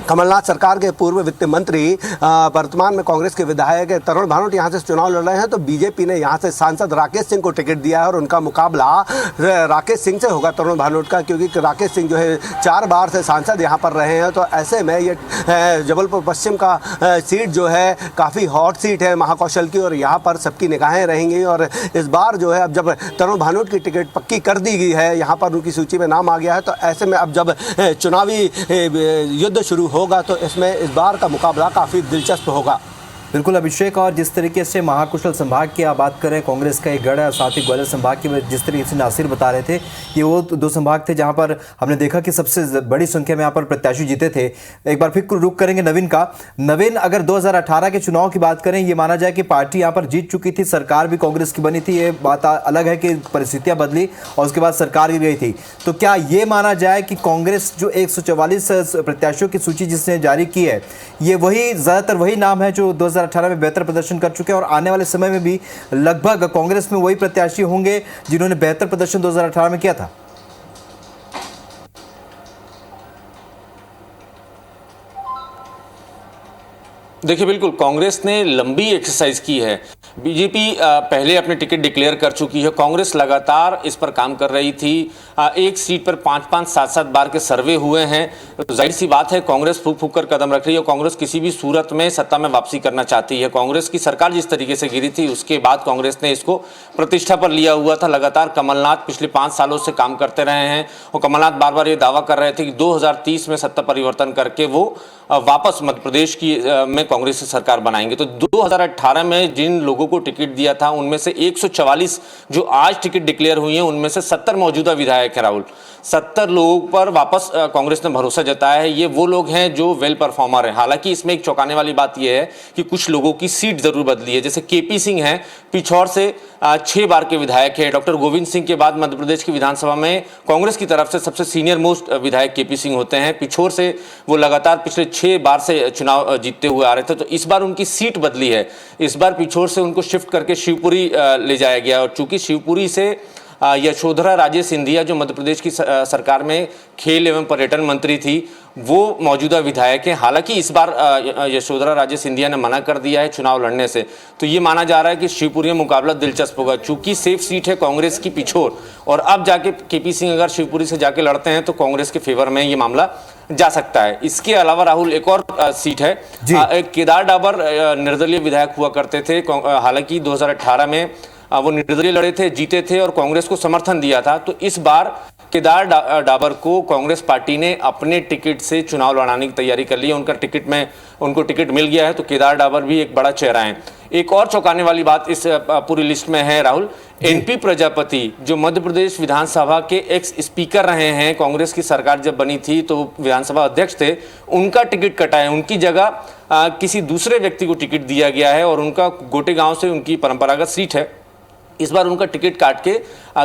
कमलनाथ सरकार के पूर्व वित्त मंत्री वर्तमान में कांग्रेस के विधायक तरुण भानोट यहाँ से चुनाव लड़ रहे हैं, तो बीजेपी ने यहाँ से सांसद राकेश सिंह को टिकट दिया है और उनका मुकाबला राकेश सिंह से होगा, तरुण भानोट का, क्योंकि राकेश सिंह जो है 4 बार से सांसद यहाँ पर रहे हैं। तो ऐसे में ये जबलपुर पश्चिम का सीट जो है काफ़ी हॉट सीट है महाकौशल की, और यहाँ पर सबकी निगाहें रहेंगी। और इस बार जो है अब जब तरुण भानोट की टिकट पक्की कर दी गई है, यहाँ पर उनकी सूची में नाम आ गया है, तो ऐसे में अब जब चुनावी युद्ध शुरू होगा तो इसमें इस बार का मुकाबला काफ़ी दिलचस्प होगा। बिल्कुल अभिषेक, और जिस तरीके से महाकुशल संभाग की आप बात करें, कांग्रेस का एक गढ़ है, और साथ ही ग्वालियर संभाग की जिस तरीके से नासिर बता रहे थे कि वो 2 संभाग थे जहां पर हमने देखा कि सबसे बड़ी संख्या में यहाँ पर प्रत्याशी जीते थे। एक बार फिर रुक करेंगे नवीन का। नवीन, अगर 2018 के चुनाव की बात करें, ये माना जाए कि पार्टी यहाँ पर जीत चुकी थी, सरकार भी कांग्रेस की बनी थी, ये बात अलग है कि परिस्थितियाँ बदली और उसके बाद सरकार भी गई थी, तो क्या ये माना जाए कि कांग्रेस जो 144 प्रत्याशियों की सूची जिसने जारी की है, ये वही ज़्यादातर वही नाम है जो 2018 में बेहतर प्रदर्शन कर चुके हैं, और आने वाले समय में भी लगभग कांग्रेस में वही प्रत्याशी होंगे जिन्होंने बेहतर प्रदर्शन 2018 में किया था? देखिए, बिल्कुल कांग्रेस ने लंबी एक्सरसाइज की है। बीजेपी पहले अपने टिकट डिक्लेयर कर चुकी है, कांग्रेस लगातार इस पर काम कर रही थी। एक सीट पर 5-5, 7-7 बार के सर्वे हुए हैं, तो जाहिर सी बात है कांग्रेस फूक फूक कर कदम रख रही है और कांग्रेस किसी भी सूरत में सत्ता में वापसी करना चाहती है। कांग्रेस की सरकार जिस तरीके से गिरी थी उसके बाद कांग्रेस ने इसको प्रतिष्ठा पर लिया हुआ था। लगातार कमलनाथ पिछले 5 सालों से काम करते रहे हैं और कमलनाथ बार बार ये दावा कर रहे थे कि 2030 में सत्ता परिवर्तन करके वो वापस मध्य प्रदेश की में कांग्रेस की सरकार बनाएंगे। तो 2018 में जिन लोगों को टिकट दिया था उनमें से 144 जो आज टिकट डिक्लेयर हुई हैं, उनमें से 70 मौजूदा विधायक हैं। राहुल, 70 लोगों पर वापस कांग्रेस ने भरोसा जताया है। ये वो लोग हैं जो वेल परफॉर्मर हैं। हालांकि इसमें एक चौंकाने वाली बात यह है कि कुछ लोगों की सीट जरूर बदली है। जैसे केपी सिंह हैं, पिछौर से 6 बार के विधायक है। डॉक्टर गोविंद सिंह के बाद मध्य प्रदेश की विधानसभा में कांग्रेस की तरफ से सबसे सीनियर मोस्ट विधायक केपी सिंह होते हैं। पिछौर से वो लगातार पिछले 6 बार से चुनाव जीतते हुए आ रहे थे, तो इस बार उनकी सीट बदली है। इस बार पिछौर से उनको शिफ्ट करके शिवपुरी ले जाया गया, और चूंकि शिवपुरी से यशोधरा राजे सिंधिया जो मध्य प्रदेश की सरकार में खेल एवं पर्यटन मंत्री थी, वो मौजूदा विधायक हैं। हालांकि इस बार यशोधरा राजे सिंधिया ने मना कर दिया है चुनाव लड़ने से, तो ये माना जा रहा है कि शिवपुरी में मुकाबला दिलचस्प होगा। चूंकि सेफ सीट है कांग्रेस की पिछोर, और अब जाके केपी सिंह अगर शिवपुरी से जाके लड़ते हैं तो कांग्रेस के फेवर में ये मामला जा सकता है। इसके अलावा राहुल एक और सीट है, केदार डाबर निर्दलीय विधायक हुआ करते थे। हालांकि 2018 में वो निर्दलीय लड़े थे, जीते थे और कांग्रेस को समर्थन दिया था। तो इस बार केदार डाबर को कांग्रेस पार्टी ने अपने टिकट से चुनाव लड़ाने की तैयारी कर ली है। उनको टिकट मिल गया है, तो केदार डाबर भी एक बड़ा चेहरा है। एक और चौंकाने वाली बात इस पूरी लिस्ट में है राहुल, एनपी प्रजापति जो मध्य प्रदेश विधानसभा के एक्स स्पीकर रहे हैं, कांग्रेस की सरकार जब बनी थी तो विधानसभा अध्यक्ष थे, उनका टिकट कटा है। उनकी जगह किसी दूसरे व्यक्ति को टिकट दिया गया है और उनका गोटे गांव से उनकी परंपरागत सीट है। इस बार उनका टिकट काट के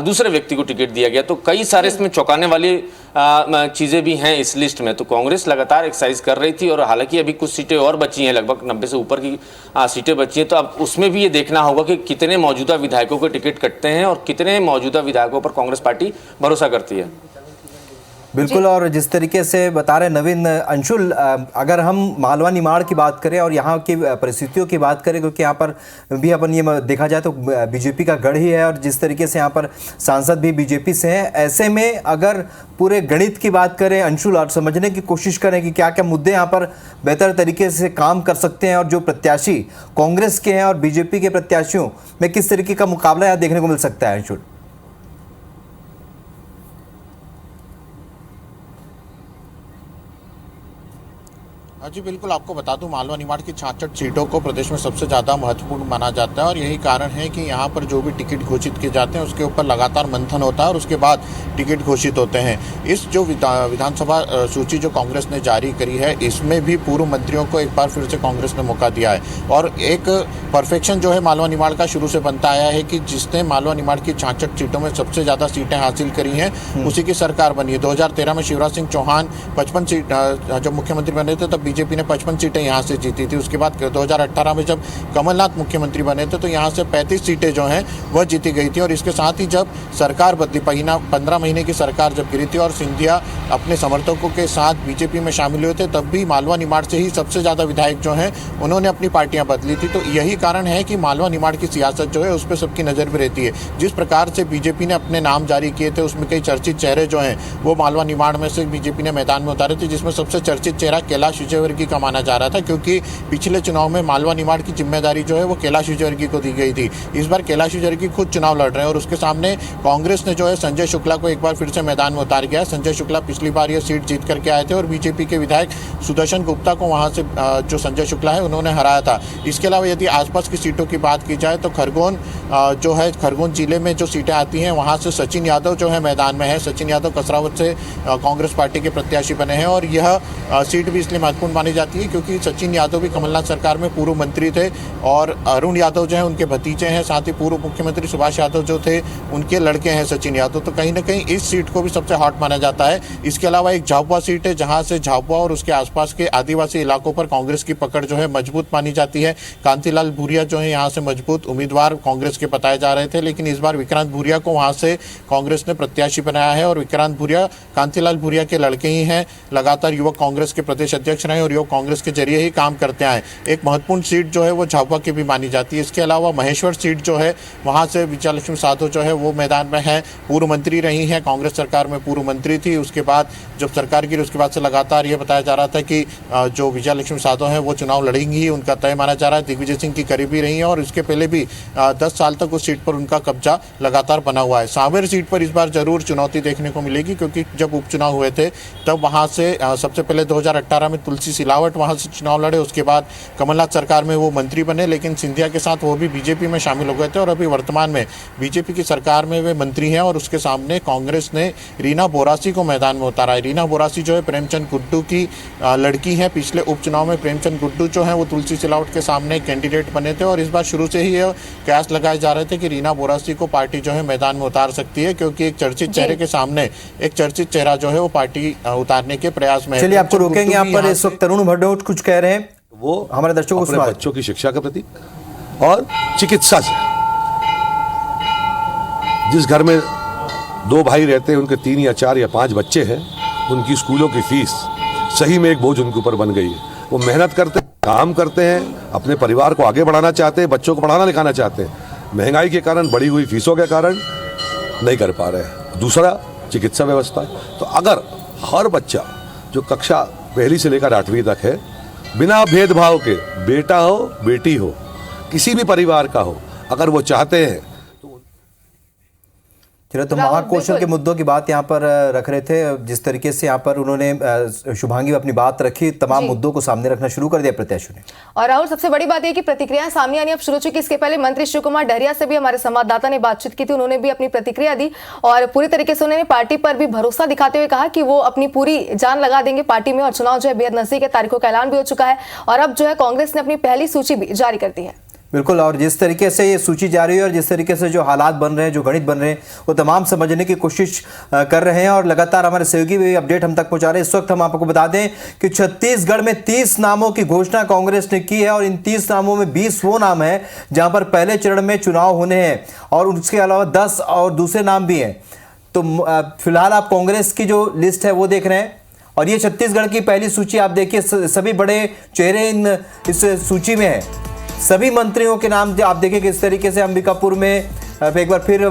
दूसरे व्यक्ति को टिकट दिया गया। तो कई सारे इसमें चौंकाने वाली चीज़ें भी हैं इस लिस्ट में। तो कांग्रेस लगातार एक्सरसाइज कर रही थी और हालांकि अभी कुछ सीटें और बची हैं, लगभग 90 से ऊपर की सीटें बची हैं। तो अब उसमें भी ये देखना होगा कि कितने मौजूदा विधायकों के टिकट कटते हैं और कितने मौजूदा विधायकों पर कांग्रेस पार्टी भरोसा करती है। बिल्कुल, और जिस तरीके से बता रहे नवीन, अंशुल, अगर हम मालवा निमाड़ की बात करें और यहाँ की परिस्थितियों की बात करें, क्योंकि यहाँ पर भी अपन ये देखा जाए तो बीजेपी का गढ़ ही है और जिस तरीके से यहाँ पर सांसद भी बीजेपी से हैं, ऐसे में अगर पूरे गणित की बात करें अंशुल और समझने की कोशिश करें कि क्या क्या मुद्दे यहाँ पर बेहतर तरीके से काम कर सकते हैं और जो प्रत्याशी कांग्रेस के हैं और बीजेपी के प्रत्याशियों में किस तरीके का मुकाबला यहाँ देखने को मिल सकता है अंशुल? जी बिल्कुल, आपको बता दूं मालवा निमाड़ की 66 सीटों को प्रदेश में सबसे ज़्यादा महत्वपूर्ण माना जाता है और यही कारण है कि यहाँ पर जो भी टिकट घोषित किए जाते हैं उसके ऊपर लगातार मंथन होता है और उसके बाद टिकट घोषित होते हैं। इस जो विधानसभा सूची जो कांग्रेस ने जारी करी है, इसमें भी पूर्व मंत्रियों को एक बार फिर से कांग्रेस ने मौका दिया है और एक परफेक्शन जो है मालवा निमाड़ का शुरू से बनता आया है कि जिसने मालवा निमाड़ की 66 सीटों में सबसे ज़्यादा सीटें हासिल करी हैं उसी की सरकार बनी है। 2013 में शिवराज सिंह चौहान 55 सीट जब मुख्यमंत्री बने थे तब बीजेपी ने 55 सीटें यहाँ से जीती थी। उसके बाद 2018 में जब कमलनाथ मुख्यमंत्री बने थे तो यहाँ से 35 सीटें जो हैं वह जीती गई थी। और इसके साथ ही जब सरकार बदली, 15 महीने की सरकार जब गिरी थी और सिंधिया अपने समर्थकों के साथ बीजेपी में शामिल हुए थे, तब भी मालवा निमाड़ से ही सबसे ज़्यादा विधायक जो हैं उन्होंने अपनी पार्टियां बदली थी। तो यही कारण है कि मालवा निमाड़ की सियासत जो है उस पर सबकी नज़र भी रहती है। जिस प्रकार से बीजेपी ने अपने नाम जारी किए थे उसमें कई चर्चित चेहरे जो हैं वो मालवा निमाड़ में से बीजेपी ने मैदान में उतारे थे, जिसमें सबसे चर्चित चेहरा कैलाश विजयवर्गीय का माना जा रहा था, क्योंकि पिछले चुनाव में मालवा निमाड़ की जिम्मेदारी जो है वो कैलाश विजयवर्गीय को दी गई थी। इस बार कैलाश विजयवर्गीय खुद चुनाव लड़ रहे हैं और उसके सामने कांग्रेस ने जो है संजय शुक्ला को एक बार फिर से मैदान में उतार गया। संजय शुक्ला पिछली बार ये सीट जीत करके आए थे और बीजेपी के विधायक सुदर्शन गुप्ता को वहाँ से जो संजय शुक्ला है उन्होंने हराया था। इसके अलावा यदि आसपास की सीटों की बात की जाए तो खरगोन जो है, खरगोन जिले में जो सीटें आती हैं वहाँ से सचिन यादव जो है मैदान में है। सचिन यादव कसरावत से कांग्रेस पार्टी के प्रत्याशी बने हैं और यह सीट भी इसलिए महत्वपूर्ण मानी जाती है क्योंकि सचिन यादव भी कमलनाथ सरकार में पूर्व मंत्री थे और अरुण यादव जो है उनके भतीजे हैं, साथ ही पूर्व मुख्यमंत्री सुभाष यादव जो थे उनके लड़के हैं सचिन यादव। तो कहीं ना कहीं इस सीट को भी सबसे हॉट माना जाता है। इसके अलावा एक झाबुआ सीट है जहाँ से झाबुआ और उसके आसपास के आदिवासी इलाकों पर कांग्रेस की पकड़ जो है मजबूत मानी जाती है। कांतिलाल भूरिया जो है यहाँ से मजबूत उम्मीदवार कांग्रेस के बताए जा रहे थे, लेकिन इस बार विक्रांत भूरिया को वहाँ से कांग्रेस ने प्रत्याशी बनाया है और विक्रांत भूरिया कांतिलाल भूरिया के लड़के ही हैं। लगातार युवक कांग्रेस के प्रदेश अध्यक्ष रहे और युवक कांग्रेस के जरिए ही काम करते आए। एक महत्वपूर्ण सीट जो है वो झाबुआ की भी मानी जाती है। इसके अलावा महेश्वर सीट जो है वहाँ से विजयलक्ष्मी साधो जो है वो मैदान में है, पूर्व मंत्री रही हैं, कांग्रेस सरकार में पूर्व मंत्री थी। उसके बाद जब सरकार गिरी उसके बाद से लगातार ये बताया जा रहा था कि जो विजयलक्ष्मी साधो हैं वो चुनाव लड़ेंगी ही, उनका तय माना जा रहा है। दिग्विजय सिंह की करीबी रही है और इसके पहले भी 10 साल तक उस सीट पर उनका कब्जा लगातार बना हुआ है। सांवेर सीट पर इस बार जरूर चुनौती देखने को मिलेगी क्योंकि जब उपचुनाव हुए थे तब वहाँ से सबसे पहले 2018 में तुलसी सिलावट वहाँ से चुनाव लड़े, उसके बाद कमलनाथ सरकार में वो मंत्री बने, लेकिन सिंधिया के साथ वो भी बीजेपी में शामिल हो गए थे और अभी वर्तमान में बीजेपी की सरकार में वे मंत्री हैं। और उसके सामने कांग्रेस ने रीना बोरासी को मैदान में उतारा है। रीना बोरासी जो है प्रेमचंद गुड्डू की लड़की है। पिछले उपचुनाव में प्रेमचंद गुड्डू जो है वो तुलसी सिलावट के सामने कैंडिडेट बने थे और इस बार शुरू से ही ये कयास लगाए जा रहे थे कि रीना बोरासी को पार्टी जो है मैदान में उतार सकती है, क्योंकि एक चर्चित चेहरे के सामने एक चर्चित चेहरा जो है वो पार्टी उतारने के प्रयास में है। चलिए आपको रोकेंगे यहाँ पर। इस वक्त तरुण भनोट कुछ कह रहे हैं, वो हमारे दर्शकों को सुना। बच्चों की शिक्षा के प्रति और चिकित्सा से, जिस घर में 2 भाई रहते हैं उनके 3 या 4 या 5 बच्चे हैं, उनकी स्कूलों की फीस सही में एक बोझ उनके ऊपर बन गई है। वो मेहनत करते हैं, काम करते हैं, अपने परिवार को आगे बढ़ाना चाहते हैं, बच्चों को पढ़ाना लिखाना चाहते हैं, महंगाई के कारण, बढ़ी हुई फीसों के कारण नहीं कर पा रहे हैं। दूसरा चिकित्सा व्यवस्था। तो अगर हर बच्चा जो कक्षा 1 से लेकर 8वीं तक है, बिना भेदभाव के, बेटा हो बेटी हो, किसी भी परिवार का हो, अगर वो चाहते हैं तो महाकौशल के मुद्दों की बात यहाँ पर रख रहे थे। जिस तरीके से यहाँ पर उन्होंने शुभांगी में अपनी बात रखी, तमाम मुद्दों को सामने रखना शुरू कर दिया प्रत्याशियों ने। और राहुल, सबसे बड़ी बात यह कि प्रतिक्रियाएं सामने आनी अब शुरू चुकी। इसके पहले मंत्री शिव कुमार डहरिया से भी हमारे संवाददाता ने बातचीत की थी, उन्होंने भी अपनी प्रतिक्रिया दी और पूरी तरीके से उन्होंने पार्टी पर भी भरोसा दिखाते हुए कहा कि वो अपनी पूरी जान लगा देंगे पार्टी में। और चुनाव जो है बेहद नजदीक है, तारीखों का ऐलान भी हो चुका है और अब जो है कांग्रेस ने अपनी पहली सूची भी जारी कर दी है। बिल्कुल, और जिस तरीके से ये सूची जारी है और जिस तरीके से जो हालात बन रहे हैं, जो गणित बन रहे हैं, वो तमाम समझने की कोशिश कर रहे हैं और लगातार हमारे सहयोगी भी अपडेट हम तक पहुंचा रहे हैं। इस वक्त हम आपको बता दें कि छत्तीसगढ़ में 30 नामों की घोषणा कांग्रेस ने की है और इन 30 नामों में 20 वो नाम है जहां पर पहले चरण में चुनाव होने हैं और उसके अलावा 10 और दूसरे नाम भी हैं। तो फिलहाल आप कांग्रेस की जो लिस्ट है वो देख रहे हैं और ये छत्तीसगढ़ की पहली सूची आप देखिए, सभी बड़े चेहरे इस सूची में है। सभी मंत्रियों के नाम आप देखें किस तरीके से अंबिकापुर में एक बार फिर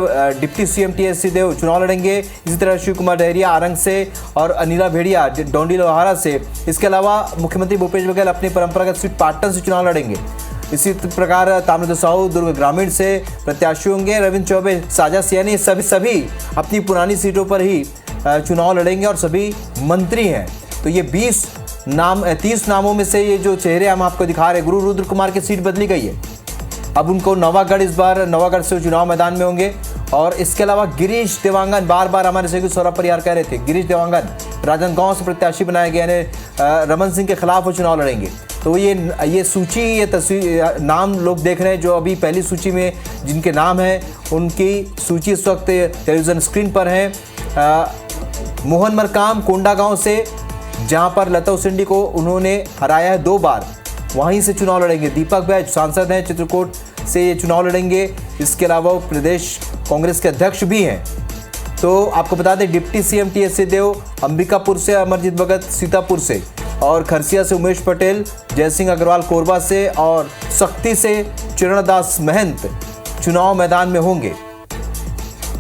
डिप्टी सीएम टीएस सिंहदेव चुनाव लड़ेंगे। इसी तरह शिव कुमार डहरिया आरंग से और अनिला भेड़िया डोंडी लोहारा से। इसके अलावा मुख्यमंत्री भूपेश बघेल अपनी परंपरागत सीट पाटन से चुनाव लड़ेंगे। इसी प्रकार ताम्रध्वज साहू दुर्ग ग्रामीण से प्रत्याशी होंगे। रविंद्र चौबे साझा सियानी सभी अपनी पुरानी सीटों पर ही चुनाव लड़ेंगे और सभी मंत्री हैं। तो ये 30 नामों में से ये जो चेहरे हम आपको दिखा रहे हैं, गुरु रुद्र कुमार की सीट बदली गई है, अब उनको नवागढ़, इस बार नवागढ़ से चुनाव मैदान में होंगे। और इसके अलावा गिरीश देवांगन, बार हमारे सहयोगी सौरभ परिहार कह रहे थे, गिरीश देवांगन राजनांदगांव से प्रत्याशी बनाए गए हैं, रमन सिंह के खिलाफ वो चुनाव लड़ेंगे। तो ये सूची, ये तस्वीर, नाम लोग देख रहे हैं जो अभी पहली सूची में जिनके नाम हैं, उनकी सूची इस वक्त टेलीविजन स्क्रीन पर है। मोहन मरकाम कोंडागांव से, जहां पर लता उसेंडी को उन्होंने हराया है 2 बार, वहीं से चुनाव लड़ेंगे। दीपक बैज सांसद हैं, चित्रकूट से ये चुनाव लड़ेंगे। इसके अलावा वो प्रदेश कांग्रेस के अध्यक्ष भी हैं। तो आपको बता दें, deputy CM TS Singhdeo Ambikapur से, अमरजीत भगत सीतापुर से, और खरसिया से उमेश पटेल, जयसिंह अग्रवाल कोरबा से और सख्ती से चरणदास महंत चुनाव मैदान में होंगे।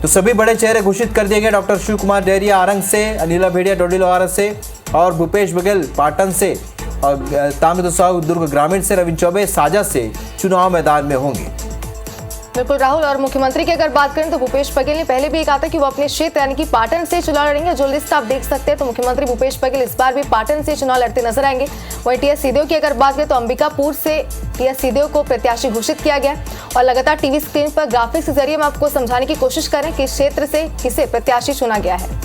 तो सभी बड़े चेहरे घोषित कर दिए गए। डॉक्टर शिव कुमार डहरिया आरंग से, अनिला भेड़िया डोडीलोहारा से और भूपेश बघेल पाटन से और ताम्रध्वज साहू दुर्ग ग्रामीण से, रविंद्र चौबे साजा से चुनाव मैदान में होंगे। बिल्कुल राहुल, और मुख्यमंत्री की अगर बात करें तो भूपेश बघेल ने पहले भी कहा था कि वो अपने क्षेत्र यानी कि पाटन से चुनाव लड़ेंगे। जो लिस्ट आप देख सकते हैं तो मुख्यमंत्री भूपेश बघेल इस बार भी पाटन से चुनाव लड़ते नजर आएंगे। वहीं टीएस सिंहदेव की अगर बात करें तो अंबिकापुर से टीएस सिंहदेव को प्रत्याशी घोषित किया गया और लगातार टीवी स्क्रीन पर ग्राफिक्स के जरिए हम आपको समझाने की कोशिश करें कि इस क्षेत्र से किसे प्रत्याशी चुना गया है।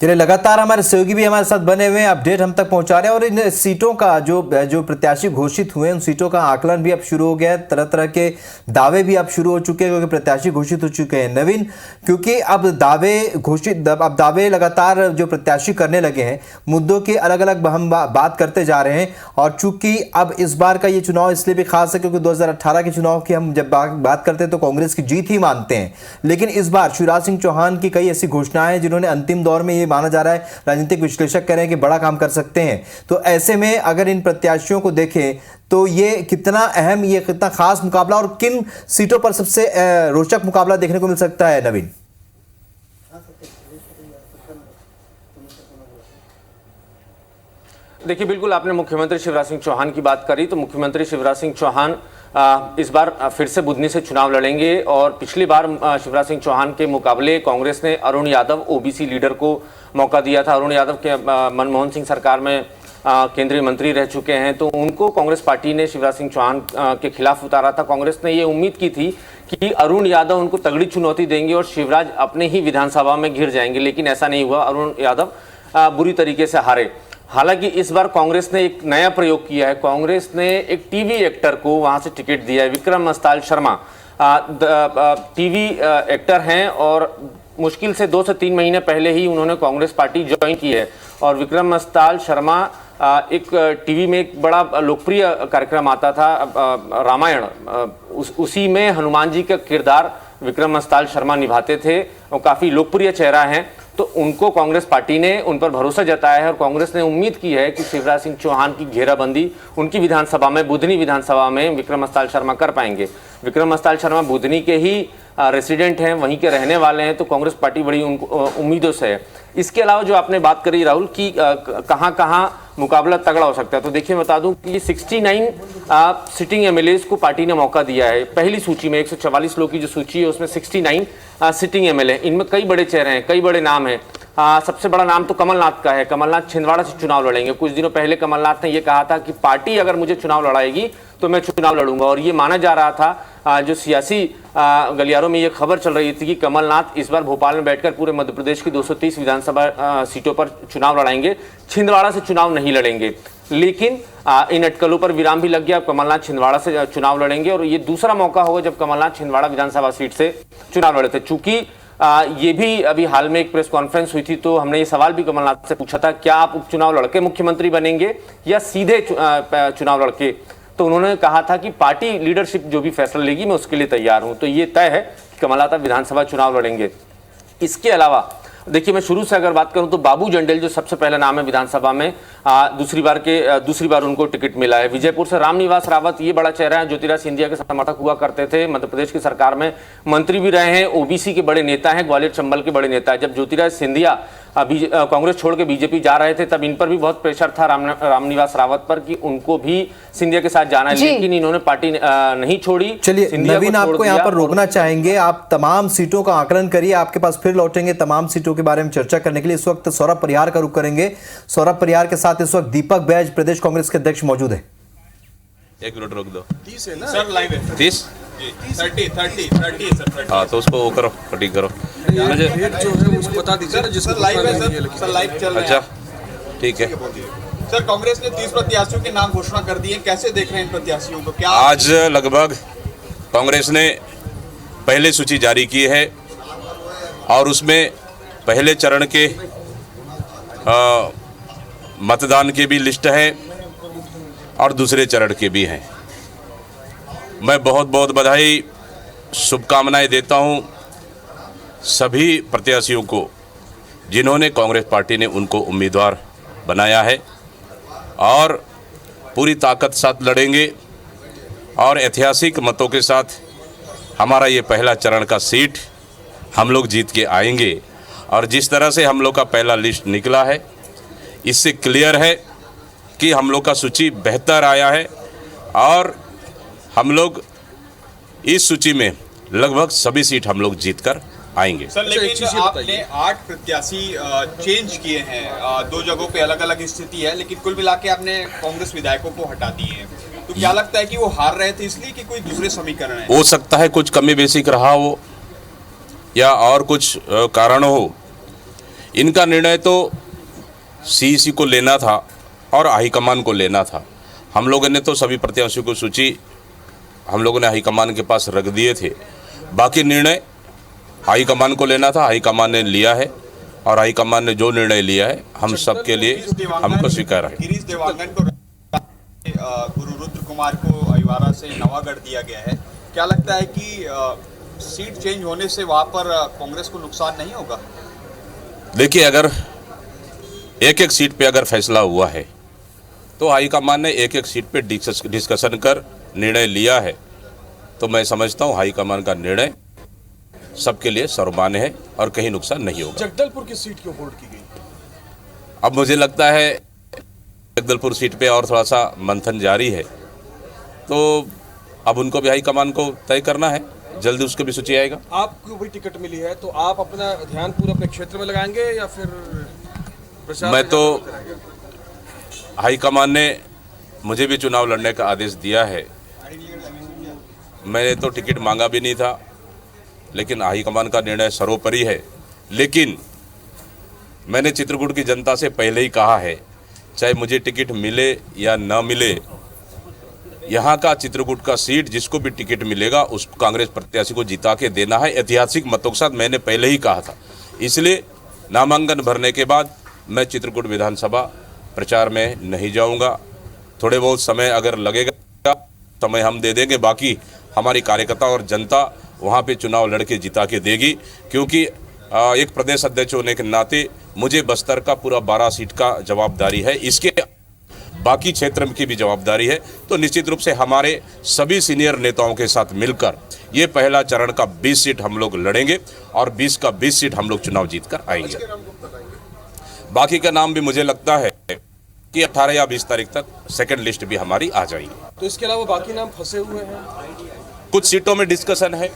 चलिए, लगातार हमारे सहयोगी भी हमारे साथ बने हुए हैं, अपडेट हम तक पहुंचा रहे हैं। और इन सीटों का जो प्रत्याशी घोषित हुए हैं, उन सीटों का आकलन भी अब शुरू हो गया है। तरह तरह के दावे भी अब शुरू हो चुके हैं क्योंकि प्रत्याशी घोषित हो चुके हैं। नवीन, क्योंकि अब दावे लगातार जो प्रत्याशी करने लगे हैं, मुद्दों के अलग अलग हम बात करते जा रहे हैं। और चूंकि अब इस बार का ये चुनाव इसलिए भी खास है क्योंकि 2018 के चुनाव की हम जब बात करते हैं तो कांग्रेस की जीत ही मानते हैं, लेकिन इस बार शिवराज सिंह चौहान की कई ऐसी घोषणाएं जिन्होंने अंतिम दौर में ये माना जा रहा है, राजनीतिक विश्लेषक कह रहे हैं कि बड़ा काम कर सकते हैं। तो ऐसे में अगर इन प्रत्याशियों को देखें तो ये कितना अहम, ये कितना खास मुकाबला और किन सीटों पर सबसे रोचक मुकाबला देखने को मिल सकता है नवीन? देखिए, बिल्कुल आपने मुख्यमंत्री शिवराज सिंह चौहान की बात करी तो मुख्यमंत्री शिवराज सिंह चौहान इस बार फिर से बुधनी से चुनाव लड़ेंगे। और पिछली बार शिवराज सिंह चौहान के मुकाबले कांग्रेस ने अरुण यादव, ओबीसी लीडर को मौका दिया था। अरुण यादव के मनमोहन सिंह सरकार में केंद्रीय मंत्री रह चुके हैं, तो उनको कांग्रेस पार्टी ने शिवराज सिंह चौहान के खिलाफ उतारा था। कांग्रेस ने ये उम्मीद की थी कि अरुण यादव उनको तगड़ी चुनौती देंगे और शिवराज अपने ही विधानसभा में घिर जाएंगे, लेकिन ऐसा नहीं हुआ। अरुण यादव बुरी तरीके से हारे। हालांकि इस बार कांग्रेस ने एक नया प्रयोग किया है। कांग्रेस ने एक टीवी एक्टर को वहां से टिकट दिया है। विक्रम मस्ताल शर्मा टीवी एक्टर हैं और मुश्किल से 2 से 3 महीने पहले ही उन्होंने कांग्रेस पार्टी ज्वाइन की है। और विक्रम मस्ताल शर्मा एक टीवी में एक बड़ा लोकप्रिय कार्यक्रम आता था रामायण, उसी में हनुमान जी का किरदार विक्रम मस्ताल शर्मा निभाते थे और काफ़ी लोकप्रिय चेहरा हैं। तो उनको कांग्रेस पार्टी ने उन पर भरोसा जताया है और कांग्रेस ने उम्मीद की है कि शिवराज सिंह चौहान की घेराबंदी उनकी विधानसभा में, बुधनी विधानसभा में विक्रम मस्ताल शर्मा कर पाएंगे। विक्रम मस्ताल शर्मा बुधनी के ही रेसिडेंट हैं, वहीं के रहने वाले हैं, तो कांग्रेस पार्टी बड़ी उम्मीदों से है। इसके अलावा जो आपने बात करी राहुल की कहाँ कहाँ मुकाबला तगड़ा हो सकता है, तो देखिए बता दूं कि 69 सिटिंग एमएलएज को पार्टी ने मौका दिया है। पहली सूची में 144 लोग की जो सूची है उसमें 69 सिटिंग एमएलए, इनमें कई बड़े चेहरे हैं, कई बड़े नाम हैं। सबसे बड़ा नाम तो कमलनाथ का है। कमलनाथ छिंदवाड़ा से चुनाव लड़ेंगे। कुछ दिनों पहले कमलनाथ ने यह कहा था कि पार्टी अगर मुझे चुनाव लड़ाएगी तो मैं चुनाव लड़ूंगा, और ये माना जा रहा था जो सियासी गलियारों में ये खबर चल रही थी कि कमलनाथ इस बार भोपाल में बैठकर पूरे मध्य प्रदेश की 230 विधानसभा सीटों पर चुनाव लड़ाएंगे, छिंदवाड़ा से चुनाव नहीं लड़ेंगे। लेकिन इन अटकलों पर विराम भी लग गया। कमलनाथ छिंदवाड़ा से चुनाव लड़ेंगे और ये दूसरा मौका होगा जब कमलनाथ छिंदवाड़ा विधानसभा सीट से चुनाव लड़े थे। चूंकि ये भी अभी हाल में एक प्रेस कॉन्फ्रेंस हुई थी तो हमने ये सवाल भी कमलनाथ से पूछा था, क्या आप उपचुनाव लड़के मुख्यमंत्री बनेंगे या सीधे चुनाव लड़के? तो उन्होंने कहा था कि पार्टी लीडरशिप जो भी फैसला लेगी मैं उसके लिए तैयार हूं। तो ये तय है कि कमलनाथ विधानसभा चुनाव लड़ेंगे। इसके अलावा देखिए, मैं शुरू से अगर बात करूं तो बाबू जंडेल जो सबसे पहला नाम है विधानसभा में, दूसरी बार उनको टिकट मिला है। विजयपुर से रामनिवास रावत, ये बड़ा चेहरा है, ज्योतिराज सिंधिया के समर्थक हुआ करते थे, मध्य प्रदेश की सरकार में मंत्री भी रहे हैं, ओबीसी के बड़े नेता हैं, ग्वालियर चंबल के बड़े नेता है। जब ज्योतिराज सिंधिया कांग्रेस छोड़ के बीजेपी जा रहे थे तब इन पर भी बहुत प्रेशर था रामनिवास रावत पर कि उनको भी सिंधिया के साथ जाना है, लेकिन इन्होंने पार्टी नहीं छोड़ी। चलिए नवीन, आपको यहाँ पर रोकना चाहेंगे, आप तमाम सीटों का आकलन करिए, आपके पास फिर लौटेंगे तमाम सीटों के बारे में चर्चा करने के लिए। इस वक्त सौरभ परिहार का रुख करेंगे। सौरभ परिहार के साथ इस वक्त दीपक बैज प्रदेश कांग्रेस के अध्यक्ष मौजूद है। 1 मिनट रोक दो। 30 है ना सर, लाइव है 30 30 हाँ, तो उसको करो, कटिंग करो मुझे जो है उसको बता दीजिए ना, जिसको लाइव है सर, लाइव चल रहा है। अच्छा ठीक है सर, कांग्रेस ने 30 प्रत्याशियों के नाम घोषणा कर दिए, कैसे देख रहे हैं इन प्रत्याशियों को? क्या आज लगभग कांग्रेस ने पहले सूची जारी की है और उसमें पहले चरण के मतदान की भी लिस्ट है और दूसरे चरण के भी हैं। मैं बहुत बहुत बधाई शुभकामनाएं देता हूं सभी प्रत्याशियों को जिन्होंने कांग्रेस पार्टी ने उनको उम्मीदवार बनाया है और पूरी ताकत साथ लड़ेंगे और ऐतिहासिक मतों के साथ हमारा ये पहला चरण का सीट हम लोग जीत के आएंगे। और जिस तरह से हम लोग का पहला लिस्ट निकला है इससे क्लियर है कि हम लोग का सूची बेहतर आया है और हम लोग इस सूची में लगभग सभी सीट हम लोग जीत कर आएंगे। सर लेकिन आपने 8 प्रत्याशी चेंज किए हैं, 2 जगहों पे अलग अलग स्थिति है, लेकिन कुल मिला के आपने कांग्रेस विधायकों को हटा दिए हैं। तो क्या लगता है कि वो हार रहे थे इसलिए कि कोई दूसरे समीकरण है? हो सकता है कुछ कमी बेसिक रहा हो या और कुछ कारण हो। इनका निर्णय तो सीईसी को लेना था और हाईकमान को लेना था। हम लोगों ने तो सभी प्रत्याशियों को सूची हम लोगों ने हाईकमान के पास रख दिए थे। बाकी निर्णय हाईकमान को लेना था, हाईकमान ने लिया है और हाईकमान ने जो निर्णय लिया है हम सब के लिए हमको स्वीकार है। गिरीश देवांगन को गुरु रुद्र कुमार को अहिवारा से नवागढ़ दिया गया है। क्या लगता है कि सीट चेंज होने से वहां पर कांग्रेस को नुकसान नहीं होगा? देखिए, अगर एक एक सीट पे अगर फैसला हुआ है तो हाईकमान ने एक एक सीट पे डिस्कशन कर निर्णय लिया है, तो मैं समझता हूँ हाईकमान का निर्णय सबके लिए सर्वमान्य है और कहीं नुकसान नहीं होगा। जगदलपुर की सीट क्यों होल्ड की गई? अब मुझे लगता है जगदलपुर सीट पे और थोड़ा सा मंथन जारी है, तो अब उनको भी हाईकमान को तय करना है, जल्दी उसको भी सूची आएगा। आपको भी टिकट मिली है तो आप अपना ध्यान पूरा अपने क्षेत्र में लगाएंगे या फिर प्रचार? मैं तो हाईकमान ने मुझे भी चुनाव लड़ने का आदेश दिया है। मैंने तो टिकट मांगा भी नहीं था, लेकिन हाईकमान का निर्णय सर्वोपरि है। लेकिन मैंने चित्रकूट की जनता से पहले ही कहा है, चाहे मुझे टिकट मिले या न मिले, यहाँ का चित्रकूट का सीट जिसको भी टिकट मिलेगा उस कांग्रेस प्रत्याशी को जिता के देना है ऐतिहासिक मतों के साथ। मैंने पहले ही कहा था। इसलिए नामांकन भरने के बाद मैं चित्रकूट विधानसभा प्रचार में नहीं जाऊंगा। थोड़े बहुत समय अगर लगेगा समय हम दे देंगे, बाकी हमारी कार्यकर्ता और जनता वहाँ पे चुनाव लड़के जिता के देगी, क्योंकि एक प्रदेश अध्यक्ष होने के नाते मुझे बस्तर का पूरा 12 सीट का जवाबदारी है, इसके बाकी क्षेत्र की भी जवाबदारी है। तो निश्चित रूप से हमारे सभी सीनियर नेताओं के साथ मिलकर ये पहला चरण का 20 सीट हम लोग लड़ेंगे और 20 का 20 सीट हम लोग चुनाव जीत कर आएंगे। बाकी का नाम भी मुझे लगता है कि 18 या 20 तारीख तक सेकंड लिस्ट भी हमारी आ जाएगी। तो इसके अलावा बाकी नाम फंसे हुए हैं? कुछ सीटों में डिस्कशन है,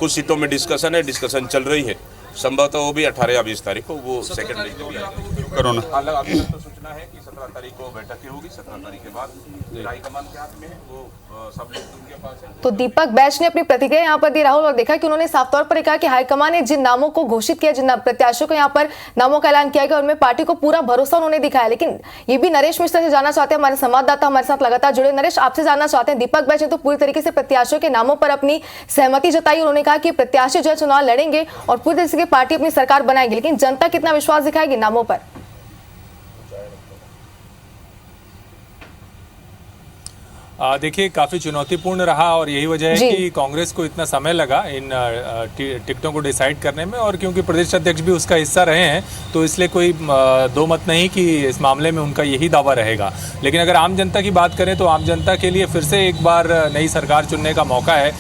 कुछ सीटों में डिस्कशन चल रही है। संभवतः वो भी 18 या 20 तारीख को वो सेकंड लिस्ट भी आएगी। कोरोना अभी तक तो सूचना है कि 17 तारीख को बैठक होगी। 17 तारीख के बाद हाईकमान के हाथ में है, वो सब लोग उनके पास है। तो दीपक बैच ने अपनी प्रतिक्रिया यहाँ पर दी राहुल, और देखा कि उन्होंने साफ तौर पर कहा कि हाईकमान ने जिन नामों को घोषित किया, जिन प्रत्याशियों को यहाँ पर नामों का ऐलान किया गया, उनमें पार्टी को पूरा भरोसा उन्होंने दिखाया। लेकिन ये भी नरेश मिश्रा से जानना चाहते हैं, हमारे संवाददाता हमारे साथ लगातार जुड़े। नरेश, आपसे जानना चाहते हैं, दीपक बैच ने तो पूरी तरीके से प्रत्याशियों के नामों पर अपनी सहमति जताई। उन्होंने कहा कि प्रत्याशी जो है चुनाव लड़ेंगे और पूरी तरीके से पार्टी अपनी सरकार बनाएगी, लेकिन जनता कितना विश्वास दिखाएगी नामों पर? देखिए, काफ़ी चुनौतीपूर्ण रहा और यही वजह है कि कांग्रेस को इतना समय लगा इन टिकटों को डिसाइड करने में, और क्योंकि प्रदेश अध्यक्ष भी उसका हिस्सा रहे हैं तो इसलिए कोई दो मत नहीं कि इस मामले में उनका यही दावा रहेगा। लेकिन अगर आम जनता की बात करें तो आम जनता के लिए फिर से एक बार नई सरकार चुनने का मौका है,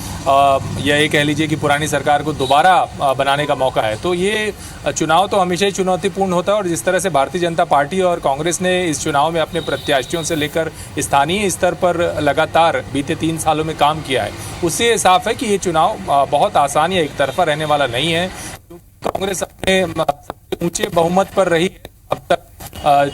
या ये कह लीजिए कि पुरानी सरकार को दोबारा बनाने का मौका है। तो ये चुनाव तो हमेशा ही चुनौतीपूर्ण होता है, और जिस तरह से भारतीय जनता पार्टी और कांग्रेस ने इस चुनाव में अपने प्रत्याशियों से लेकर स्थानीय स्तर पर लगातार बीते 3 सालों में काम किया है, उससे साफ है कि ये चुनाव बहुत आसान या एक तरफा रहने वाला नहीं है। कांग्रेस अपने सबसे ऊंचे बहुमत पर रही है अब तक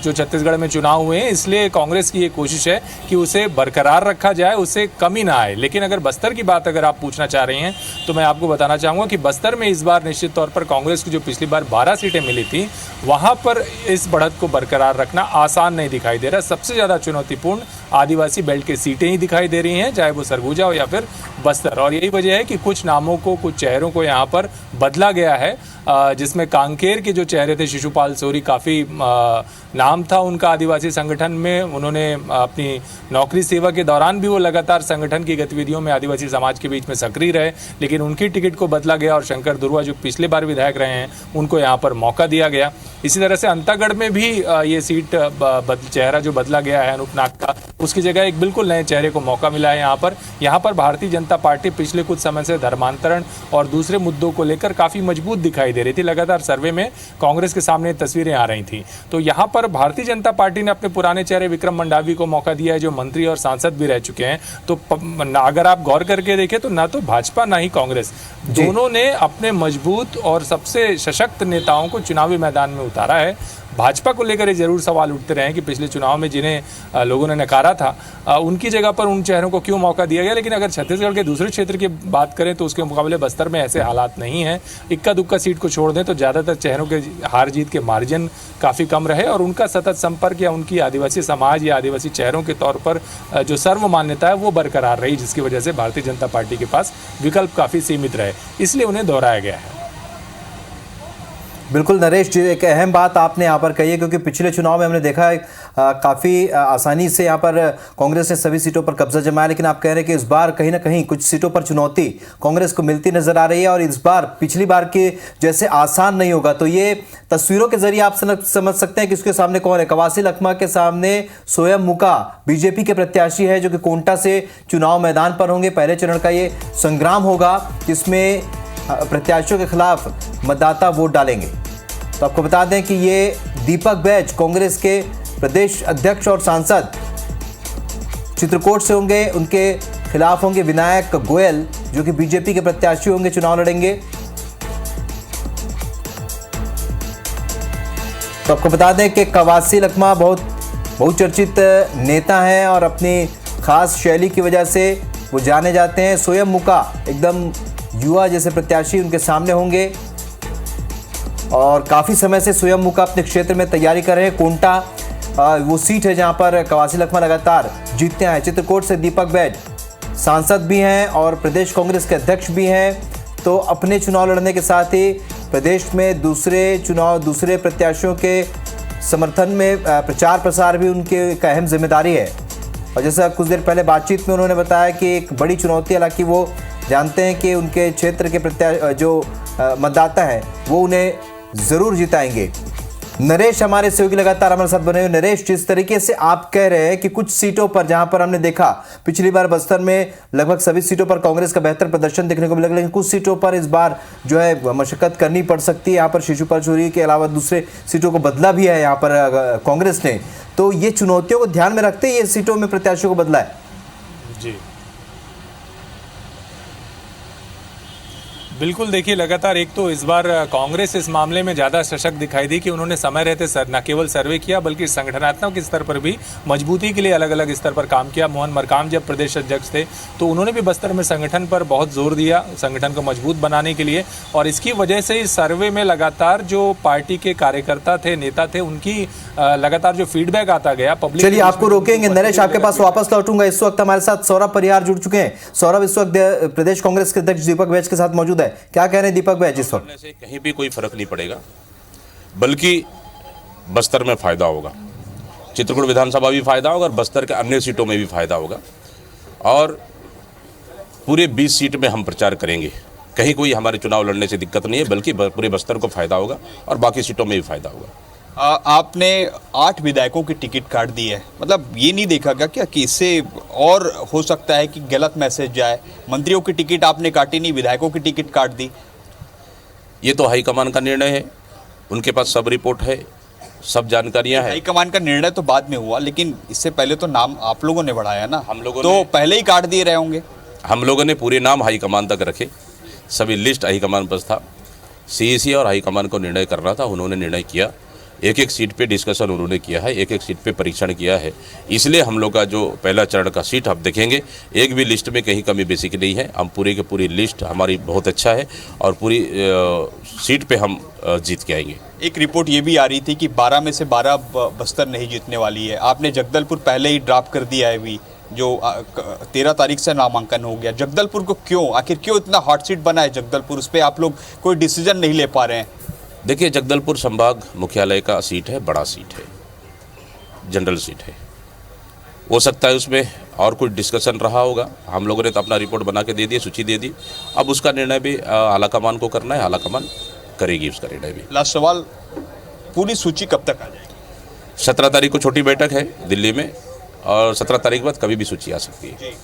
जो छत्तीसगढ़ में चुनाव हुए हैं, इसलिए कांग्रेस की ये कोशिश है कि उसे बरकरार रखा जाए, उससे कमी ना आए। लेकिन अगर बस्तर की बात अगर आप पूछना चाह रही हैं तो मैं आपको बताना चाहूँगा कि बस्तर में इस बार निश्चित तौर पर कांग्रेस को जो पिछली बार 12 सीटें मिली थी, वहाँ पर इस बढ़त को बरकरार रखना आसान नहीं दिखाई दे रहा। सबसे ज़्यादा चुनौतीपूर्ण आदिवासी बेल्ट की सीटें ही दिखाई दे रही हैं, चाहे वो सरगुजा हो या फिर बस्तर। और यही वजह है कि कुछ नामों को, कुछ चेहरों को यहाँ पर बदला गया है, जिसमें कांकेर के जो चेहरे थे शिशुपाल सोरी, काफ़ी नाम था उनका आदिवासी संगठन में। उन्होंने अपनी नौकरी सेवा के दौरान भी वो लगातार संगठन की गतिविधियों में आदिवासी समाज के बीच में सक्रिय रहे, लेकिन उनकी टिकट को बदला गया और शंकर दुर्वा जो पिछले बार विधायक रहे हैं उनको यहाँ पर मौका दिया गया। इसी तरह से अंतागढ़ में भी ये सीट चेहरा जो बदला गया है अनूपनाग का, उसकी जगह एक बिल्कुल नए चेहरे को मौका मिला है। यहाँ पर भारतीय जनता पार्टी पिछले कुछ समय से धर्मांतरण और दूसरे मुद्दों को लेकर काफ़ी मजबूत दिखाई दे रही थी। लगातार सर्वे में कांग्रेस के सामने तस्वीरें आ रही थी, तो यहाँ पर भारतीय जनता पार्टी ने अपने पुराने चेहरे विक्रम मंडावी को मौका दिया है, जो मंत्री और सांसद भी रह चुके हैं। तो अगर आप गौर करके देखें तो ना तो भाजपा ना ही कांग्रेस, दोनों ने अपने मजबूत और सबसे सशक्त नेताओं को चुनावी मैदान में उतारा है। भाजपा को लेकर ये जरूर सवाल उठते रहे कि पिछले चुनाव में जिन्हें लोगों ने नकारा था उनकी जगह पर उन चेहरों को क्यों मौका दिया गया। लेकिन अगर छत्तीसगढ़ के दूसरे क्षेत्र की बात करें तो उसके मुकाबले बस्तर में ऐसे हालात नहीं हैं। इक्का दुक्का सीट को छोड़ दें तो ज़्यादातर चेहरों के हार जीत के मार्जिन काफ़ी कम रहे और उनका सतत संपर्क या उनकी आदिवासी समाज या आदिवासी चेहरों के तौर पर जो सर्व मान्यता है वो बरकरार रही, जिसकी वजह से भारतीय जनता पार्टी के पास विकल्प काफ़ी सीमित रहे, इसलिए उन्हें दोहराया गया है। बिल्कुल नरेश जी, एक अहम बात आपने यहाँ पर कही है, क्योंकि पिछले चुनाव में हमने देखा है काफ़ी आसानी से यहाँ पर कांग्रेस ने सभी सीटों पर कब्जा जमाया, लेकिन आप कह रहे हैं कि इस बार कहीं ना कहीं कुछ सीटों पर चुनौती कांग्रेस को मिलती नजर आ रही है और इस बार पिछली बार के जैसे आसान नहीं होगा। तो ये तस्वीरों के जरिए आप समझ सकते हैं कि इसके सामने कौन है। कवासी लखमा के सामने सोयम मुका बीजेपी के प्रत्याशी है, जो कि कोंटा से चुनाव मैदान पर होंगे। पहले चरण का ये संग्राम होगा जिसमें प्रत्याशियों के खिलाफ मतदाता वोट डालेंगे। तो आपको बता दें कि ये दीपक बैज कांग्रेस के प्रदेश अध्यक्ष और सांसद चित्रकूट से होंगे, उनके खिलाफ होंगे विनायक गोयल जो कि बीजेपी के प्रत्याशी होंगे, चुनाव लड़ेंगे। तो आपको बता दें कि कवासी लखमा बहुत चर्चित नेता हैं और अपनी खास शैली की वजह से वो जाने जाते हैं। सोयम मुका एकदम युवा जैसे प्रत्याशी उनके सामने होंगे और काफ़ी समय से सोयम मुका अपने क्षेत्र में तैयारी कर रहे हैं। कोंटा वो सीट है जहां पर कवासी लखमा लगातार जीतते हैं। चित्रकूट से दीपक बैज सांसद भी हैं और प्रदेश कांग्रेस के अध्यक्ष भी हैं, तो अपने चुनाव लड़ने के साथ ही प्रदेश में दूसरे प्रत्याशियों के समर्थन में प्रचार प्रसार भी उनकी एक अहम जिम्मेदारी है। और जैसा कुछ देर पहले बातचीत में उन्होंने बताया कि एक बड़ी चुनौती, हालांकि वो जानते हैं कि उनके क्षेत्र के जो मतदाता है वो उन्हें ज़रूर जिताएंगे। नरेश हमारे सहयोगी लगातार हमारे साथ बने हुए। नरेश, जिस तरीके से आप कह रहे हैं कि कुछ सीटों पर जहां पर हमने देखा पिछली बार बस्तर में लगभग सभी सीटों पर कांग्रेस का बेहतर प्रदर्शन देखने को मिला, लेकिन कुछ सीटों पर इस बार जो है मशक्कत करनी पड़ सकती है। यहाँ पर शिशुपाल सोरी के अलावा दूसरे सीटों को बदला भी है यहाँ पर कांग्रेस ने, तो ये चुनौतियों को ध्यान में रखते ये सीटों में प्रत्याशियों को बदला है। जी बिल्कुल, देखिए लगातार एक तो इस बार कांग्रेस इस मामले में ज़्यादा सशक्त दिखाई दी कि उन्होंने समय रहते न केवल सर्वे किया बल्कि संगठनात्मक स्तर पर भी मजबूती के लिए अलग अलग स्तर पर काम किया। मोहन मरकाम जब प्रदेश अध्यक्ष थे तो उन्होंने भी बस्तर में संगठन पर बहुत जोर दिया, संगठन को मजबूत बनाने के लिए, और इसकी वजह से इस सर्वे में लगातार जो पार्टी के कार्यकर्ता थे, नेता थे, उनकी लगातार जो फीडबैक आता गया पब्लिक। चलिए आपको रोकेंगे नरेश, आपके पास वापस लौटूंगा। इस वक्त हमारे साथ सौरभ परिहार जुड़ चुके हैं। सौरभ इस वक्त प्रदेश कांग्रेस के अध्यक्ष दीपक बैज के साथ मौजूद है। क्या कह रहे हैं दीपक बैज इस वक्त? से कहीं भी कोई फर्क नहीं पड़ेगा, बल्कि बस्तर में फायदा होगा, चित्रकूट विधानसभा भी फायदा होगा और बस्तर के अन्य सीटों में भी फायदा होगा। और पूरे 20 सीट में हम प्रचार करेंगे, कहीं कोई हमारे चुनाव लड़ने से दिक्कत नहीं है, बल्कि पूरे बस्तर को फायदा होगा और बाकी सीटों में भी फायदा होगा। आपने 8 विधायकों की टिकट काट दी है, मतलब ये नहीं देखा गया क्या कि इससे और हो सकता है कि गलत मैसेज जाए? मंत्रियों की टिकट आपने काटी नहीं, विधायकों की टिकट काट दी। ये तो हाईकमान का निर्णय है, उनके पास सब रिपोर्ट है, सब जानकारियां हैं। हाईकमान का निर्णय तो बाद में हुआ, लेकिन इससे पहले तो नाम आप लोगों ने बढ़ाया ना, हम लोगों तो पहले ही काट दिए रहे होंगे। हम लोगों ने पूरे नाम हाईकमान तक रखे, सभी लिस्ट हाईकमान पर था। सीईसी और हाईकमान को निर्णय करना था, उन्होंने निर्णय किया। एक एक सीट पे डिस्कशन उन्होंने किया है, एक एक सीट पे परीक्षण किया है। इसलिए हम लोग का जो पहला चरण का सीट आप देखेंगे, एक भी लिस्ट में कहीं कमी बेसिक नहीं है। हम पूरी की पूरी लिस्ट हमारी बहुत अच्छा है और पूरी सीट पे हम जीत के आएंगे। एक रिपोर्ट ये भी आ रही थी कि 12 में से 12 बस्तर नहीं जीतने वाली है। आपने जगदलपुर पहले ही ड्रॉप कर दिया है अभी, जो 13 तारीख से नामांकन हो गया। जगदलपुर को क्यों, आखिर क्यों इतना हॉट सीट बना है जगदलपुर? उस पर आप लोग कोई डिसीजन नहीं ले पा रहे हैं? देखिए, जगदलपुर संभाग मुख्यालय का सीट है, बड़ा सीट है, जनरल सीट है। हो सकता है उसमें और कुछ डिस्कशन रहा होगा। हम लोगों ने तो अपना रिपोर्ट बना के दे दिया, सूची दे दी। अब उसका निर्णय भी आलाकमान को करना है, आलाकमान करेगी उसका निर्णय भी। लास्ट सवाल, पूरी सूची कब तक आ जाएगी? 17 तारीख को छोटी बैठक है दिल्ली में और 17 तारीख के बाद कभी भी सूची आ सकती है।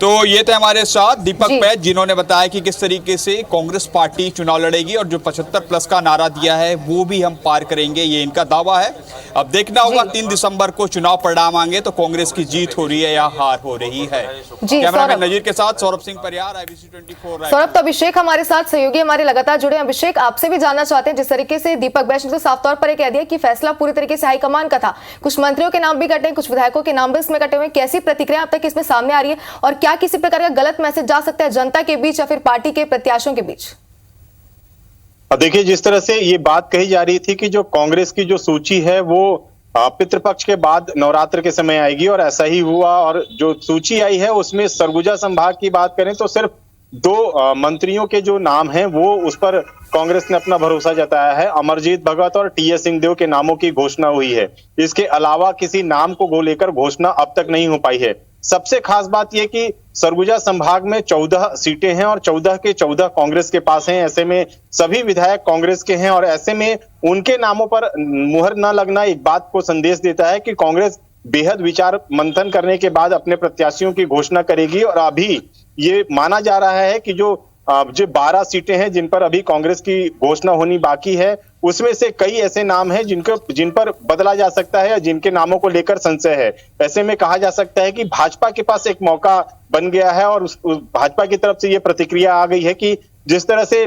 तो ये थे हमारे साथ दीपक बैज, जिन्होंने बताया कि किस तरीके से कांग्रेस पार्टी चुनाव लड़ेगी और जो 75+ का नारा दिया है वो भी हम पार करेंगे, ये इनका दावा है। अब देखना होगा 3 दिसंबर को चुनाव परिणाम आएंगे तो कांग्रेस की जीत हो रही है या हार हो रही है। कैमरामैन नजीर के साथ सौरभ सिंह परिहार, IBC 24। सौरभ, तो अभिषेक हमारे साथ सहयोगी हमारे लगातार जुड़े हैं। अभिषेक, आपसे भी जानना चाहते हैं, जिस तरीके से दीपक बैज ने तो साफ तौर पर कह दिया कि फैसला पूरी तरीके से हाईकमान का था, कुछ मंत्रियों के नाम भी कटे, कुछ विधायकों के नाम भी इसमें कटे हुए, कैसी प्रतिक्रिया अब तक इसमें सामने आ रही है और क्या किसी प्रकार का गलत मैसेज जा सकता है जनता के बीच या फिर पार्टी के प्रत्याशियों के बीच? देखिए, जिस तरह से ये बात कही जा रही थी कि जो कांग्रेस की जो सूची है वो पितृपक्ष के बाद नवरात्र के समय आएगी और ऐसा ही हुआ। और जो सूची आई है उसमें सरगुजा संभाग की बात करें तो सिर्फ 2 मंत्रियों के जो नाम हैं वो उस पर कांग्रेस ने अपना भरोसा जताया है। अमरजीत भगत और TS सिंहदेव के नामों की घोषणा हुई है। इसके अलावा किसी नाम को लेकर घोषणा अब तक नहीं हो पाई है। सबसे खास बात यह कि सरगुजा संभाग में 14 सीटें हैं और 14 के 14 कांग्रेस के पास हैं। ऐसे में सभी विधायक कांग्रेस के हैं और ऐसे में उनके नामों पर मुहर न लगना एक बात को संदेश देता है कि कांग्रेस बेहद विचार मंथन करने के बाद अपने प्रत्याशियों की घोषणा करेगी। और अभी ये माना जा रहा है कि जो 12 सीटें हैं जिन पर अभी कांग्रेस की घोषणा होनी बाकी है, उसमें से कई ऐसे नाम हैं जिन पर बदला जा सकता है या जिनके नामों को लेकर संशय है। ऐसे में कहा जा सकता है कि भाजपा के पास एक मौका बन गया है और उस भाजपा की तरफ से ये प्रतिक्रिया आ गई है कि जिस तरह से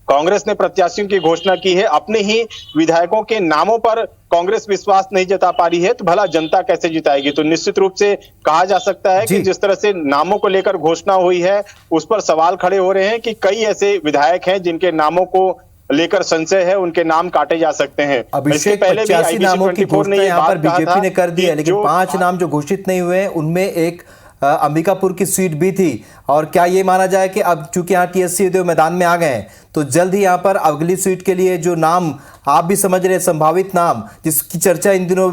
कांग्रेस ने प्रत्याशियों की घोषणा की है, अपने ही विधायकों के नामों पर कांग्रेस विश्वास नहीं जता पा रही है तो भला जनता कैसे जिताएगी? तो निश्चित रूप से कहा जा सकता है कि जिस तरह से नामों को लेकर घोषणा हुई है उस पर सवाल खड़े हो रहे हैं कि कई ऐसे विधायक हैं जिनके नामों को लेकर संशय है, उनके नाम काटे जा सकते हैं। अभिषेक, 85 नामों की घोषणा यहाँ पर बीजेपी ने कर दी है, लेकिन 5 नाम जो घोषित नहीं हुए उनमें एक अंबिकापुर की सीट भी थी। और क्या ये माना जाए कि अब चूंकि यहाँ TS सिंहदेव मैदान में आ गए हैं तो जल्द ही यहाँ पर अगली सीट के लिए जो नाम आप भी समझ रहे हैं, संभावित नाम जिसकी चर्चा इन दिनों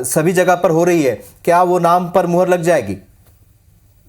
सभी जगह पर हो रही है, क्या वो नाम पर मुहर लग जाएगी?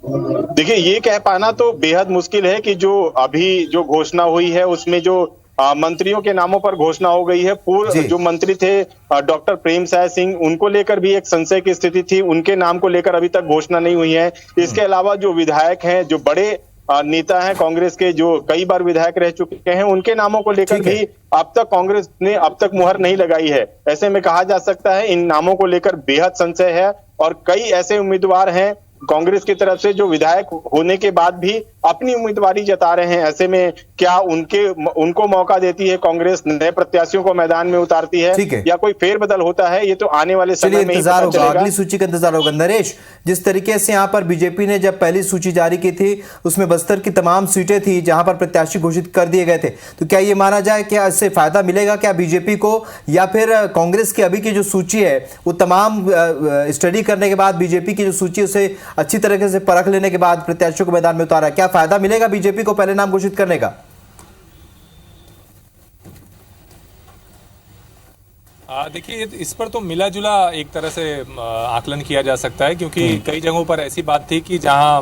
देखिए, ये कह पाना तो बेहद मुश्किल है कि जो अभी जो घोषणा हुई है उसमें जो मंत्रियों के नामों पर घोषणा हो गई है। पूर्व जो मंत्री थे डॉक्टर प्रेमसाय सिंह, उनको लेकर भी एक संशय की स्थिति थी, उनके नाम को लेकर अभी तक घोषणा नहीं हुई है। इसके अलावा जो विधायक हैं, जो बड़े नेता हैं कांग्रेस के, जो कई बार विधायक रह चुके हैं, उनके नामों को लेकर भी अब तक कांग्रेस ने अब तक मुहर नहीं लगाई है। ऐसे में कहा जा सकता है इन नामों को लेकर बेहद संशय है और कई ऐसे उम्मीदवार हैं कांग्रेस की तरफ से जो विधायक होने के बाद भी अपनी उम्मीदवारी जता रहे हैं। ऐसे में क्या उनको मौका देती है कांग्रेस, नए प्रत्याशियों को मैदान में उतारती है या कोई फेरबदल होता है, ये तो आने वाले समय में इंतजार होगा, अगली सूची का इंतजार होगा। नरेश, जिस तरीके से यहाँ पर बीजेपी ने जब पहली सूची जारी की थी उसमें बस्तर की तमाम सीटें थी जहां पर प्रत्याशी घोषित कर दिए गए थे, तो क्या ये माना जाए क्या इससे फायदा मिलेगा क्या बीजेपी को, या फिर कांग्रेस की अभी की जो सूची है वो तमाम स्टडी करने के बाद बीजेपी की जो सूची उसे अच्छी तरीके से परख लेने के बाद प्रत्याशियों को मैदान में उतारा, क्या फायदा मिलेगा बीजेपी को पहले नाम घोषित करने का? देखिए, इस पर तो मिला जुला एक तरह से आकलन किया जा सकता है, क्योंकि कई जगहों पर ऐसी बात थी कि जहां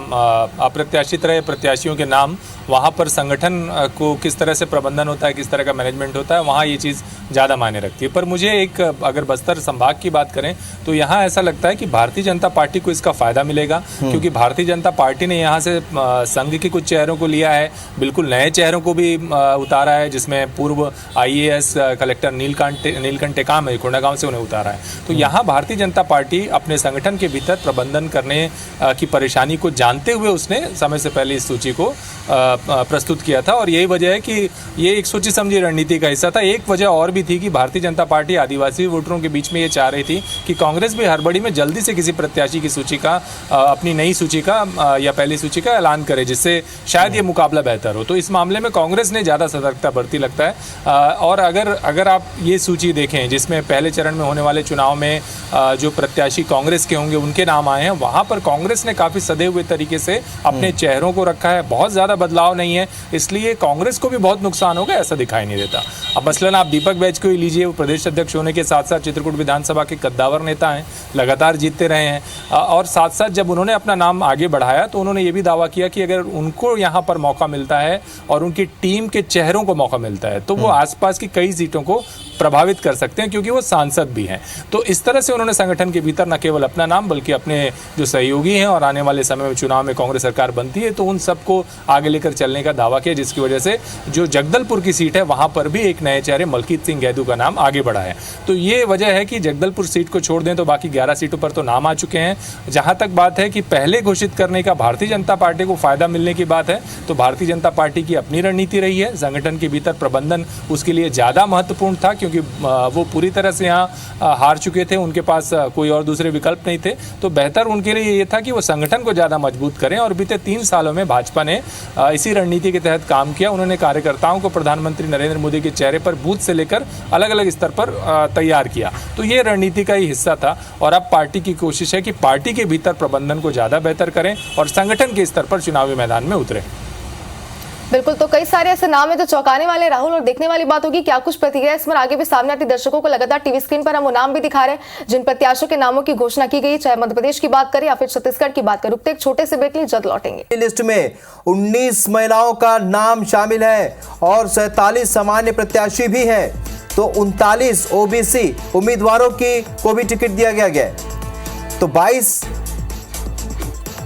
अप्रत्याशित रहे प्रत्याशियों के नाम, वहां पर संगठन को किस तरह से प्रबंधन होता है, किस तरह का मैनेजमेंट होता है, वहां ये चीज़ ज़्यादा मायने रखती है। पर मुझे एक, अगर बस्तर संभाग की बात करें तो यहाँ ऐसा लगता है कि भारतीय जनता पार्टी को इसका फ़ायदा मिलेगा, क्योंकि भारतीय जनता पार्टी ने यहाँ से संघ के कुछ चेहरों को लिया है, बिल्कुल नए चेहरों को भी उतारा है, जिसमें पूर्व IAS कलेक्टर नीलकंठ टेकाम काम है, कोंडागांव से उन्हें उतारा है। तो यहाँ भारतीय जनता पार्टी अपने संगठन के भीतर प्रबंधन करने की परेशानी को जानते हुए उसने समय से पहले इस सूची को प्रस्तुत किया था, और यही वजह है कि ये एक सोची समझी रणनीति का हिस्सा था। एक वजह और भी थी कि भारतीय जनता पार्टी आदिवासी वोटरों के बीच में ये चाह रही थी कि कांग्रेस भी हड़बड़ी में जल्दी से किसी प्रत्याशी की सूची का, अपनी नई सूची का या पहली सूची का ऐलान करे, जिससे शायद ये मुकाबला बेहतर हो। तो इस मामले में कांग्रेस ने ज़्यादा सतर्कता बरती लगता है। और अगर आप ये सूची देखें जिसमें पहले चरण में होने वाले चुनाव में जो प्रत्याशी कांग्रेस के होंगे उनके नाम आए हैं, वहाँ पर कांग्रेस ने काफ़ी सधे हुए तरीके से अपने चेहरों को रखा है, बहुत ज़्यादा बदलाव नहीं है, इसलिए कांग्रेस को भी बहुत नुकसान होगा ऐसा दिखाई नहीं देता। अब मसलन आप दीपक बैज को ही लीजिए, वो प्रदेश अध्यक्ष होने के साथ साथ चित्रकूट विधानसभा के कद्दावर नेता हैं, लगातार जीतते रहे हैं, और साथ साथ जब उन्होंने अपना नाम आगे बढ़ाया तो उन्होंने ये भी दावा किया कि अगर उनको यहाँ पर मौका मिलता है और उनकी टीम के चेहरों को मौका मिलता है तो वो आसपास की कई सीटों को प्रभावित कर सकते हैं, क्योंकि वो सांसद भी हैं। तो इस तरह से उन्होंने संगठन के भीतर न केवल अपना नाम बल्कि अपने जो सहयोगी हैं, और आने वाले समय में चुनाव में कांग्रेस सरकार बनती है तो उन सबको आगे लेकर चलने का दावा किया, जिसकी वजह से जो जगदलपुर की सीट है वहां पर भी एक नए चेहरे मलकीत सिंह गैदू का नाम आगे बढ़ा है। तो ये वजह है कि जगदलपुर सीट को छोड़ दें तो बाकी 11 सीटों पर तो नाम आ चुके हैं। जहां तक बात है कि पहले घोषित करने का भारतीय जनता पार्टी को फायदा मिलने की बात है, तो भारतीय जनता पार्टी की अपनी रणनीति रही है, संगठन के भीतर प्रबंधन उसके लिए ज़्यादा महत्वपूर्ण था, क्योंकि वो पूरी तरह से यहाँ हार चुके थे, उनके पास कोई और दूसरे विकल्प नहीं थे। तो बेहतर उनके लिए ये था कि वो संगठन को ज़्यादा मजबूत करें, और बीते 3 सालों में भाजपा ने इसी रणनीति के तहत काम किया। उन्होंने कार्यकर्ताओं को प्रधानमंत्री नरेंद्र मोदी के चेहरे पर बूथ से लेकर अलग अलग स्तर पर तैयार किया। तो ये रणनीति का ही हिस्सा था, और अब पार्टी की कोशिश है कि पार्टी के भीतर प्रबंधन को ज़्यादा बेहतर करें और संगठन के स्तर पर चुनावी मैदान में उतरें। बिल्कुल, तो कई सारे ऐसे नाम है जो चौंकाने वाले राहुल, और देखने वाली बात होगी क्या कुछ प्रतिक्रिया इस पर आगे भी सामने आती। दर्शकों को लगातार टीवी स्क्रीन पर हम वो नाम भी दिखा रहे हैं जिन प्रत्याशियों के नामों की घोषणा की गई, चाहे मध्य प्रदेश की बात करें या फिर छत्तीसगढ़ की बात करें। रुकते एक छोटे से ब्रेक लिए जल्द लौटेंगे। लिस्ट में 19 महिलाओं का नाम शामिल है और 47 सामान्य प्रत्याशी भी हैं, तो 39 ओबीसी उम्मीदवारों को भी टिकट दिया गया है। तो 22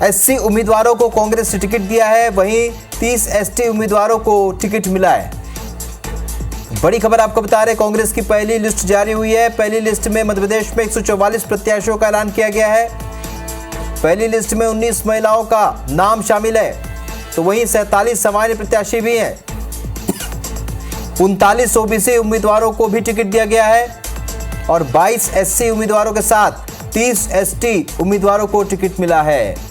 एससी उम्मीदवारों को कांग्रेस ने टिकट दिया है, वहीं 30 एसटी उम्मीदवारों को टिकट मिला है। बड़ी खबर आपको बता रहे, कांग्रेस की पहली लिस्ट जारी हुई है। पहली लिस्ट में मध्य प्रदेश में 144 प्रत्याशियों का ऐलान किया गया है। पहली लिस्ट में 19 महिलाओं का नाम शामिल है, तो वहीं 47 सामान्य प्रत्याशी भी हैं। 39 ओबीसी उम्मीदवारों को भी टिकट दिया गया है, और 22 एससी उम्मीदवारों के साथ 30 एसटी उम्मीदवारों को टिकट मिला है।